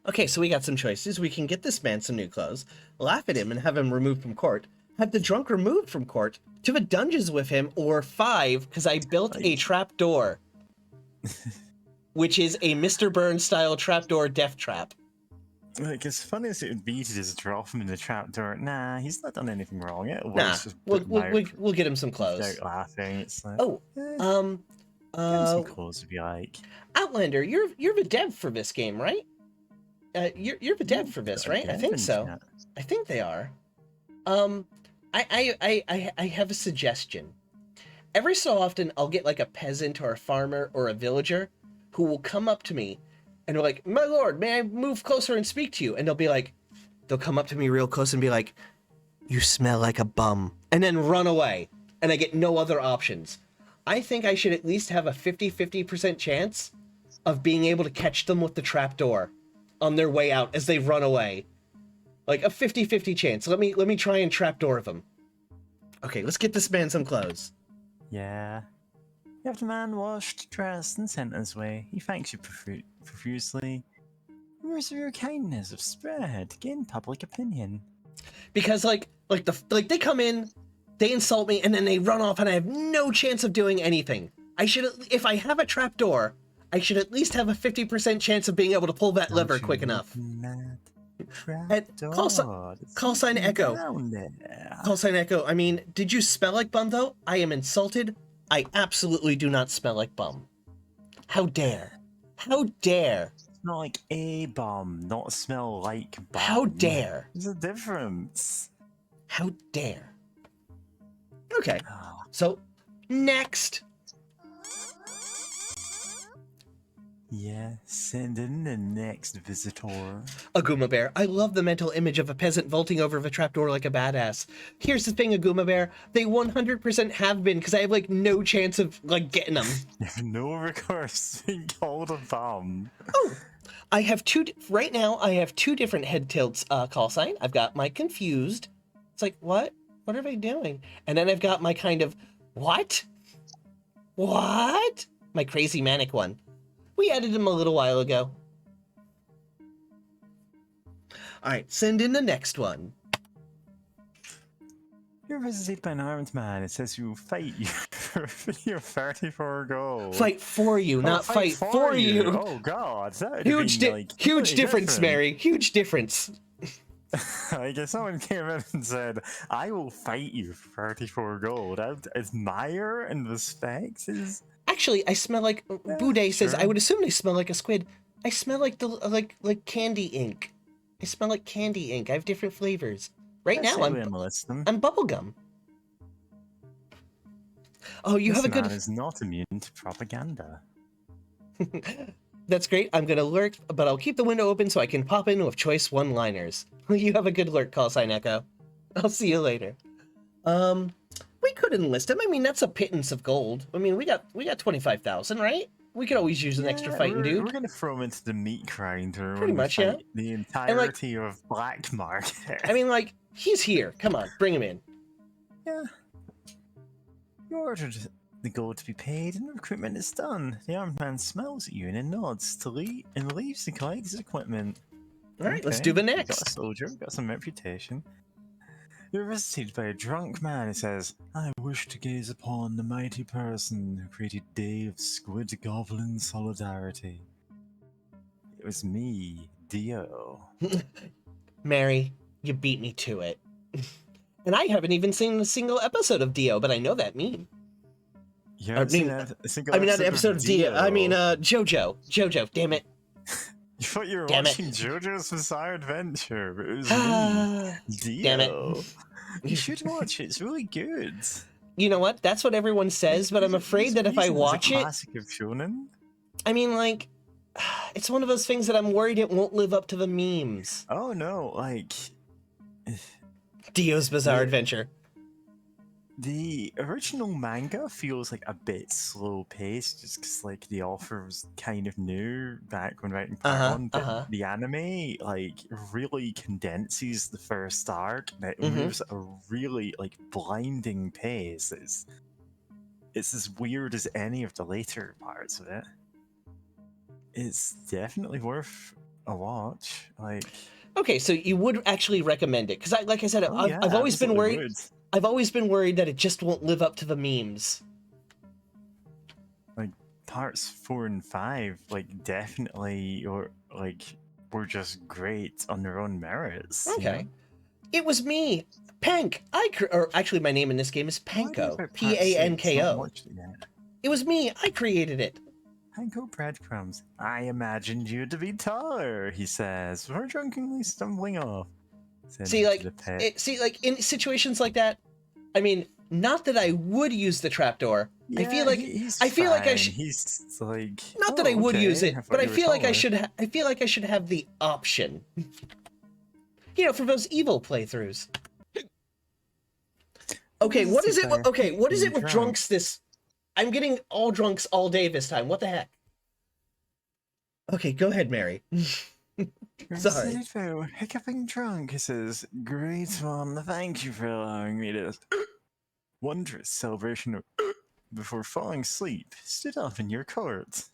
Okay, so we got some choices. We can get this man some new clothes, laugh at him and have him removed from court, have the drunk removed from court, to the dungeons with him, or 5, because I built a trap door. Which is a Mr. Burns style trapdoor death trap. Like, as funny as it would be to just drop him in the trapdoor, nah, he's not done anything wrong. We'll get him some clothes. Without laughing, it's like, get him some clothes if you like. Outlander, you're the dev for this game, right? You're the dev for this, right? I think so. I think they are. I have a suggestion. Every so often, I'll get like a peasant or a farmer or a villager who will come up to me and they're like, "My lord, may I move closer and speak to you?" And they'll come up to me real close and be like, "You smell like a bum," and then run away. And I get no other options. I think I should at least have a 50% chance of being able to catch them with the trapdoor on their way out as they run away. Like a 50-50 chance. Let me try and trapdoor them. Okay, let's get this man some clothes. Yeah. You have the man washed, dressed, and sent his way. He thanks you profusely. Rumors of your kindness have spread to gain public opinion. Because like they come in, they insult me, and then they run off, and I have no chance of doing anything. If I have a trapdoor, I should at least have a 50% chance of being able to pull that lever quick enough. Call sign Echo. Call sign Echo. I mean, did you smell like bum though? I am insulted. I absolutely do not smell like bum. How dare? How dare? Smell like a bum, not smell like bum. How dare? There's a difference. How dare? Okay. So, next. Yeah, send in the next visitor. Aguma Bear, I love the mental image of a peasant vaulting over the trapdoor like a badass. Here's the thing, Aguma Bear, they 100% have been, because I have, like, no chance of, like, getting them. You have no recourse being called a bum. Oh, I have right now, I have 2 different head tilts call sign. I've got my confused. It's like, what? What are they doing? And then I've got my kind of, what? What? My crazy manic one. We added him a little while ago. Alright, send in the next one. You're visited by an armed man. It says you will fight you You're 34 gold. Fight for you, not fight for you. Oh god, that would Huge, have been, like, huge completely difference, different. Mary. Huge difference. Like, if someone came in and said, I will fight you for 34 gold, I would admire and respect his... Actually, I smell like Boudet says. I would assume they smell like a squid. I smell like the like candy ink. I smell like candy ink. I have different flavors. Right now, I'm bubblegum. Oh, you have a good. This man is not immune to propaganda. That's great. I'm gonna lurk, but I'll keep the window open so I can pop in with choice one-liners. You have a good lurk, call sign Echo. I'll see you later. We could enlist him. I mean, that's a pittance of gold. I mean, we got 25,000, right? We could always use an extra fighting dude. We're gonna throw him into the meat grinder. Pretty much, yeah. The entirety of Black Market. I mean, like, he's here. Come on, bring him in. Yeah. You ordered the gold to be paid, and recruitment is done. The armed man smells at you and nods to leave and leaves to collect his equipment. All right, let's do the next. Got a soldier, got some reputation. You're visited by a drunk man who says, I wish to gaze upon the mighty person who created Day of Squid Goblin Solidarity. It was me, Dio. Mary, you beat me to it. And I haven't even seen a single episode of Dio, but I know that meme. You not an episode of Dio. I mean, Jojo. Jojo, damn it. You thought you were watching JoJo's Bizarre Adventure, but it was me, Dio. Damn it. You should watch it. It's really good. You know what? That's what everyone says, but I'm afraid that if I watch it... Classic of shonen. I mean, like, it's one of those things that I'm worried it won't live up to the memes. Oh, no, like... Dio's Bizarre Adventure. The original manga feels like a bit slow paced, just because like the author was kind of new back when writing part one. But the anime like really condenses the first arc, and it moves at a really like blinding pace. It's as weird as any of the later parts of it. It's definitely worth a watch. Like, okay, so you would actually recommend it because, like I said, I've always been worried. I've always been worried that it just won't live up to the memes. Like parts 4 and 5, like definitely, or like were just great on their own merits. Okay, you know? It was me, Pank. Or actually, my name in this game is Panko. Panko. It was me. I created it. Panko breadcrumbs. I imagined you to be taller, he says, before drunkenly stumbling off. See, like, in situations like that, I mean, not that I would use the trapdoor. Yeah, I feel like I should. He's like, not that I would use it, but I feel like I should. I feel like I should have the option. You know, for those evil playthroughs. Okay, what is it? Okay, what is it with drunks? I'm getting all drunks all day this time. What the heck? Okay, go ahead, Mary. Sorry. Hiccuping drunk, he says, great one, thank you for allowing me to... Wondrous celebration before falling asleep, stood up in your court.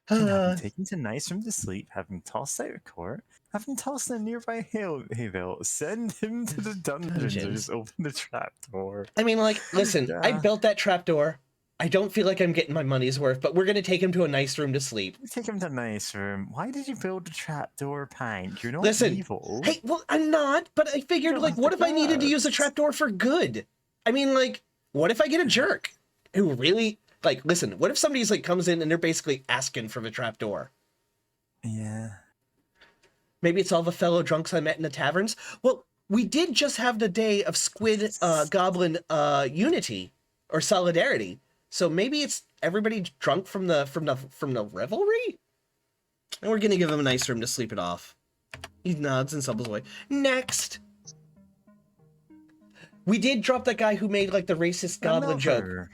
And having taken to nice room to sleep, having tossed out a court, having tossed in a nearby hayville, send him to the dungeons or just open the trapdoor. I mean, like, listen, I built that trapdoor. I don't feel like I'm getting my money's worth, but we're going to take him to a nice room to sleep. Take him to a nice room. Why did you build a trapdoor, Pank? You're not evil. Hey, well, I'm not, but I figured, like, what if I needed to use a trapdoor for good? I mean, like, what if I get a jerk who really, like, listen, what if somebody's, like, comes in and they're basically asking for the trapdoor? Yeah. Maybe it's all the fellow drunks I met in the taverns. Well, we did just have the day of Squid Goblin unity or solidarity. So maybe it's everybody drunk from the revelry? And we're gonna give him a nice room to sleep it off. He nods and stumbles away. Next! We did drop that guy who made like the racist goblin joke.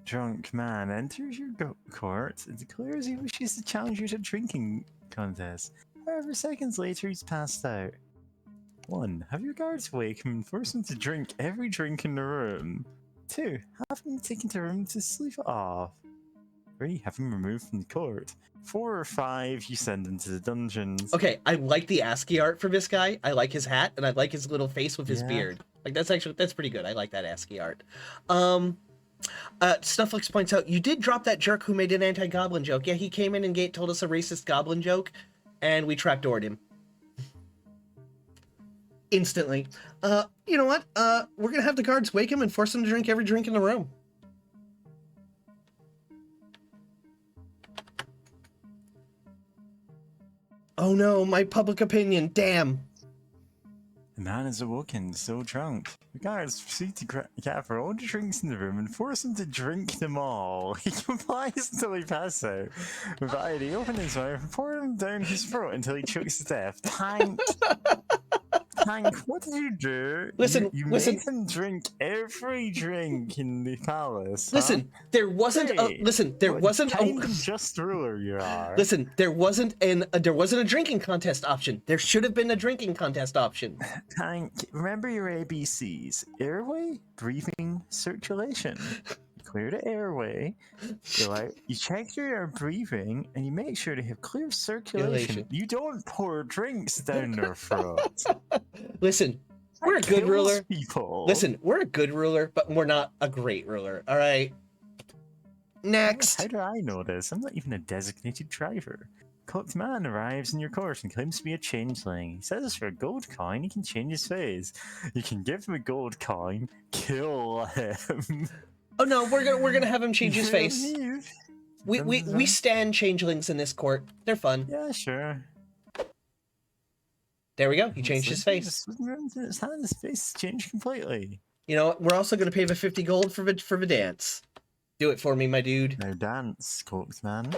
Drunk man enters your court and declares he wishes to challenge you to a drinking contest. However, seconds later he's passed out. 1. Have your guards wake him and force him to drink every drink in the room. 2. Have him taken to a room to sleep off. 3. Have him removed from the court. 4 or 5, you send him to the dungeons. Okay, I like the ASCII art for this guy. I like his hat, and I like his little face with his beard. Like, that's pretty good. I like that ASCII art. Snufflix points out, you did drop that jerk who made an anti-goblin joke. Yeah, he came in and told us a racist goblin joke, and we trapdoored him. Instantly. You know what? We're gonna have the guards wake him and force him to drink every drink in the room. Oh no, my public opinion, damn. The man is awoken, so drunk. The guards proceed to gather all the drinks in the room and force him to drink them all. He complies until he passes out. With that, he opens his mouth and pours them down his throat until he chokes to death. Tank! Tank, what did you do? Listen, you listen. made him drink every drink in the palace. Listen, huh? there wasn't Hey, a listen. There what wasn't kind a of just ruler you are. listen. There wasn't a drinking contest option. There should have been a drinking contest option. Tank, remember your ABCs: airway, breathing, circulation. Clear the airway. You check your breathing, and you make sure to have clear circulation. You don't pour drinks down their throat. Listen, we're a good Kills ruler. people. Listen, we're a good ruler, but we're not a great ruler. All right. Next. How do I know this? I'm not even a designated driver. Cooked man arrives in your court and claims to be a changeling. He says for a gold coin, he can change his face. You can give him a gold coin, kill him. Oh no, we're gonna have him change his face. We stand changelings in this court. They're fun. Yeah, sure. There we go. He changed his face. His face changed completely. You know what? We're also gonna pay the 50 gold for the dance. Do it for me, my dude. Now dance, cooked man.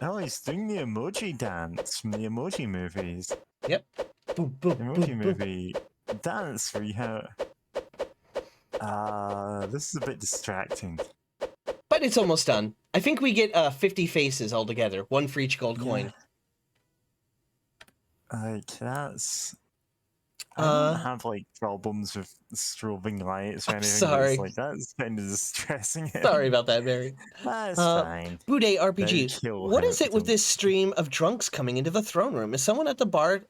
Oh, he's doing the emoji dance from the emoji movies. Yep. Boom, boom, The emoji boom, boom. movie dance where you have. This is a bit distracting. But it's almost done. I think we get 50 faces altogether, one for each gold coin. Like that's. I don't have like problems with strobing lights or anything. Sorry. It's like that's kind of distressing. Sorry about that, Mary. That's fine. Boudet Then RPG. kill What him is it with until- this stream of drunks coming into the throne room? Is someone at the bar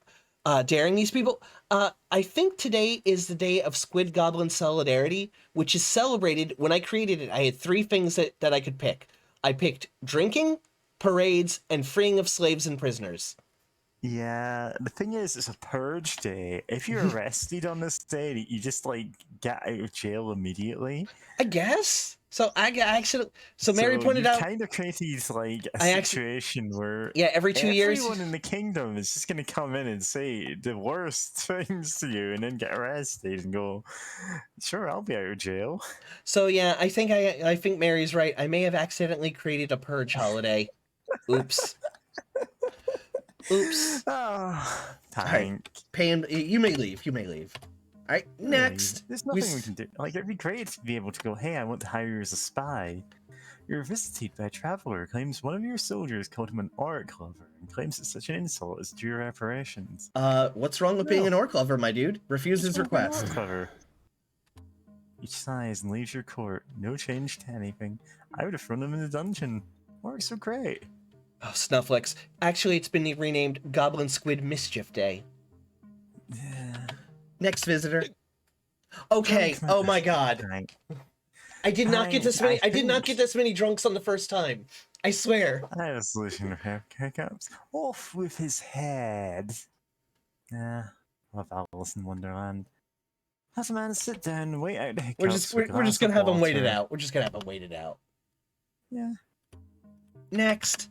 daring these people? I think today is the day of Squid Goblin Solidarity, which is celebrated. When I created it, I had 3 things that I could pick. I picked drinking, parades, and freeing of slaves and prisoners. Yeah, the thing is, it's a purge day. If you're arrested on this day, you just like get out of jail immediately. I guess. So So Mary pointed you out. kind of created like a I situation where Every 2 years. everyone in the kingdom is just gonna come in and say the worst things to you, and then get arrested and go, "Sure, I'll be out of jail." So yeah, I think Mary's right. I may have accidentally created a purge holiday. Oops. Oops. Oh, Tank. Right. Pay him. You may leave. You may leave. All right. Next. There's nothing we can do. Like, it'd be great to be able to go, "Hey, I want to hire you as a spy." You're visited by a traveler who claims one of your soldiers called him an orc lover and claims it's such an insult as due reparations. What's wrong with being an orc lover, my dude? Refuse his request. Orc lover. Each sighs and leaves your court. No change to anything. I would have thrown him in the dungeon. Orcs are great. Oh, Snufflix. Actually, it's been renamed Goblin Squid Mischief Day. Yeah. Next visitor. Okay. Oh my God. Tank. I did not get this many. I did not think- get this many drunks on the first time. I swear. I have a solution for hiccups. Off with his head. Yeah, I love Alice in Wonderland. Have a man sit down and wait out the hiccups. We're just gonna have him wait it out. We're just gonna have him wait it out. Yeah. Next.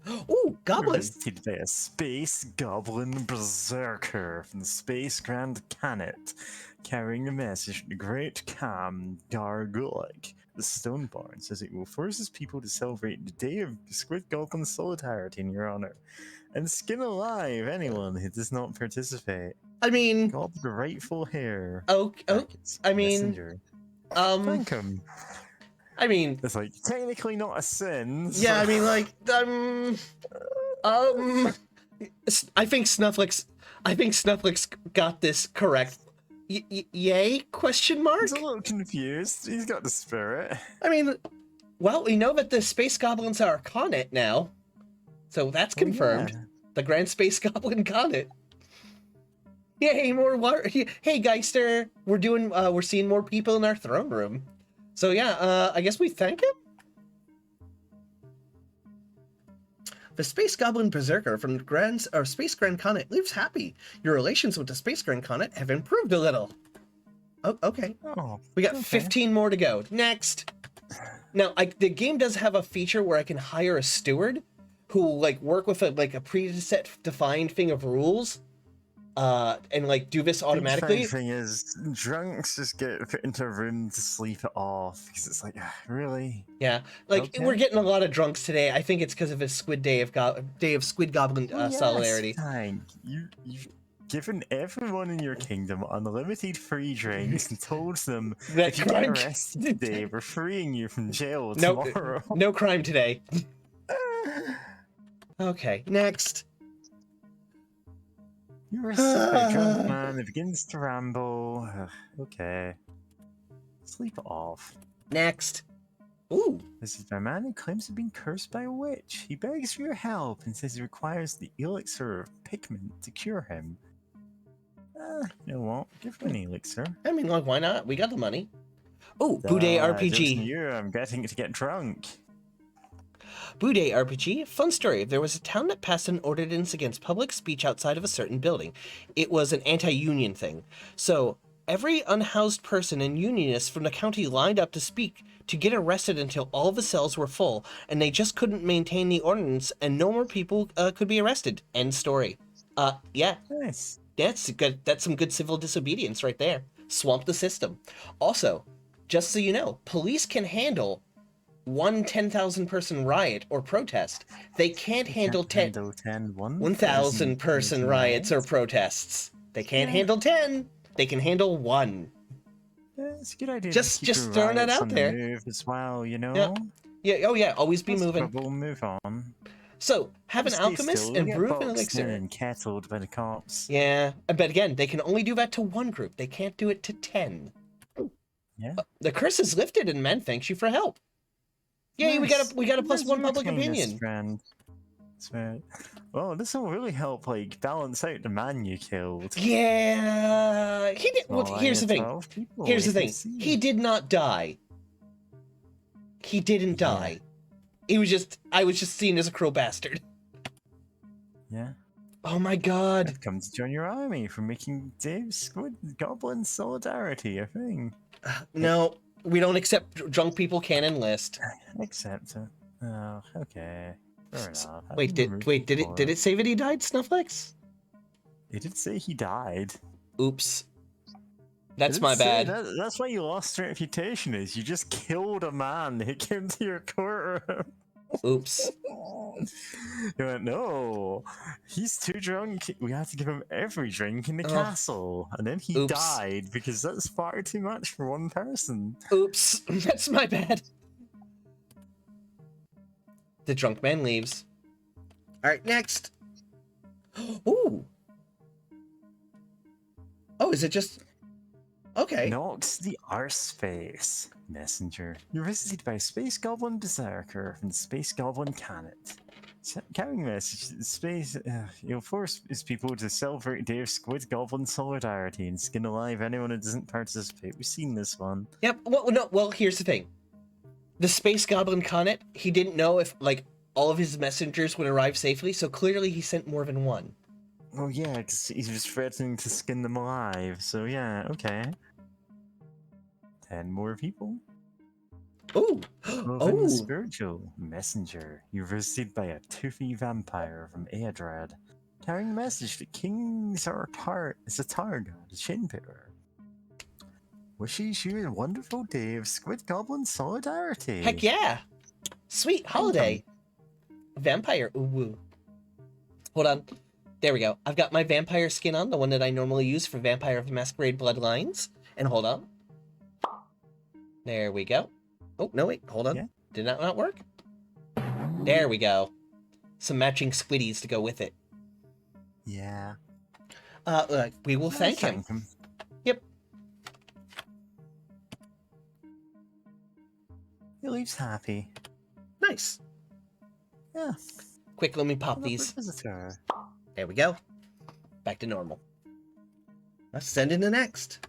Ooh, Goblin. Visited by a space goblin berserker from the Space Grand Canet, carrying a message from the Great Khan Gargulik. The Stoneborn says it will force his people to celebrate the day of Squid Goblin Solidarity in your honor, and skin alive anyone who does not participate. I mean, Got the rightful hair. I mean, Messenger. Thank him. I mean, It's like technically not a sin. So... yeah, I mean, like, I think Snufflix got this correct. Yay? Question mark? He's a little confused. He's got the spirit. I mean, well, we know that the space goblins are Conet now, so that's confirmed. Yeah. The Grand Space Goblin Conet. Yay, more water. Hey, Geister, we're seeing more people in our throne room. So yeah, I guess we thank him? The Space Goblin Berserker from Space Grand Conet lives happy. Your relations with the Space Grand Conet have improved a little. Oh, okay. Oh, We got okay. 15 15 more to go. Next. Now, the game does have a feature where I can hire a steward who will, like, work with a preset defined thing of rules, and, like, do this automatically. The thing is, drunks just get put into a room to sleep it off, because it's like, really? Yeah, like, Okay. we're getting a lot of drunks today. I think it's because of his Day of Squid Goblin solidarity. Hank, you've given everyone in your kingdom unlimited free drinks and told them That if you crime- get arrested today, we're freeing you from jail No, tomorrow. no crime today. Okay, next. You're a drunk man that begins to ramble. Okay. Sleep off. Next. Ooh. This is a man who claims to have been cursed by a witch. He begs for your help and says he requires the elixir of pigment to cure him. You know what? Give him an elixir. I mean, like, why not? We got the money. Oh, Boudet RPG. I'm getting to get drunk. Boudet RPG, fun story. There was a town that passed an ordinance against public speech outside of a certain building. It was an anti-union thing. So every unhoused person and unionist from the county lined up to speak to get arrested until all the cells were full, and they just couldn't maintain the ordinance, and no more people could be arrested. End story. Yeah. Nice. That's good. That's some good civil disobedience right there. Swamp the system. Also, just so you know, police can handle one 10,000 person riot or protest. They can't handle 1,000 person riots or protests. They can't handle 10. They can handle 1. Yeah, it's a good idea. Just throwing that out there. Move as well, you know. Yeah. Yeah. Oh yeah. Always be moving. We'll move on. So have an alchemist and brew an elixir. And kettled by the cops. Yeah, but again, they can only do that to 1 group. They can't do it to 10. Yeah. The curse is lifted, and men thanks you for help. Yay, Nice. we got a +1 public Kindness, opinion. Friend. That's right. Well, this will really help, like, balance out the man you killed. Yeah, he did. Well, here's the thing. Here's the thing. He did not die. He didn't die. He was just. I was just seen as a cruel bastard. Yeah. Oh my god. I've come to join your army for making Dave's Squid Goblin solidarity a thing. No, we don't accept drunk people can enlist. Accept it. Oh, okay. Fair enough. Wait, did it say that he died, Snufflex? It did say he died. Oops. That's my bad. That's why you lost reputation, is you just killed a man who came to your courtroom. Oops. You went, no, he's too drunk. We have to give him every drink in the castle. And then he died because that's far too much for one person. Oops. That's my bad. The drunk man leaves. Alright, next. Ooh. Oh, is it just... Okay. Not the Arseface messenger. You're visited by a Space Goblin Berserker from the Space Goblin Canet. Carrying message, space, you'll force his people to celebrate Day of Squid Goblin Solidarity and skin alive anyone who doesn't participate. We've seen this one. Yep, well, no, well, here's the thing. The Space Goblin Canet, he didn't know if, like, all of his messengers would arrive safely, so clearly he sent more than one. Oh yeah, because he was threatening to skin them alive, so yeah, okay. 10 more people. Ooh! Oh! Spiritual messenger. You're visited by a toothy vampire from Aedrad, carrying a message that King Zaratar is a Targa, the Chin Pitter. Wishes you a wonderful day of Squid Goblin Solidarity. Heck yeah! Sweet holiday! Vampire, ooh woo. Hold on. There we go. I've got my vampire skin on, the one that I normally use for Vampire of the Masquerade Bloodlines. And hold on. There we go. Oh, no, wait, hold on. Yeah. Did that not work? There we go. Some matching squiddies to go with it. Yeah. We will thank him. Yep. He leaves happy. Nice. Yeah. Quick, let me pop these. There we go. Back to normal. Let's send in the next.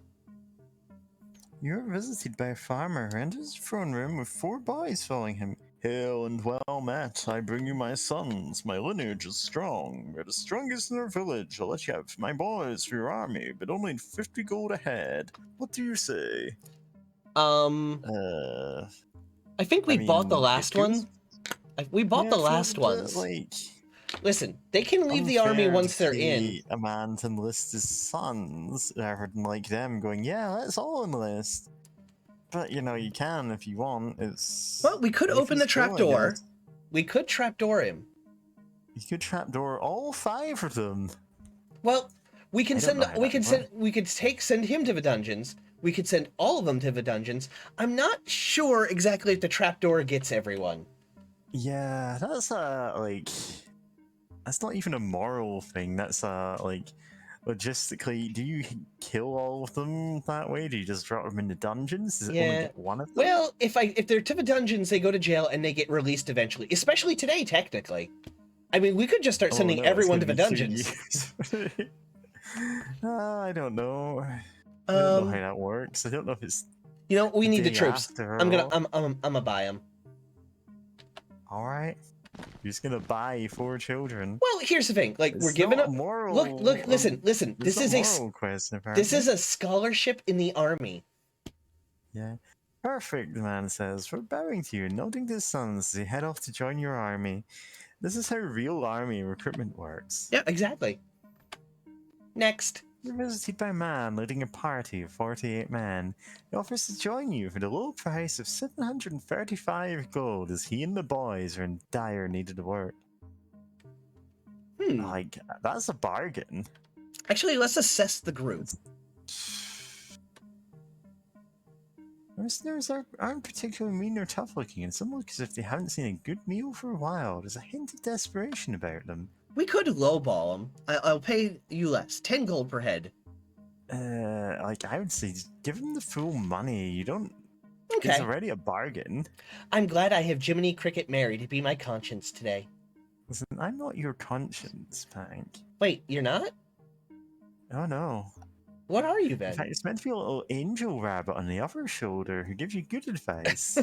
You're visited by a farmer who enters the throne room with 4 boys following him. Hail and well met, I bring you my sons. My lineage is strong. We're the strongest in our village. I'll let you have my boys for your army, but only 50 gold ahead. What do you say? I think we bought the last one. We bought the last ones. Like, listen, they can leave the army once they're in. A man to enlist his sons rather than like them going, yeah, let's all enlist. But you know, you can if you want. It's well, we could open the trapdoor. We could trapdoor him. You could trapdoor all 5 of them. Well, we can send him to the dungeons. We could send all of them to the dungeons. I'm not sure exactly if the trapdoor gets everyone. Yeah, that's that's not even a moral thing. That's like, logistically, do you kill all of them that way? Do you just drop them in the dungeons? Does it only get one of them? Well, if they're to the dungeons, they go to jail and they get released eventually. Especially today, technically. I mean, we could just start sending everyone to the dungeons. I don't know. I don't know how that works. I don't know if it's. You know, we need the troops. I'm gonna buy them. All right. You're just gonna buy 4 children. Well, here's the thing. Like, we're giving up. Look, listen. This is a scholarship in the army. Yeah. Perfect, the man says. We're bowing to you, nodding to his sons as they head off to join your army. This is how real army recruitment works. Yeah, exactly. Next. You're visited by a man leading a party of 48 men. He offers to join you for the low price of 735 gold as he and the boys are in dire need of work. Like, that's a bargain. Actually, let's assess the group. Listeners aren't particularly mean or tough looking, and some look as if they haven't seen a good meal for a while. There's a hint of desperation about them. We could lowball them. I'll pay you less. 10 gold per head. Like, I would say, give them the full money. You don't... Okay. It's already a bargain. I'm glad I have Jiminy Cricket Mary to be my conscience today. Listen, I'm not your conscience, Pank. Wait, you're not? Oh, no. What are you, then? In fact, it's meant to be a little angel rabbit on the other shoulder who gives you good advice.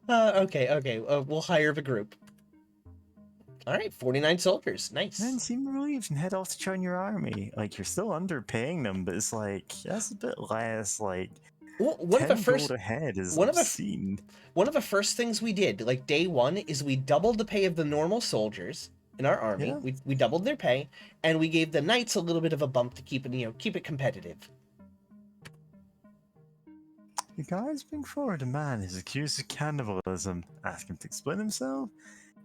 Okay. We'll hire the group. All right, 49 soldiers. Nice. Then seem relieved and head off to join your army. Like, you're still underpaying them, but it's like, that's a bit less, like... Well, one of the first ahead is one obscene. One of the first things we did, like day 1, is we doubled the pay of the normal soldiers in our army. Yeah. We doubled their pay, and we gave the knights a little bit of a bump to keep it competitive. You guys bring forward a man who's accused of cannibalism. Ask him to explain himself.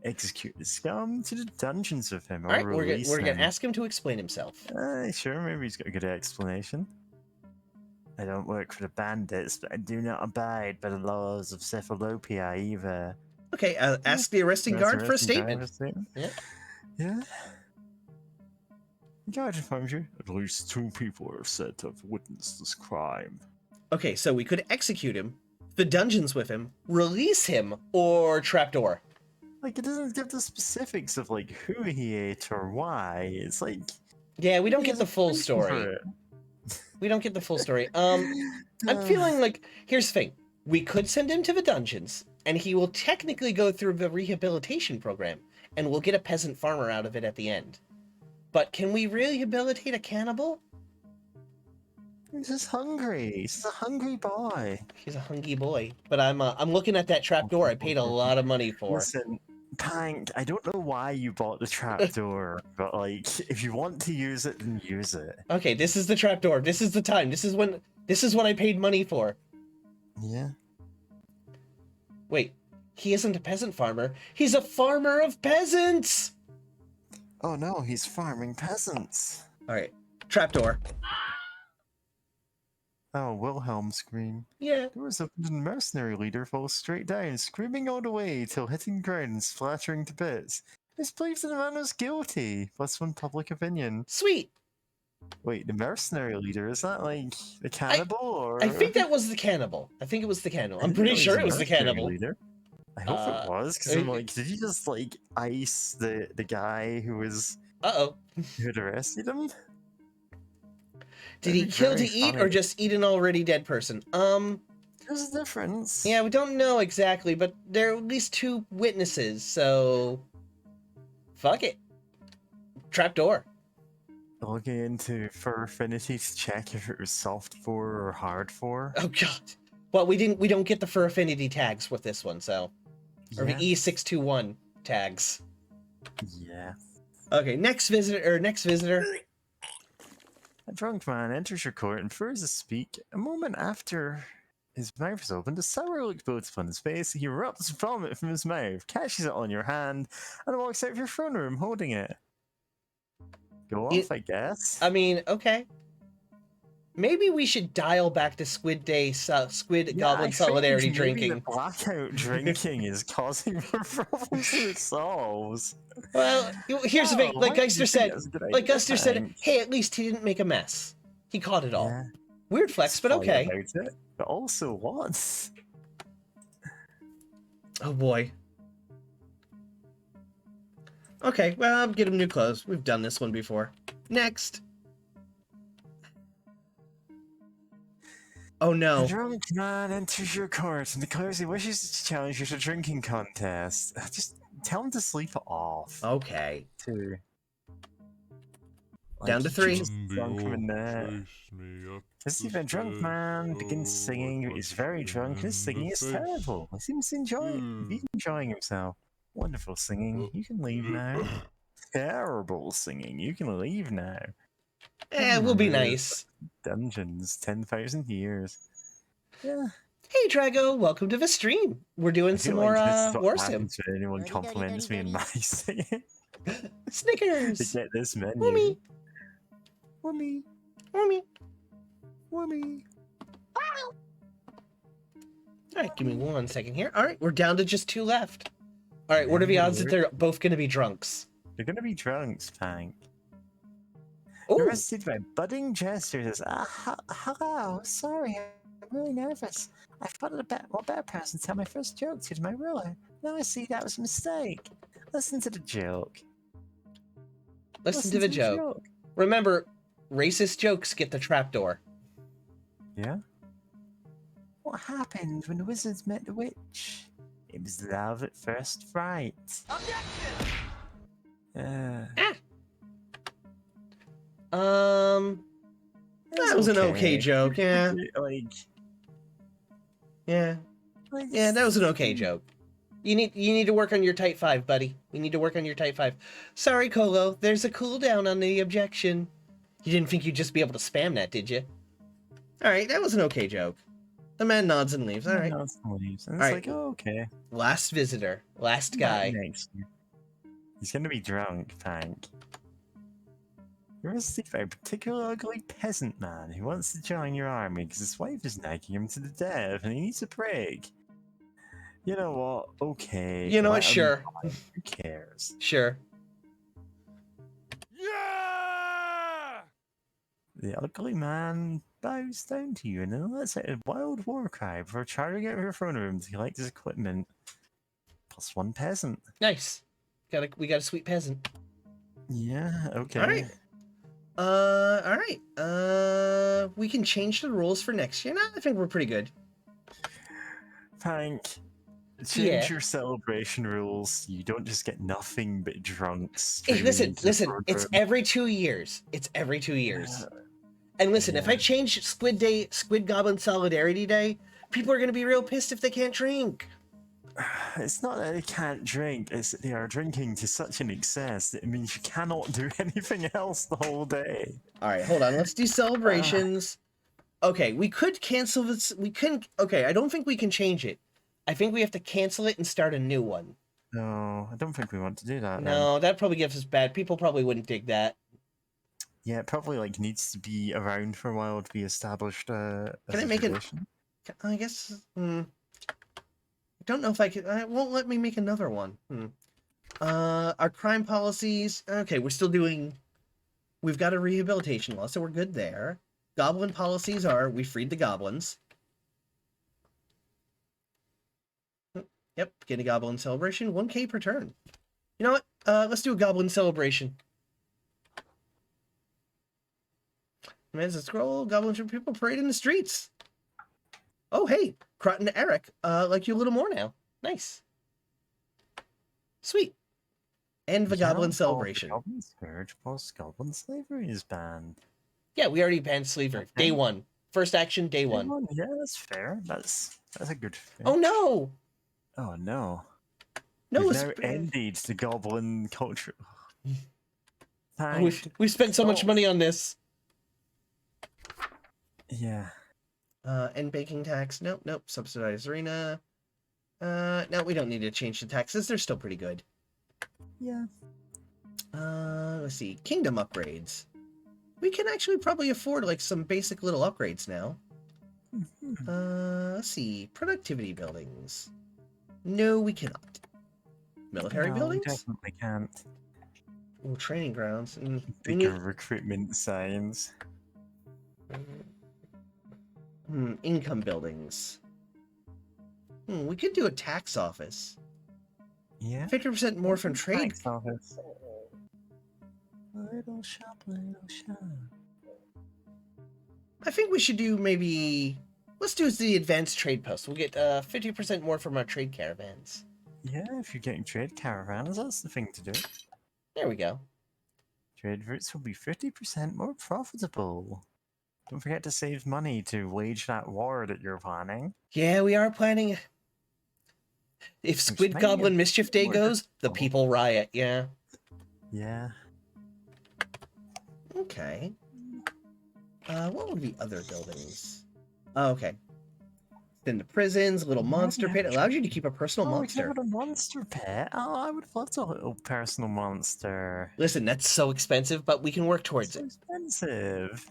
Execute the scum to the dungeons with him. Or all right, we're gonna ask him to explain himself. Sure, maybe he's got a good explanation. I don't work for the bandits, but I do not abide by the laws of Cephalopia either. Okay, ask the arresting guard for a statement. Yeah. The guard informs you. At least 2 people are said to have witnessed this crime. Okay, so we could execute him, the dungeons with him, release him, or trapdoor. Like, it doesn't give the specifics of, like, who he ate or why. It's like... Yeah, we don't get the full story. We don't get the full story. I'm feeling like... Here's the thing. We could send him to the dungeons, and he will technically go through the rehabilitation program, and we'll get a peasant farmer out of it at the end. But can we rehabilitate a cannibal? He's just hungry. He's a hungry boy. He's a hungry boy. But I'm looking at that trapdoor I paid a lot of money for. Listen, Pank, I don't know why you bought the trapdoor, but like, if you want to use it, then use it. Okay, this is the trapdoor. This is the time. This is what I paid money for. Yeah. Wait, he isn't a peasant farmer. He's a farmer of peasants! Oh no, he's farming peasants. Alright, trapdoor. Oh, Wilhelm scream. Yeah. Doors opened and the mercenary leader falls straight down, screaming all the way till hitting ground and splattering to bits. It's believed that the man was guilty. +1 public opinion. Sweet. Wait, the mercenary leader, is that like the cannibal or? I think that was the cannibal. I'm pretty sure it was the cannibal. Leader. I hope it was, because I'm like, did you just like ice the guy who was who had arrested him? Did he That'd be kill to very eat or funny. just eat an already dead person? There's a difference. Yeah, we don't know exactly, but there are at least 2 witnesses, so fuck it. Trapdoor. Log into Fur Affinity to check if it was soft 4 or hard 4. Oh god. Well, we don't get the fur affinity tags with this one, so or the Yeah. E621 tags. Yeah. Okay, next visitor. A drunk man enters your court and prefers to speak. A moment after his mouth is opened, a sour look builds upon his face. He erupts vomit from his mouth, catches it on your hand, and walks out of your throne room holding it. Go off, I guess. I mean, okay. Maybe we should dial back to Squid Goblin Solidarity drinking. The blackout drinking is causing more problems than it solves. Well, here's the thing. Like Geister said, Thanks. hey, at least he didn't make a mess. He caught it all. Yeah. Weird flex, but okay. About it, but also what? Oh boy. Okay, well, get him new clothes. We've done this one before. Next. Oh no. A drunk man enters your court and declares he wishes to challenge you to a drinking contest. Just tell him to sleep it off. Okay. 2. Down to 3. Drunk from in there. This even drunk man begins singing. He's very drunk. His singing is terrible. He seems to he's enjoying himself. Wonderful singing. You can leave now. Terrible singing. You can leave now. We'll be nice. Dungeons, 10,000 years. Yeah. Hey, Drago, welcome to the stream. We're doing some more Warsim. When anyone compliments me in my singing. Snickers. To get this menu. Woomy. Woomy. Woomy. Woomy. All right, give me 1 second here. All right, we're down to just 2 left. All right, what are the odds that they're both going to be drunks? They're going to be drunks, Pank. Oh, Arrested by budding jesters. Hello, sorry, I'm really nervous. I thought it a better person to tell my first joke to my ruler. Now I see that was a mistake. Listen to the joke. Listen to the joke. Remember, racist jokes get the trapdoor. Yeah? What happened when the wizards met the witch? It was love at first sight. Objection! That was an okay joke, yeah. Yeah, that was an okay joke. You need to work on your type 5, buddy. You need to work on your type 5. Sorry, Colo, there's a cooldown on the objection. You didn't think you'd just be able to spam that, did you? Alright, that was an okay joke. The man nods and leaves, alright. Nods and leaves. And it's All right. like, oh, okay. Last visitor. Last guy. Next. He's gonna be drunk, Pank. You're arrested by a particularly ugly peasant man who wants to join your army because his wife is nagging him to the death and he needs a break. You know what? Okay. You know what? Sure. Who cares? Sure. Yeah! The ugly man bows down to you and then lets out a wild war cry before charging out of your throne room to collect his equipment. +1 peasant. Nice. We got a sweet peasant. Yeah, okay. Alright. We can change the rules for next year. No, I think we're pretty good. Pank, change your celebration rules. You don't just get nothing but drunks. Hey, listen. It's every 2 years. It's every 2 years. And listen, if I change Squid Goblin Solidarity Day, people are going to be real pissed if they can't drink. It's not that they can't drink, it's that they are drinking to such an excess that it means you cannot do anything else the whole day. Alright, hold on. Let's do celebrations. Okay, we could cancel this. We couldn't. Okay, I don't think we can change it. I think we have to cancel it and start a new one. No, I don't think we want to do that. No, that probably gives us bad. People probably wouldn't dig that. Yeah, it probably needs to be around for a while to be established. Can I make it? I guess. I don't know if I can. It won't let me make another one. Our crime policies. Okay, we're still doing. We've got a rehabilitation law, so we're good there. Goblin policies are we freed the goblins. Yep, get a goblin celebration. 1K per turn. You know what? Let's do a goblin celebration. Commands a scroll, goblins and people parade in the streets. Oh, hey, Crot and Eric like you a little more now. Nice. Sweet. And the Goblin Celebration. Goblin Scourge plus Goblin Slavery is banned. Yeah, we already banned Slavery. Okay. Day one. First action, day one. Yeah, that's fair. That's a good thing. Oh, no! Oh, no. No, We've it's... now ended the Goblin culture. Oh, we've spent so much money on this. Yeah. And baking tax. Nope. Subsidized arena. No, we don't need to change the taxes. They're still pretty good. Yeah. Let's see. Kingdom upgrades. We can actually probably afford like some basic little upgrades now. Let's see. Productivity buildings. No, we cannot. Military buildings? We definitely can't. Ooh, training grounds. Bigger recruitment signs. Income buildings. We could do a tax office. Yeah. 50% more from trade. Tax office. Little shop. I think we should do maybe... Let's do the advanced trade post. We'll get 50% more from our trade caravans. Yeah, if you're getting trade caravans, that's the thing to do. There we go. Trade routes will be 50% more profitable. Don't forget to save money to wage that war that you're planning. Yeah, we are planning... If Squid Goblin Mischief Day goes, the people riot, yeah. Yeah. Okay. What would be other buildings? Oh, okay. Then the prisons, little monster pit allows you to keep a personal monster. We could have a monster pet. Oh, I would have loved a little personal monster. Listen, that's so expensive, but we can work towards it. Expensive.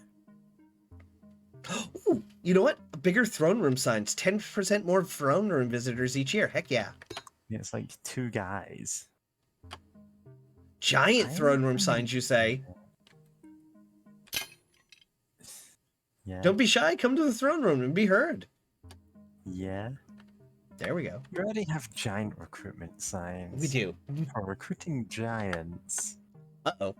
Ooh, you know what? Bigger throne room signs. 10% more throne room visitors each year. Heck yeah. Yeah, it's like 2 guys. Giant throne room signs, you say? Yeah. Don't be shy. Come to the throne room and be heard. Yeah. There we go. We already have giant recruitment signs. We do. For recruiting giants. Uh-oh.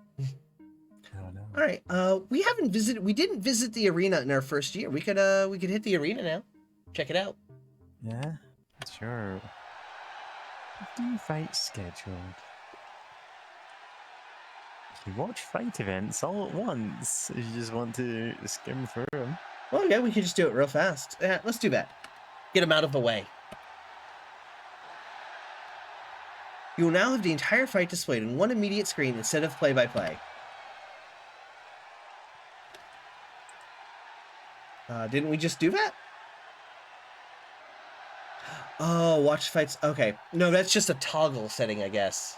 Oh, no. All right. We haven't visited. We didn't visit the arena in our first year. We could hit the arena now. Check it out. Yeah. Sure. What do you fight scheduled? You watch fight events all at once if you just want to skim through them. Well, yeah, we could just do it real fast. Yeah, let's do that. Get them out of the way. You will now have the entire fight displayed on one immediate screen instead of play-by-play. Didn't we just do that? Oh, watch fights. Okay. No, that's just a toggle setting, I guess.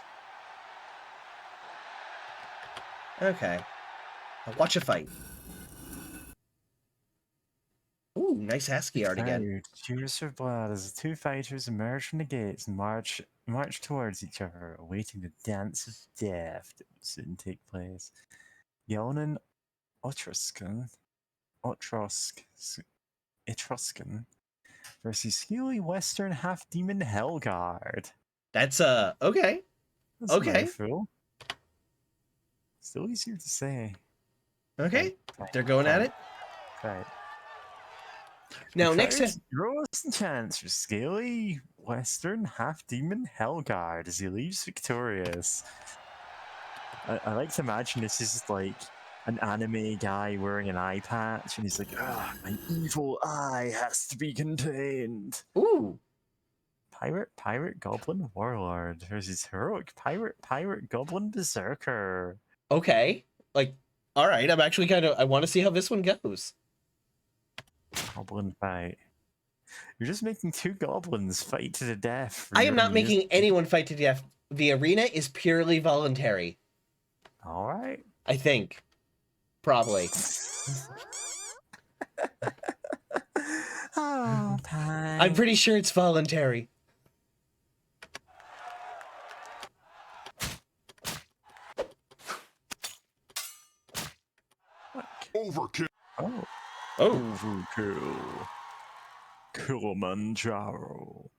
Okay. Watch a fight. Ooh, nice ASCII art again. Cheers for blood as the 2 fighters emerge from the gates and march towards each other, awaiting the dance of death that will soon take place. Yelnan Etruscan versus Skeely Western Half-Demon Hellguard. That's, okay. That's okay. Mouthful. Still easier to say. Okay. They're going at it. Right. Now, next time... Gross chance for Scaly Western Half-Demon Hellguard as he leaves victorious. I like to imagine this is like an anime guy wearing an eye patch, and he's like, my evil eye has to be contained. Ooh. Pirate Goblin Warlord versus heroic Pirate Goblin Berserker. Okay. Like, alright, I'm actually I want to see how this one goes. Goblin fight. You're just making 2 goblins fight to the death. I am not making anyone fight to death. The arena is purely voluntary. Alright. I think. Probably. Oh, Pine. I'm pretty sure it's voluntary. Overkill. Oh. Overkill. Kilimanjaro.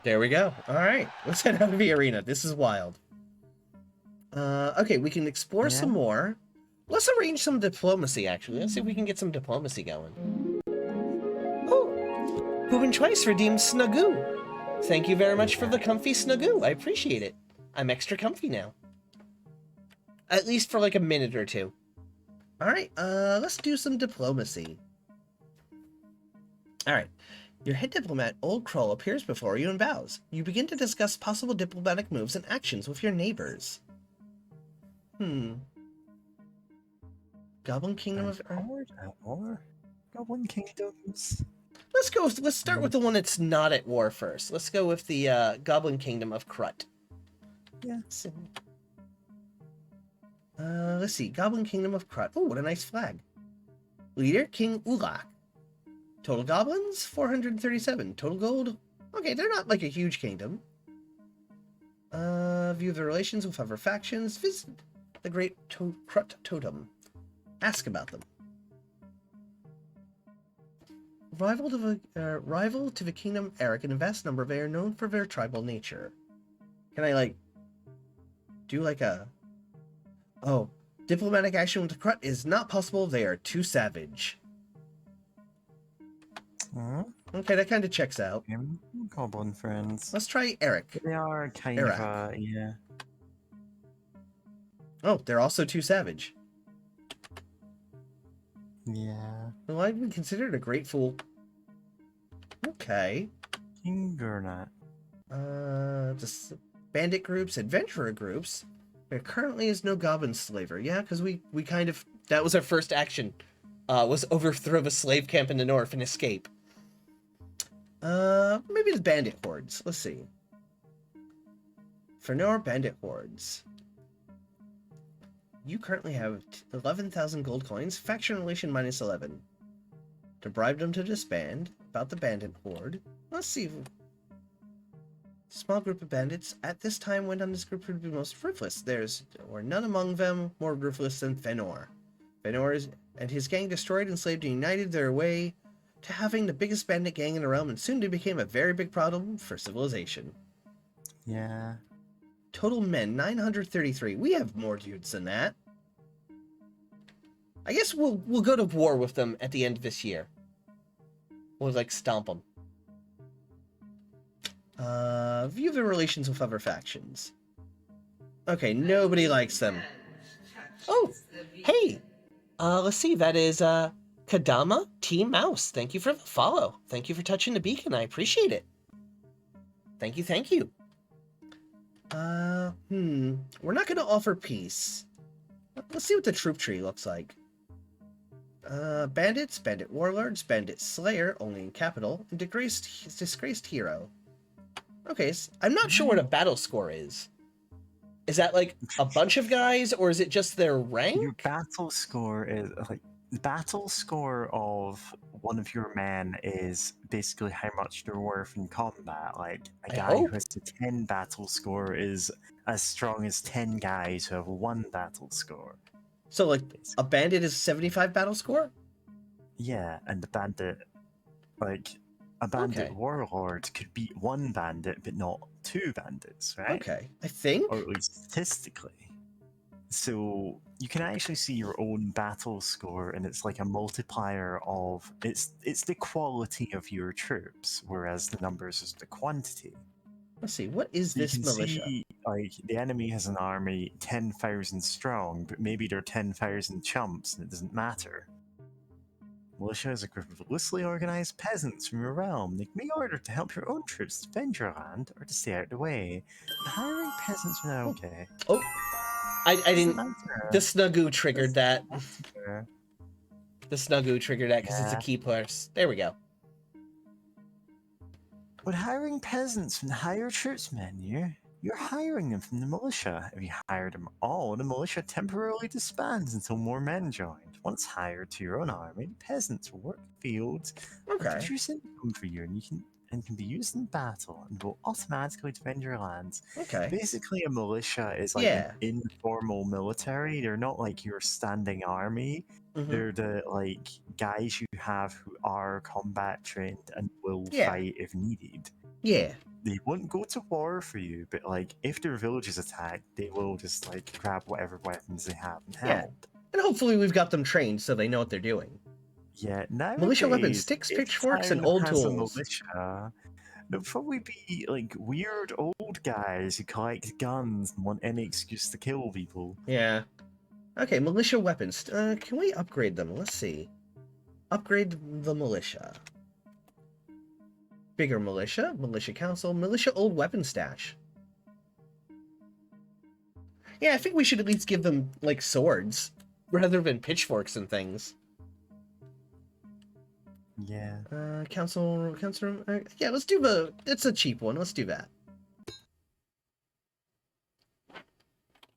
There we go. All right, let's head out of the arena. This is wild. Okay, we can explore some more. Let's arrange some diplomacy, actually. Let's see if we can get some diplomacy going. Oh, Poopin' Twice redeemed Snugoo. Thank you very much for the comfy Snugoo. I appreciate it. I'm extra comfy now. At least for like a minute or two. Alright, let's do some diplomacy. Alright. Your head diplomat, Old Kroll, appears before you and bows. You begin to discuss possible diplomatic moves and actions with your neighbors. Goblin Kingdom of Earth? Or Goblin Kingdoms? Let's start with the one that's not at war first. Let's go with the Goblin Kingdom of Krut. Yeah. Let's see. Goblin Kingdom of Krut. Oh, what a nice flag. Leader, King Ulak. Total goblins, 437. Total gold. Okay, they're not like a huge kingdom. View the relations with other factions. Visit the Great Krut Totem. Ask about them. Rival to the Kingdom Eric in a vast number, they are known for their tribal nature. Can I, like, do like a... Oh, diplomatic action with the Krut is not possible. They are too savage. Okay, that kind of checks out. Goblin friends. Let's try Eric. They are kind Eric. of, yeah. Oh, they're also too savage. Yeah. Well, I'd be considered a great fool. Okay. King Gurnat. Just bandit groups, adventurer groups. There currently is no goblin slaver. Yeah, because we kind of... That was our first action. Was overthrow the slave camp in the north and escape. Maybe the bandit hordes. Let's see. For now, bandit hordes. You currently have 11,000 gold coins. Faction relation minus 11. To bribe them to disband. About the bandit horde. Let's see. Small group of bandits. At this time, went on this group would be most ruthless. There's or none among them more ruthless than Fëanor. Fëanor and his gang destroyed, enslaved, and united their way to having the biggest bandit gang in the realm, and soon they became a very big problem for civilization. Yeah. Total men, 933. We have more dudes than that. I guess we'll go to war with them at the end of this year. We'll, like, stomp them. View the relations with other factions. Okay, nobody likes them. Oh, hey! Let's see, that is, Kadama Team Mouse. Thank you for the follow. Thank you for touching the beacon. I appreciate it. Thank you, thank you. We're not gonna offer peace. Let's see what the troop tree looks like. Bandits, bandit warlords, bandit slayer, only in capital, and disgraced hero. Okay, so I'm not sure what a battle score is. Is that like a bunch of guys, or is it just their rank? Your battle score is like the battle score of one of your men is basically how much they're worth in combat. Like a guy who has a 10 battle score is as strong as 10 guys who have 1 battle score. So like a bandit is 75 battle score? Yeah, and the bandit, like a bandit warlord could beat 1 bandit but not 2 bandits, right? Okay, I think. Or at least statistically. So you can actually see your own battle score, and it's like a multiplier of it's the quality of your troops, whereas the numbers is the quantity. Let's see, what is this militia? See, like the enemy has an army 10,000 strong, but maybe they're 10,000 chumps, and it doesn't matter. Militia is a group of loosely organized peasants from your realm. They can be ordered to help your own troops defend your land or to stay out of the way. Hiring peasants are now okay. Oh, I didn't. The Snugoo triggered that. The Snugoo triggered that because it's a key plus. There we go. But hiring peasants from the higher troops menu, you're hiring them from the militia. If you hire them all, the militia temporarily disbands until more men join. Once hired to your own army, the peasants will work fields and produce income for you, and can be used in battle and will automatically defend your lands. Okay. Basically, a militia is like an informal military. They're not like your standing army. They're the like guys you have who are combat trained and will fight if needed. Yeah. They won't go to war for you, but like if their village is attacked, they will just like grab whatever weapons they have and help. And hopefully we've got them trained so they know what they're doing. Yeah, nowadays, Militia weapons, sticks, if pitchforks, and town old has a tools. militia, there'll probably be like weird old guys who collect guns and want any excuse to kill people. Yeah. Okay, militia weapons. Can we upgrade them? Let's see. Upgrade the militia. Bigger militia, militia council, militia old weapon stash. Yeah, I think we should at least give them, like, swords, rather than pitchforks and things. Yeah. Council, yeah, let's do it's a cheap one, let's do that.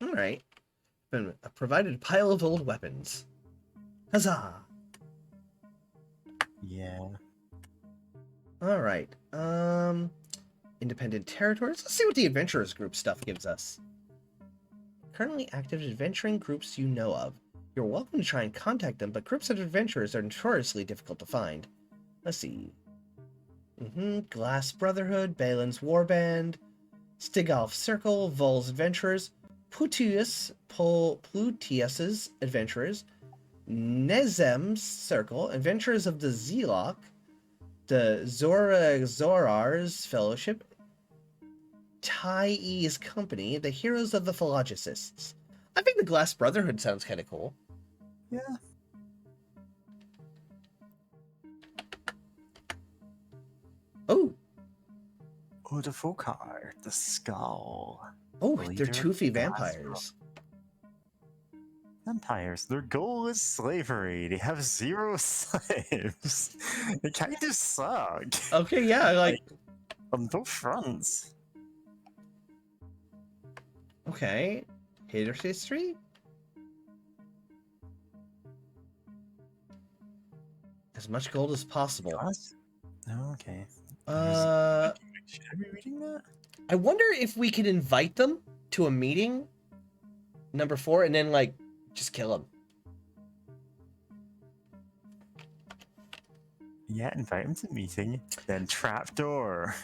Alright. Been provided a pile of old weapons. Huzzah! Yeah. Alright, independent territories. Let's see what the adventurers group stuff gives us. Currently active adventuring groups you know of. You're welcome to try and contact them, but groups of adventurers are notoriously difficult to find. Let's see. Glass Brotherhood, Balin's Warband, Stigolf Circle, Vol's Adventurers, Plutius's Adventurers, Nezem's Circle, Adventurers of the Zelok, the Zorar's Fellowship, Ty's Company, the Heroes of the Philologists. I think the Glass Brotherhood sounds kind of cool. Yeah. Oh. Oh, the Fokar, the Skull. Oh, Leader they're of toothy the vampires. Vampires, their goal is slavery. They have 0 slaves. They kind of suck. Okay, yeah, like on both fronts. Okay. Hater's history? As much gold as possible. Oh, okay. Should I be reading that? I wonder if we can invite them to a meeting, number 4, and then, like, just kill them. Yeah, invite him to meeting. Then trapdoor.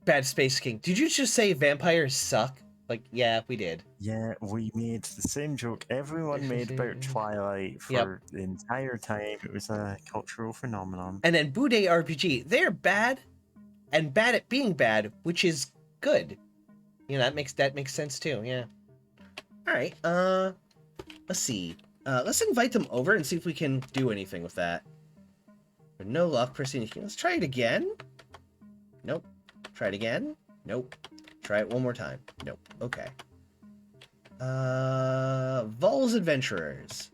Bad Space King. Did you just say vampires suck? Like, yeah, we did. Yeah, we made the same joke everyone made about Twilight for the entire time. It was a cultural phenomenon. And then Bude RPG. They're bad, and bad at being bad, which is good. You know, that makes sense too, yeah. Alright, let's see. Let's invite them over and see if we can do anything with that. But no luck, proceeding. Let's try it again. Nope. Try it again. Nope. Try it one more time. Nope. Okay. Vol's Adventurers.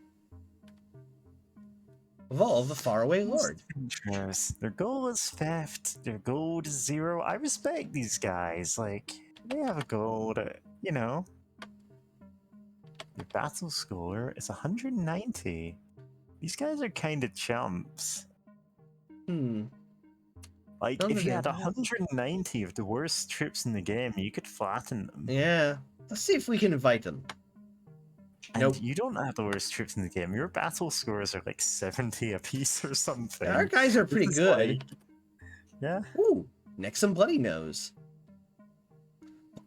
Vol, the faraway lord. Adventurers. Their goal is theft. Their goal is 0. I respect these guys. Like, they have a goal that, you know. Their battle score is 190. These guys are kind of chumps. Like, if you had 190 of the worst troops in the game, you could flatten them. Yeah. Let's see if we can invite them. And you don't have the worst troops in the game. Your battle scores are like 70 apiece or something. Our guys are pretty good. Like, yeah. Ooh, Nexum Bloody Nose.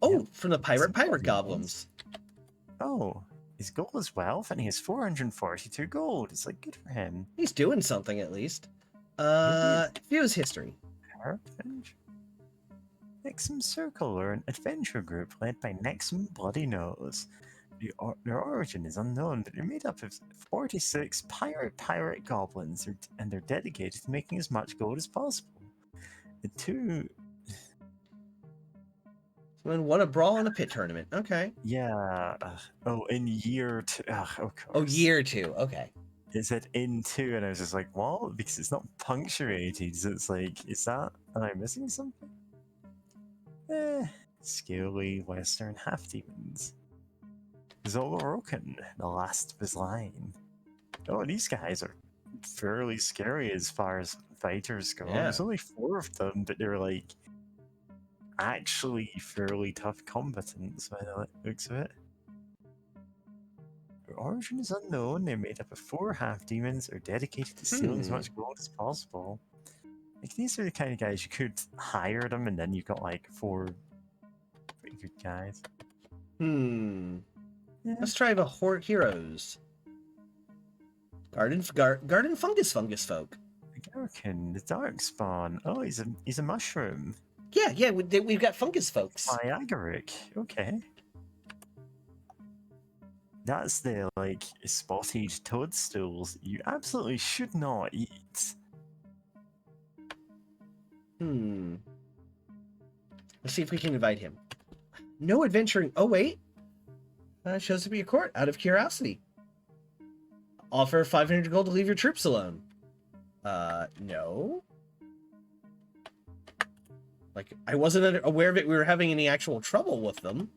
Oh, from the Pirate Goblins. Oh, his goal is wealth, and he has 442 gold. It's like, good for him. He's doing something at least. View his history. Nexum Circle are an adventure group led by Nexum Bloody Nose. Their origin is unknown, but they're made up of 46 pirate goblins, and they're dedicated to making as much gold as possible. The two... Someone won a brawl in a pit tournament. Okay. Yeah. Oh, in year 2. Of course. Oh, year 2. Okay. It said in 2, and I was just like, what? Because it's not punctuated. So it's like, is that... Am I missing something? Scaly Western half-demons. Zoloroken, the last of his line. Oh, these guys are fairly scary as far as fighters go. Yeah. There's only 4 of them, but they're like actually fairly tough combatants by the looks of it. Their origin is unknown. They're made up of 4 half-demons, are dedicated to stealing as much gold as possible. Like, these are the kind of guys you could hire them, and then you've got like 4 pretty good guys. Yeah. Let's try the Horde Heroes. Garden fungus folk. The Gherkin, the Darkspawn. Oh, he's a mushroom. Yeah, we've got fungus folks. Agaric. Okay. That's the, like, spotted toadstools you absolutely should not eat. Let's see if we can invite him. No adventuring. Oh, wait. Shows up at your court out of curiosity. Offer 500 gold to leave your troops alone. No. Like, I wasn't aware that we were having any actual trouble with them.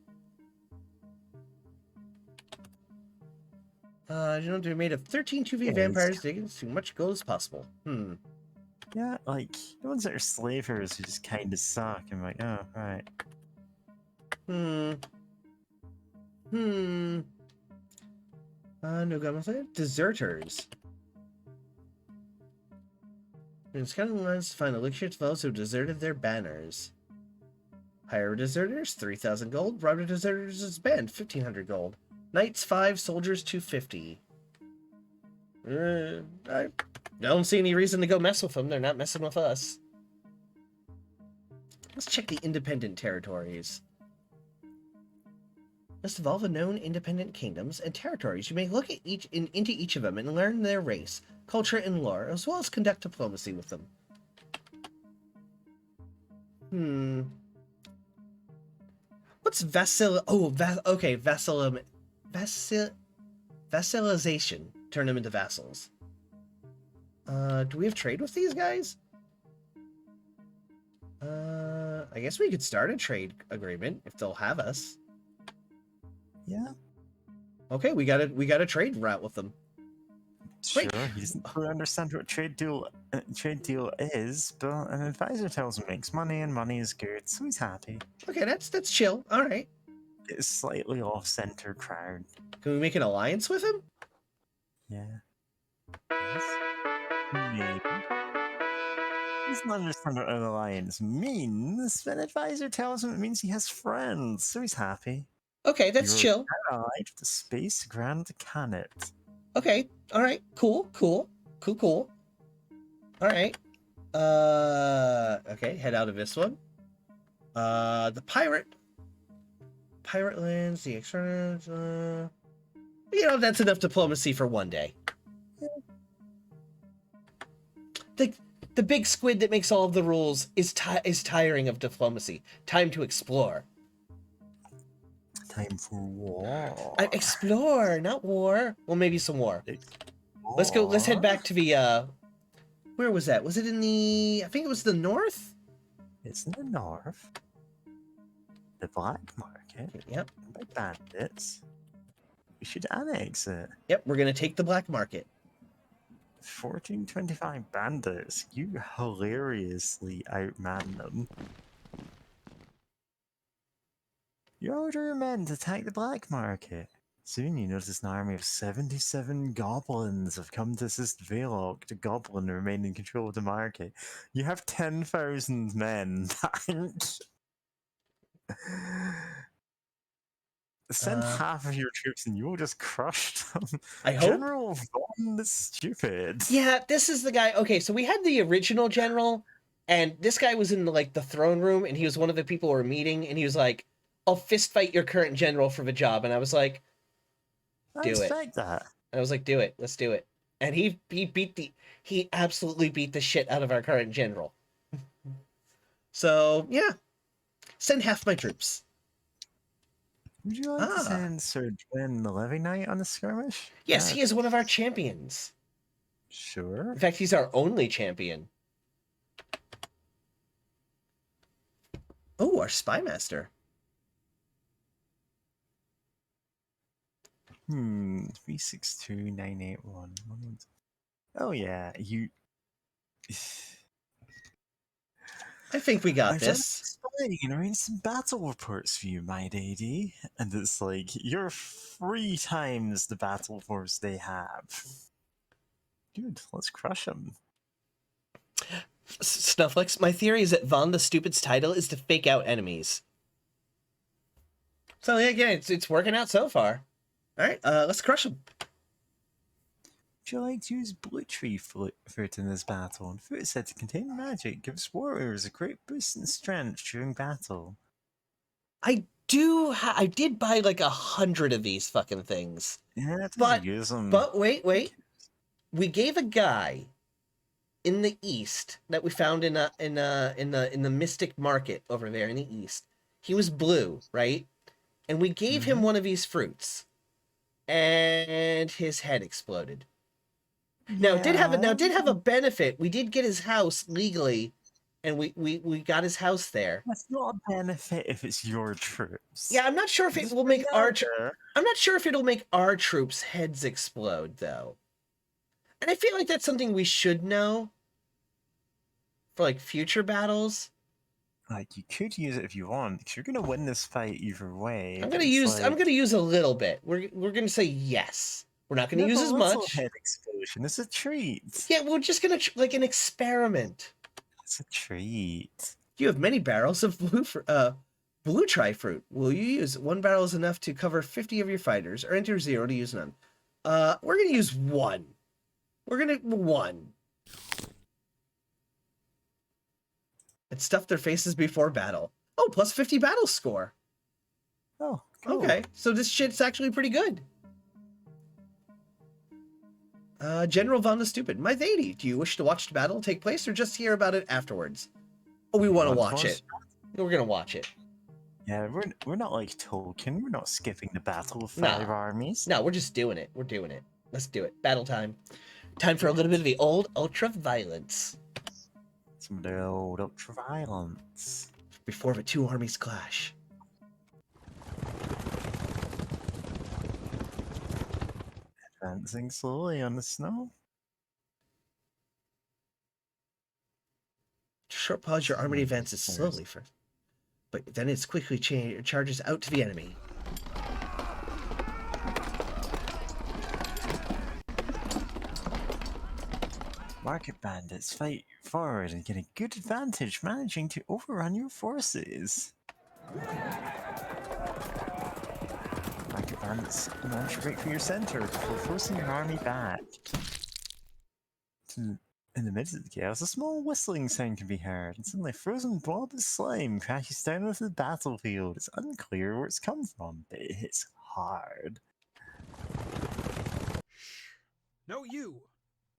They're made of 13 2v vampires digging as much gold as possible. Yeah, like, the ones that are slavers who just kind of suck. I'm like, oh, right. No goblins. Deserters. It's kind of lines to find elixir to those who deserted their banners. Hire deserters, 3,000 gold. Rob deserters' band, 1,500 gold. Knights 5, soldiers 250. I don't see any reason to go mess with them. They're not messing with us. Let's check the independent territories. List of all the known independent kingdoms and territories. You may look at into each of them and learn their race, culture, and lore, as well as conduct diplomacy with them. What's vassalization. Turn them into vassals. Do we have trade with these guys? I guess we could start a trade agreement if they'll have us. Yeah. Okay, we got a trade route with them. Sure, he doesn't fully understand what trade deal is, but an advisor tells him makes money and money is good, so he's happy. Okay, that's chill. All right. It's slightly off-center crowd. Can we make an alliance with him? Yeah. Yes. Maybe. He doesn't understand what an alliance means. An advisor tells him it means he has friends, so he's happy. Okay, that's chill. Allied with the Space Grand Canet. Okay, all right, cool. All right. Okay, head out of this one. The pirate lands, the external. That's enough diplomacy for one day. The big squid that makes all of the rules is tiring of diplomacy. Time to explore. Time for war. Explore, not war. Well, maybe some war. Explore. Let's go. Let's head back to the. Where was that? Was it in the? I think it was the north. It's in the north. The black market. Yep. By bandits. We should annex it. Yep, we're gonna take the black market. 1425 bandits. You hilariously outman them. You order your men to attack the black market. Soon you notice an army of 77 goblins have come to assist Veloc, the goblin, to remain in control of the market. You have 10,000 men. Send half of your troops and you will just crush them. I hope. General Von is stupid. Yeah, this is the guy. Okay, so we had the original general, and this guy was in the throne room, and he was one of the people who were meeting, and he was like, I'll fist fight your current general for the job. And I was like, do it. Expect that. And I was like, do it. Let's do it. And he absolutely beat the shit out of our current general. So, yeah. Send half my troops. Would you like to send Sir Dwayne the Levy Knight on a skirmish? Yes, he is one of our champions. Sure. In fact, he's our only champion. Oh, our spy master. 362981. Oh yeah, you. I think we got this. And arrange some battle reports for you, my lady. And it's like you're 3 times the battle force they have. Dude, let's crush them. Snufflex, my theory is that Von the Stupid's title is to fake out enemies. So yeah, again, it's working out so far. All right, let's crush them. Would you like to use blue tree fruit in this battle? And fruit is said to contain magic, gives warriors a great boost in strength during battle. I did buy like 100 of these fucking things. Yeah, But use them. But wait. We gave a guy in the east that we found in the Mystic Market over there in the east. He was blue, right? And we gave him one of these fruits, and his head exploded. Now it did have a benefit. We did get his house legally, and we got his house there. That's not a benefit if it's your troops. Yeah, I'm not sure if it will make I'm not sure if it'll make our troops' heads explode though. And I feel like that's something we should know for like future battles. Like, you could use it if you want, because you're gonna win this fight either way. I'm gonna use a little bit. We're gonna say yes. We're not gonna use as much. Head explosion. It's a treat. Yeah, we're just gonna like an experiment. It's a treat. You have many barrels of blue tri fruit. Will you use one barrel is enough to cover 50 of your fighters, or enter 0 to use none? We're gonna use 1. We're gonna 1. And stuff their faces before battle. Oh, plus 50 battle score. Oh, cool. Okay. So this shit's actually pretty good. General Von the Stupid. My lady, do you wish to watch the battle take place or just hear about it afterwards? Oh, we want to watch it. We're going to watch it. Yeah, we're not like Tolkien. We're not skipping the battle of 5 armies. No, we're just doing it. We're doing it. Let's do it. Battle time. Time for a little bit of the old ultra-violence. Some of the old ultra-violence. Before the 2 armies clash. Advancing slowly on the snow. Short pause, your army advances slowly first. But then it's quickly charges out to the enemy. Market bandits fight forward and get a good advantage, managing to overrun your forces. Market bandits launch right for your center before forcing your army back. In the midst of the chaos, a small whistling sound can be heard, and suddenly a frozen blob of slime crashes down onto the battlefield. It's unclear where it's come from, but it hits hard. Shh. No, you.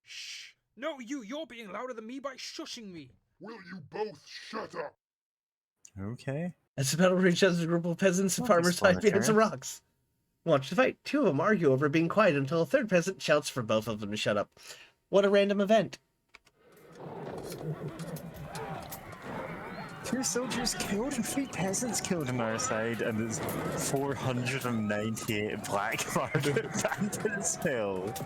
Shh. No, you! You're being louder than me by shushing me! Will you both shut up? Okay. As the battle reaches a group of peasants and farmers fight behind some rocks. Watch the fight. 2 of them argue over being quiet until a 3rd peasant shouts for both of them to shut up. What a random event. 2 soldiers killed and 3 peasants killed on our side, and there's 498 black market bandits killed.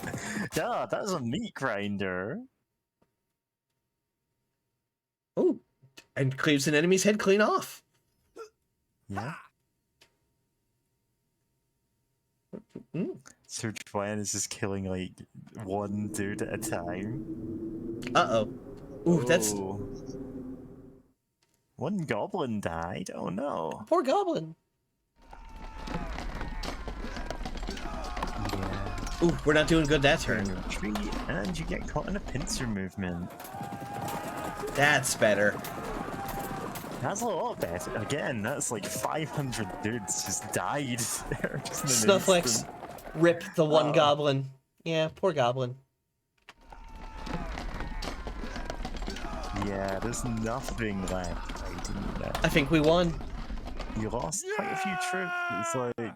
God, that's a meat grinder. Oh, and cleaves an enemy's head clean off. Yeah. Search Plan is just killing like 1 dude at a time. Uh-oh. Ooh, that's... 1 goblin died? Oh no. Poor goblin. Yeah. Ooh, we're not doing good that turn. Retreat, and you get caught in a pincer movement. That's better. That's a lot better. Again, that's like 500 dudes just died there. Snufflex ripped the 1 goblin. Yeah, poor goblin. Yeah, there's nothing left. I think we won. You lost quite a few troops. It's like...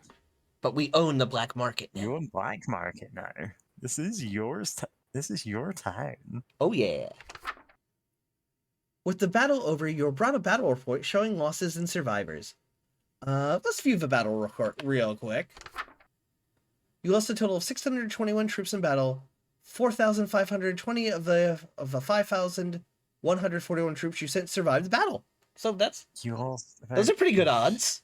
But we own the black market now. You own black market now. This is yours. This is your town. Oh yeah. With the battle over, you brought a battle report showing losses and survivors. Let's view the battle report real quick. You lost a total of 621 troops in battle. 4,520 of the 5,141 troops you sent survived the battle. So that's... You lost... Those are pretty good odds.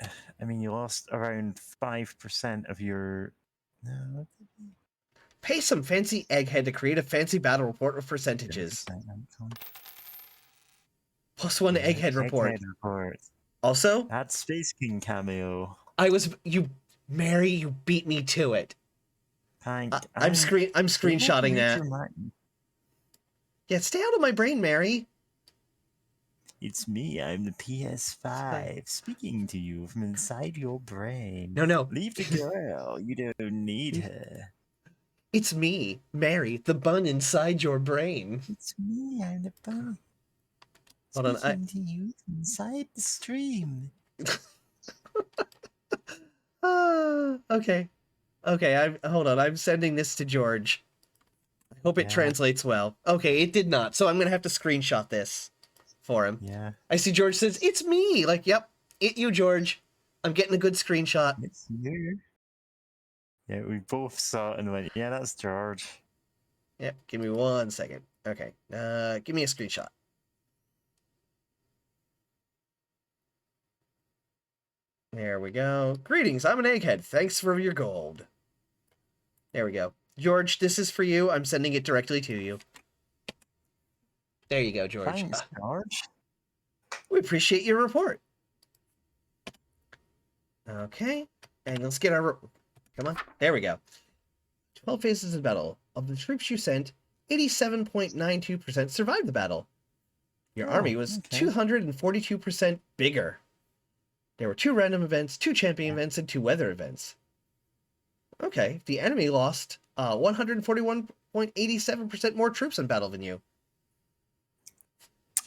I mean, you lost around 5% of your... Pay some fancy egghead to create a fancy battle report with percentages. +1 egghead report. Also... That Space King cameo. You beat me to it. Hank, I'm screenshotting that. Mind. Yeah, stay out of my brain, Mary. It's me, I'm the PS5, speaking to you from inside your brain. No. Leave the girl, you don't need her. It's me, Mary, the bun inside your brain. It's me, I'm the bun. Hold on, Speaking to you from inside the stream. Okay. Hold on, I'm sending this to George. I hope it translates well. Okay, it did not, so I'm gonna have to screenshot this for him. Yeah. I see George says, it's me! Like, yep, it you, George. I'm getting a good screenshot. It's you. Yeah, we both saw it and went, yeah, that's George. Yep, give me 1 second. Okay, give me a screenshot. There we go. Greetings, I'm an egghead. Thanks for your gold. There we go. George, this is for you. I'm sending it directly to you. There you go, George. Thanks, George. We appreciate your report. Okay, and let's get our... Come on. There we go. 12 phases of battle. Of the troops you sent, 87.92% survived the battle. Your army was 242% bigger. There were 2 random events, 2 champion events, and 2 weather events. Okay, the enemy lost 141.87% more troops in battle than you.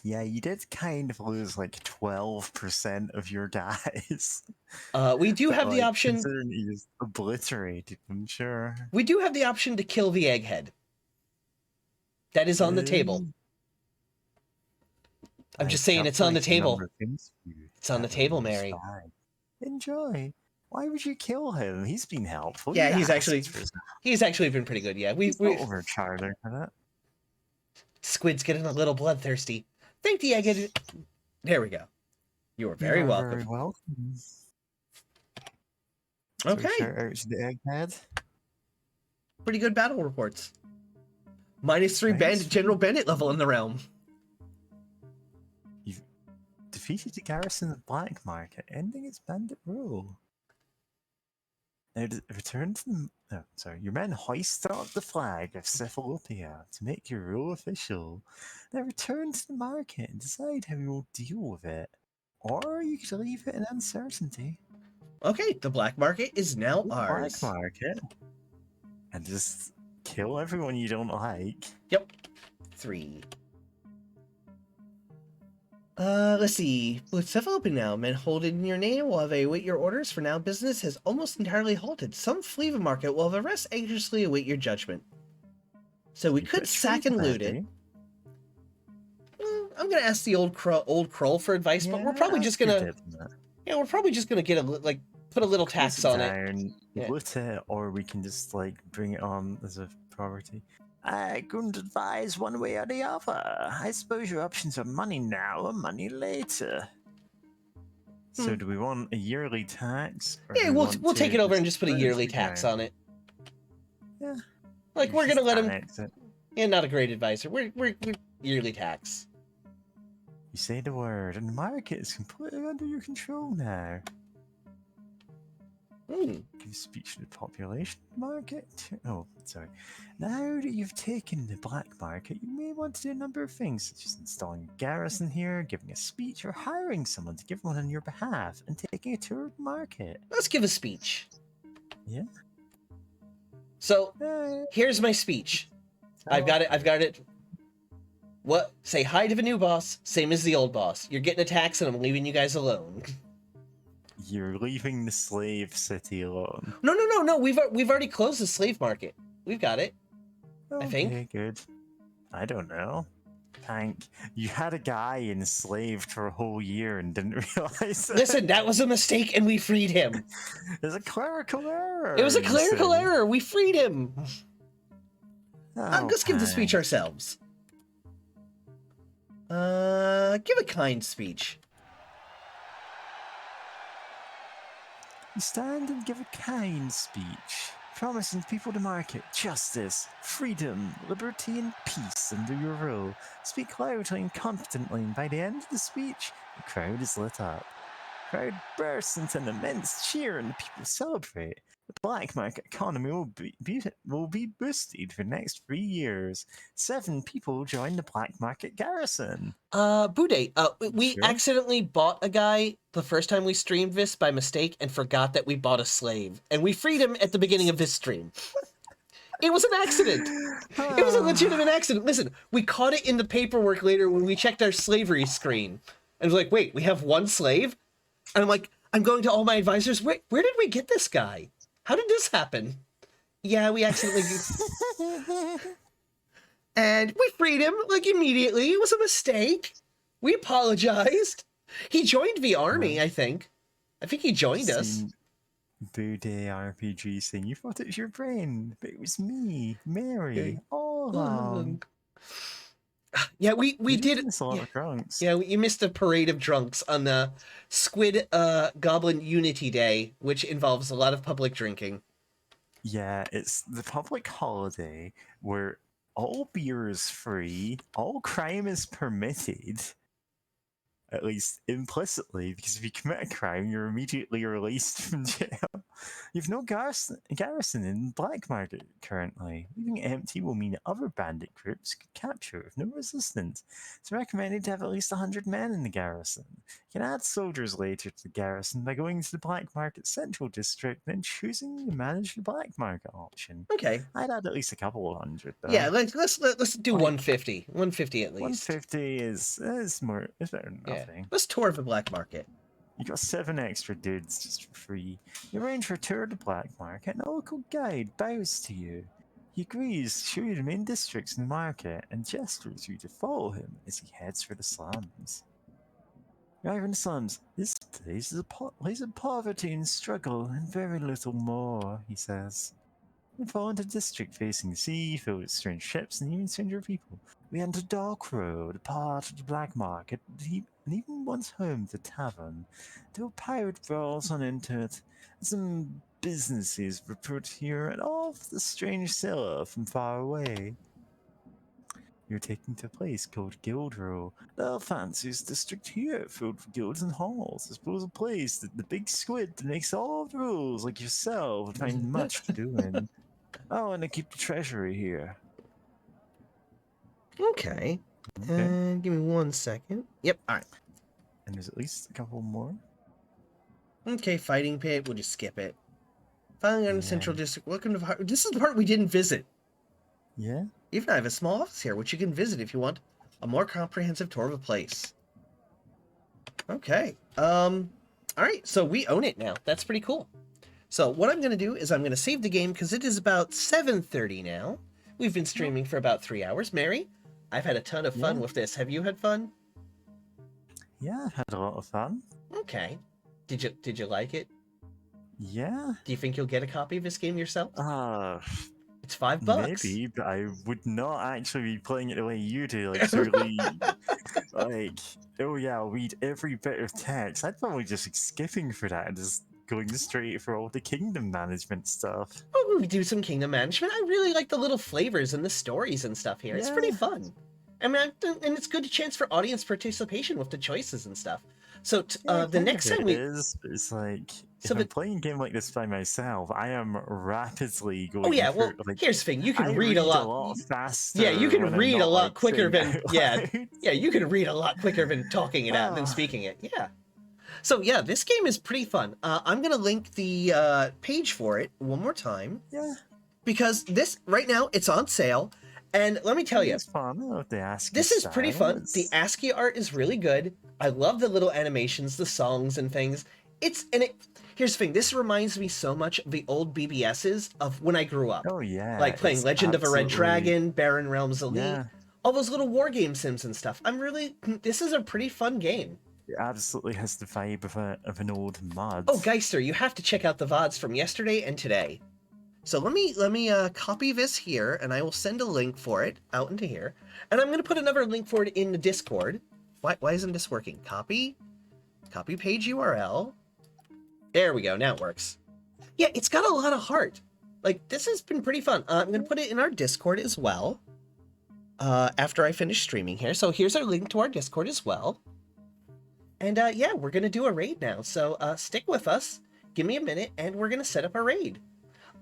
Yeah, you did kind of lose like 12% of your guys. We do have the option... Considering you just obliterated them, sure. We do have the option to kill the egghead. That is on the table. I'm just saying it's on the table. It's on the table, Mary. Enjoy. Why would you kill him? He's been helpful. Yeah, he's actually been pretty good. Yeah, he's not overcharging for that. Squid's getting a little bloodthirsty. Thank the egghead. There we go. You are very welcome. Very welcome. Okay. So shout out to the egghead. Pretty good battle reports. -3 General Bandit level in the realm. You've defeated the garrison of Black Market, ending its bandit rule. Now, return to the... Oh, sorry. Your men hoisted up the flag of Cephalopia to make your rule official. Now return to the market and decide how you will deal with it. Or you could leave it in uncertainty. Okay, the black market is now ours. Black market. And just kill everyone you don't like. Yep. 3. Let's see. With Cephalopia now, men hold it in your name will evaluate your orders. For now, business has almost entirely halted. Some flee the market while the rest anxiously await your judgment. So we could sack and loot it. I'm gonna ask the old Kroll for advice, but we're probably just gonna... Yeah, we're probably just gonna get put a little tax on it. Loot it, or we can just, bring it on as a property. I couldn't advise one way or the other. I suppose your options are money now or money later. So do we want a yearly tax? Yeah, we'll take it over and just put a yearly tax on it. Yeah. We're gonna let him... Yeah, not a great advisor. We're yearly tax. You say the word, and the market is completely under your control now. Give speech to the population market. Oh, sorry. Now that you've taken the black market, you may want to do a number of things, such as installing a garrison here, giving a speech, or hiring someone to give one on your behalf, and taking a tour of the market. Let's give a speech. Yeah. So, here's my speech. I've got it. What? Say hi to the new boss, same as the old boss. You're getting a tax and I'm leaving you guys alone. You're leaving the slave city alone. No. We've already closed the slave market. We've got it. I think. Okay, good. I don't know. Hank, you had a guy enslaved for a whole year and didn't realize it. Listen, that was a mistake and we freed him. It was a clerical error. It was a clerical error. We freed him. Oh, let's give the speech ourselves. Give a kind speech. You stand and give a kind speech, promising people to market justice, freedom, liberty, and peace under your rule. Speak loudly and confidently, and by the end of the speech, the crowd is lit up. crowd bursts into an immense cheer and the people celebrate. The black market economy will be boosted for the next 3 years. 7 people join the black market garrison. Bude, we Sure. accidentally bought a guy the first time we streamed this by mistake and forgot that we bought a slave. And we freed him at the beginning of this stream. It was an accident. It was a legitimate accident. Listen, we caught it in the paperwork later when we checked our slavery screen. And was like, wait, we have 1 slave? And I'm like, I'm going to all my advisors, where did we get this guy? How did this happen? Yeah, we accidentally... And we freed him, like, immediately. It was a mistake. We apologized. He joined the army, I think. I think he joined us. Bude RPG saying, you thought it was your brain, but it was me, Mary, all along. Yeah, we did... Miss a lot of drunks. Yeah, you missed a parade of drunks on the Squid Goblin Unity Day, which involves a lot of public drinking. Yeah, it's the public holiday where all beer is free, all crime is permitted, at least implicitly, because if you commit a crime, you're immediately released from jail. You've no garrison in Black Market currently. Leaving it empty will mean other bandit groups could capture it with no resistance. It's recommended to have at least 100 men in the garrison. You can add soldiers later to the garrison by going to the Black Market Central District and then choosing to manage the Black Market option. Okay. I'd add at least a couple of hundred, though. Yeah, let's do 150. 150 at least. 150 is better than nothing. Yeah. Let's tour the Black Market. You got 7 extra dudes just for free. You arrange for a tour to the Black Market, and a local guide bows to you. He agrees to show you the main districts in the market, and gestures you to follow him as he heads for the slums. Arriving in the slums, this place is a place of poverty and struggle, and very little more, he says. We fall into a district facing the sea, filled with strange ships and even stranger people. We enter Dark Road, a part of the Black Market, and even once home to tavern. There were pirate brawls on into it, and some businesses were put here, and all of the strange seller from far away. You're taken to a place called Guild Row, the fanciest district here, filled with guilds and halls. I suppose a place that the big squid that makes all the rules, like yourself, would find much to do in. Oh, and I keep the treasury here. Okay. And give me 1 second. Yep, alright. And there's at least a couple more. Okay, fighting pit, we'll just skip it. Finally on the Central District, welcome to... This is the part we didn't visit. Yeah? Even I have a small office here, which you can visit if you want a more comprehensive tour of the place. Okay. Alright, so we own it now. That's pretty cool. So what I'm going to do is I'm going to save the game because it is about 7:30 now. We've been streaming for about 3 hours. Mary, I've had a ton of fun with this. Have you had fun? Yeah, I've had a lot of fun. Okay. Did you like it? Yeah. Do you think you'll get a copy of this game yourself? It's $5. Maybe, but I would not actually be playing it the way you do. Like, really, like, oh yeah, I'll read every bit of text. I'd probably just be skipping for that and just going straight for all the kingdom management stuff. Oh, we do some kingdom management. I really like the little flavors and the stories and stuff here. It's pretty fun. I mean, and it's good chance for audience participation with the choices and stuff. So the next time it's like, if I'm playing a game like this by myself, I am rapidly going. Oh yeah, well, like, here's the thing: you can read a lot faster. Yeah, you can read a lot quicker than yeah, you can read a lot quicker than talking it out than speaking it. Yeah. So yeah, this game is pretty fun. I'm gonna link the page for it one more time. Yeah. Because this right now it's on sale, and let me tell you, it's fun. I love the ASCII this is pretty fun. styles. The ASCII art is really good. I love the little animations, the songs and things. Here's the thing. This reminds me so much of the old BBSs of when I grew up. Oh yeah. Like playing Legend of a Red Dragon, Barren Realms Elite, Yeah. all those little war game sims and stuff. This is a pretty fun game. It absolutely has the vibe of an old mod. Oh, Geister, you have to check out the VODs from yesterday and today. So let me copy this here, and I will send a link for it out into here. And I'm going to put another link for it in the Discord. Why isn't this working? Copy page URL. There we go. Now it works. Yeah, it's got a lot of heart. Like, this has been pretty fun. I'm going to put it in our Discord as well. After I finish streaming here. So here's our link to our Discord as well. And yeah, we're going to do a raid now. So stick with us. Give me a minute, and we're going to set up a raid.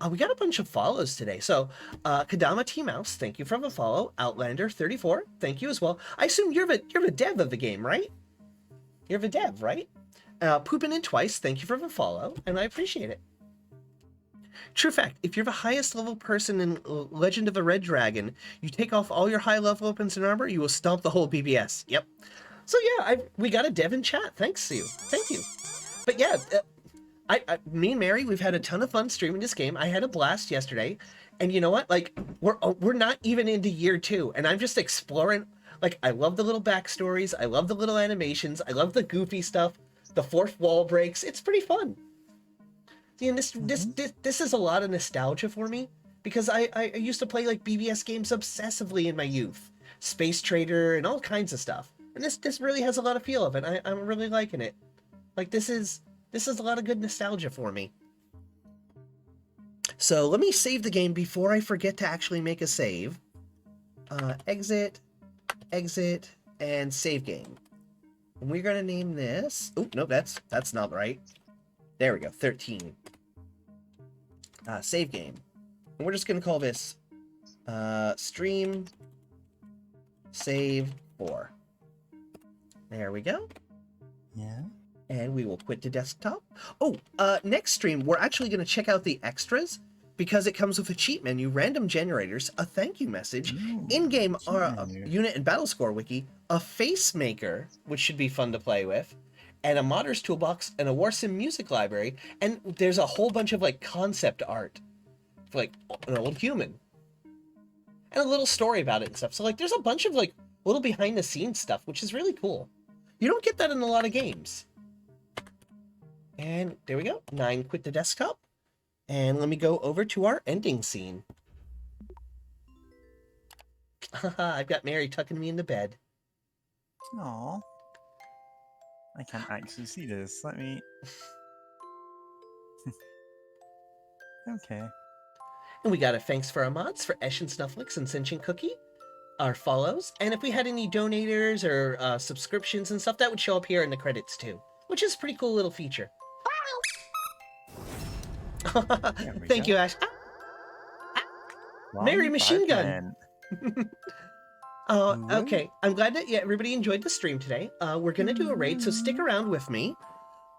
We got a bunch of follows today. So Kadama T Mouse, thank you for the follow. Outlander 34, thank you as well. I assume you're the dev of the game, right? You're the dev, right? Pooping in twice, thank you for the follow, and I appreciate it. True fact, if you're the highest level person in Legend of the Red Dragon, you take off all your high level weapons and armor, you will stomp the whole BBS. Yep. So yeah, we got a dev in chat. Thanks, Sue. Thank you. But yeah, me and Mary, we've had a ton of fun streaming this game. I had a blast yesterday. And you know what? Like, we're not even into year 2, and I'm just exploring. Like, I love the little backstories. I love the little animations. I love the goofy stuff. The fourth wall breaks. It's pretty fun. See, and this is a lot of nostalgia for me, because I used to play like BBS games obsessively in my youth, Space Trader and all kinds of stuff. And this really has a lot of feel of it. I'm really liking it. Like, this is a lot of good nostalgia for me. So let me save the game before I forget to actually make a save. Exit, and save game. And we're gonna name this. Oh no, that's not right. There we go. 13. Save game. And we're just gonna call this stream save 4. There we go. Yeah. And we will quit the desktop. Oh, next stream, we're actually going to check out the extras, because it comes with a cheat menu, random generators, a thank you message, in-game unit and battle score wiki, a face maker, which should be fun to play with, and a modder's toolbox, and a Warsim music library, and there's a whole bunch of like concept art for like an old human, and a little story about it and stuff. So like, there's a bunch of like little behind the scenes stuff, which is really cool. You don't get that in a lot of games. And there we go. 9, quit the desktop. And let me go over to our ending scene. I've got Mary tucking me into bed. Aww. I can't actually see this. Let me... Okay. And we got a thanks for our mods for Esh and Snufflix and Sentient Cookie, our follows. And if we had any donators or subscriptions and stuff, that would show up here in the credits too, which is a pretty cool little feature. Thank you, Ash. Mary Machine Gun. Okay. I'm glad that everybody enjoyed the stream today. We're going to do a raid, so stick around with me.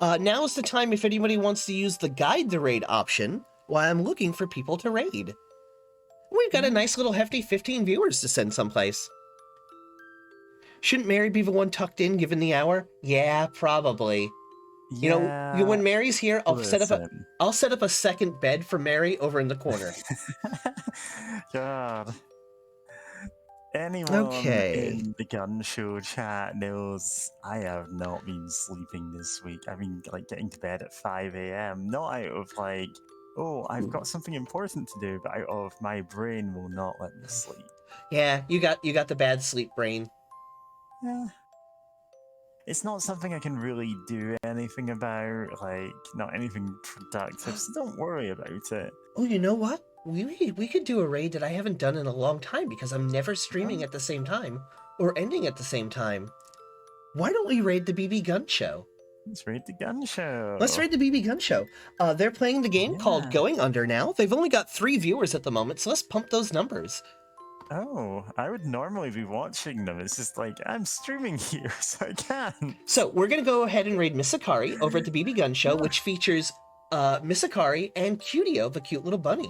Now is the time if anybody wants to use the guide the raid option while I'm looking for people to raid. We've got a nice little hefty 15 viewers to send someplace. Shouldn't Mary be the one tucked in given the hour? Yeah, probably. You know, when Mary's here, I'll set up a second bed for Mary over in the corner. God. Anyone in the gun show chat knows I have not been sleeping this week. I've been like getting to bed at 5 a.m. Not out of like, oh, I've got something important to do, but out of my brain will not let me sleep. Yeah, you got the bad sleep brain. Yeah. It's not something I can really do anything about, like, not anything productive, so don't worry about it. Oh, you know what? We could do a raid that I haven't done in a long time, because I'm never streaming at the same time, or ending at the same time. Why don't we raid the BB Gun Show? Let's raid the Gun Show. Let's raid the BB Gun Show. They're playing the game called Going Under now. They've only got 3 viewers at the moment, so let's pump those numbers. Oh, I would normally be watching them. It's just like, I'm streaming here, so I can. So we're going to go ahead and raid Miss Akari over at the BB Gun Show, which features Miss Akari and Cutio, the cute little bunny.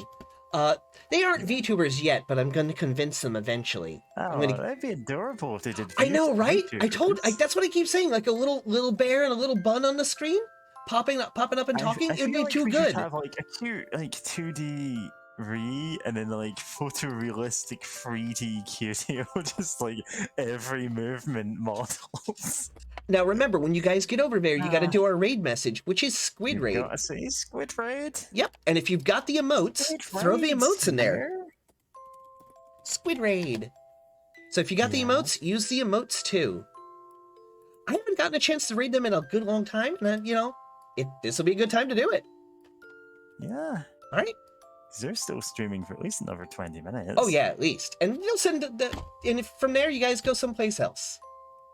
They aren't VTubers yet, but I'm going to convince them eventually. Oh, that'd be adorable if they did. I know, right? That's what I keep saying, like a little bear and a little bun on the screen, popping up and talking. It'd be too good. Should have like a cute, like 2D and then like photorealistic 3D Cutio, just like every movement models. Now remember, when you guys get over there, you got to do our raid message, which is Squid Raid. Gotta say Squid Raid. Yep, and if you've got the emotes, throw the emotes in there. Squid Raid. So if you got the emotes, use the emotes too. I haven't gotten a chance to raid them in a good long time, and this will be a good time to do it. Yeah. All right. They're still streaming for at least another 20 minutes. Oh yeah, at least. And you'll send and from there you guys go someplace else.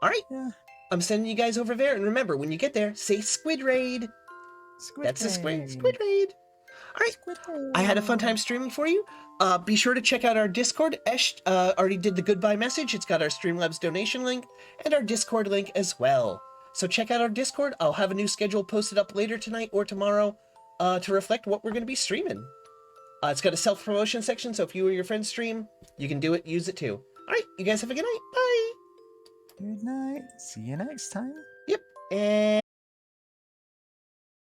All right? Yeah. I'm sending you guys over there. And remember, when you get there, say Squid Raid. That's the Squid Raid. All right. I had a fun time streaming for you. Be sure to check out our Discord. Esh already did the goodbye message. It's got our Streamlabs donation link and our Discord link as well. So check out our Discord. I'll have a new schedule posted up later tonight or tomorrow to reflect what we're going to be streaming. It's got a self-promotion section, so if you or your friends stream, you can do it, use it too. All right, you guys have a good night. Bye. Good night. See you next time. Yep. And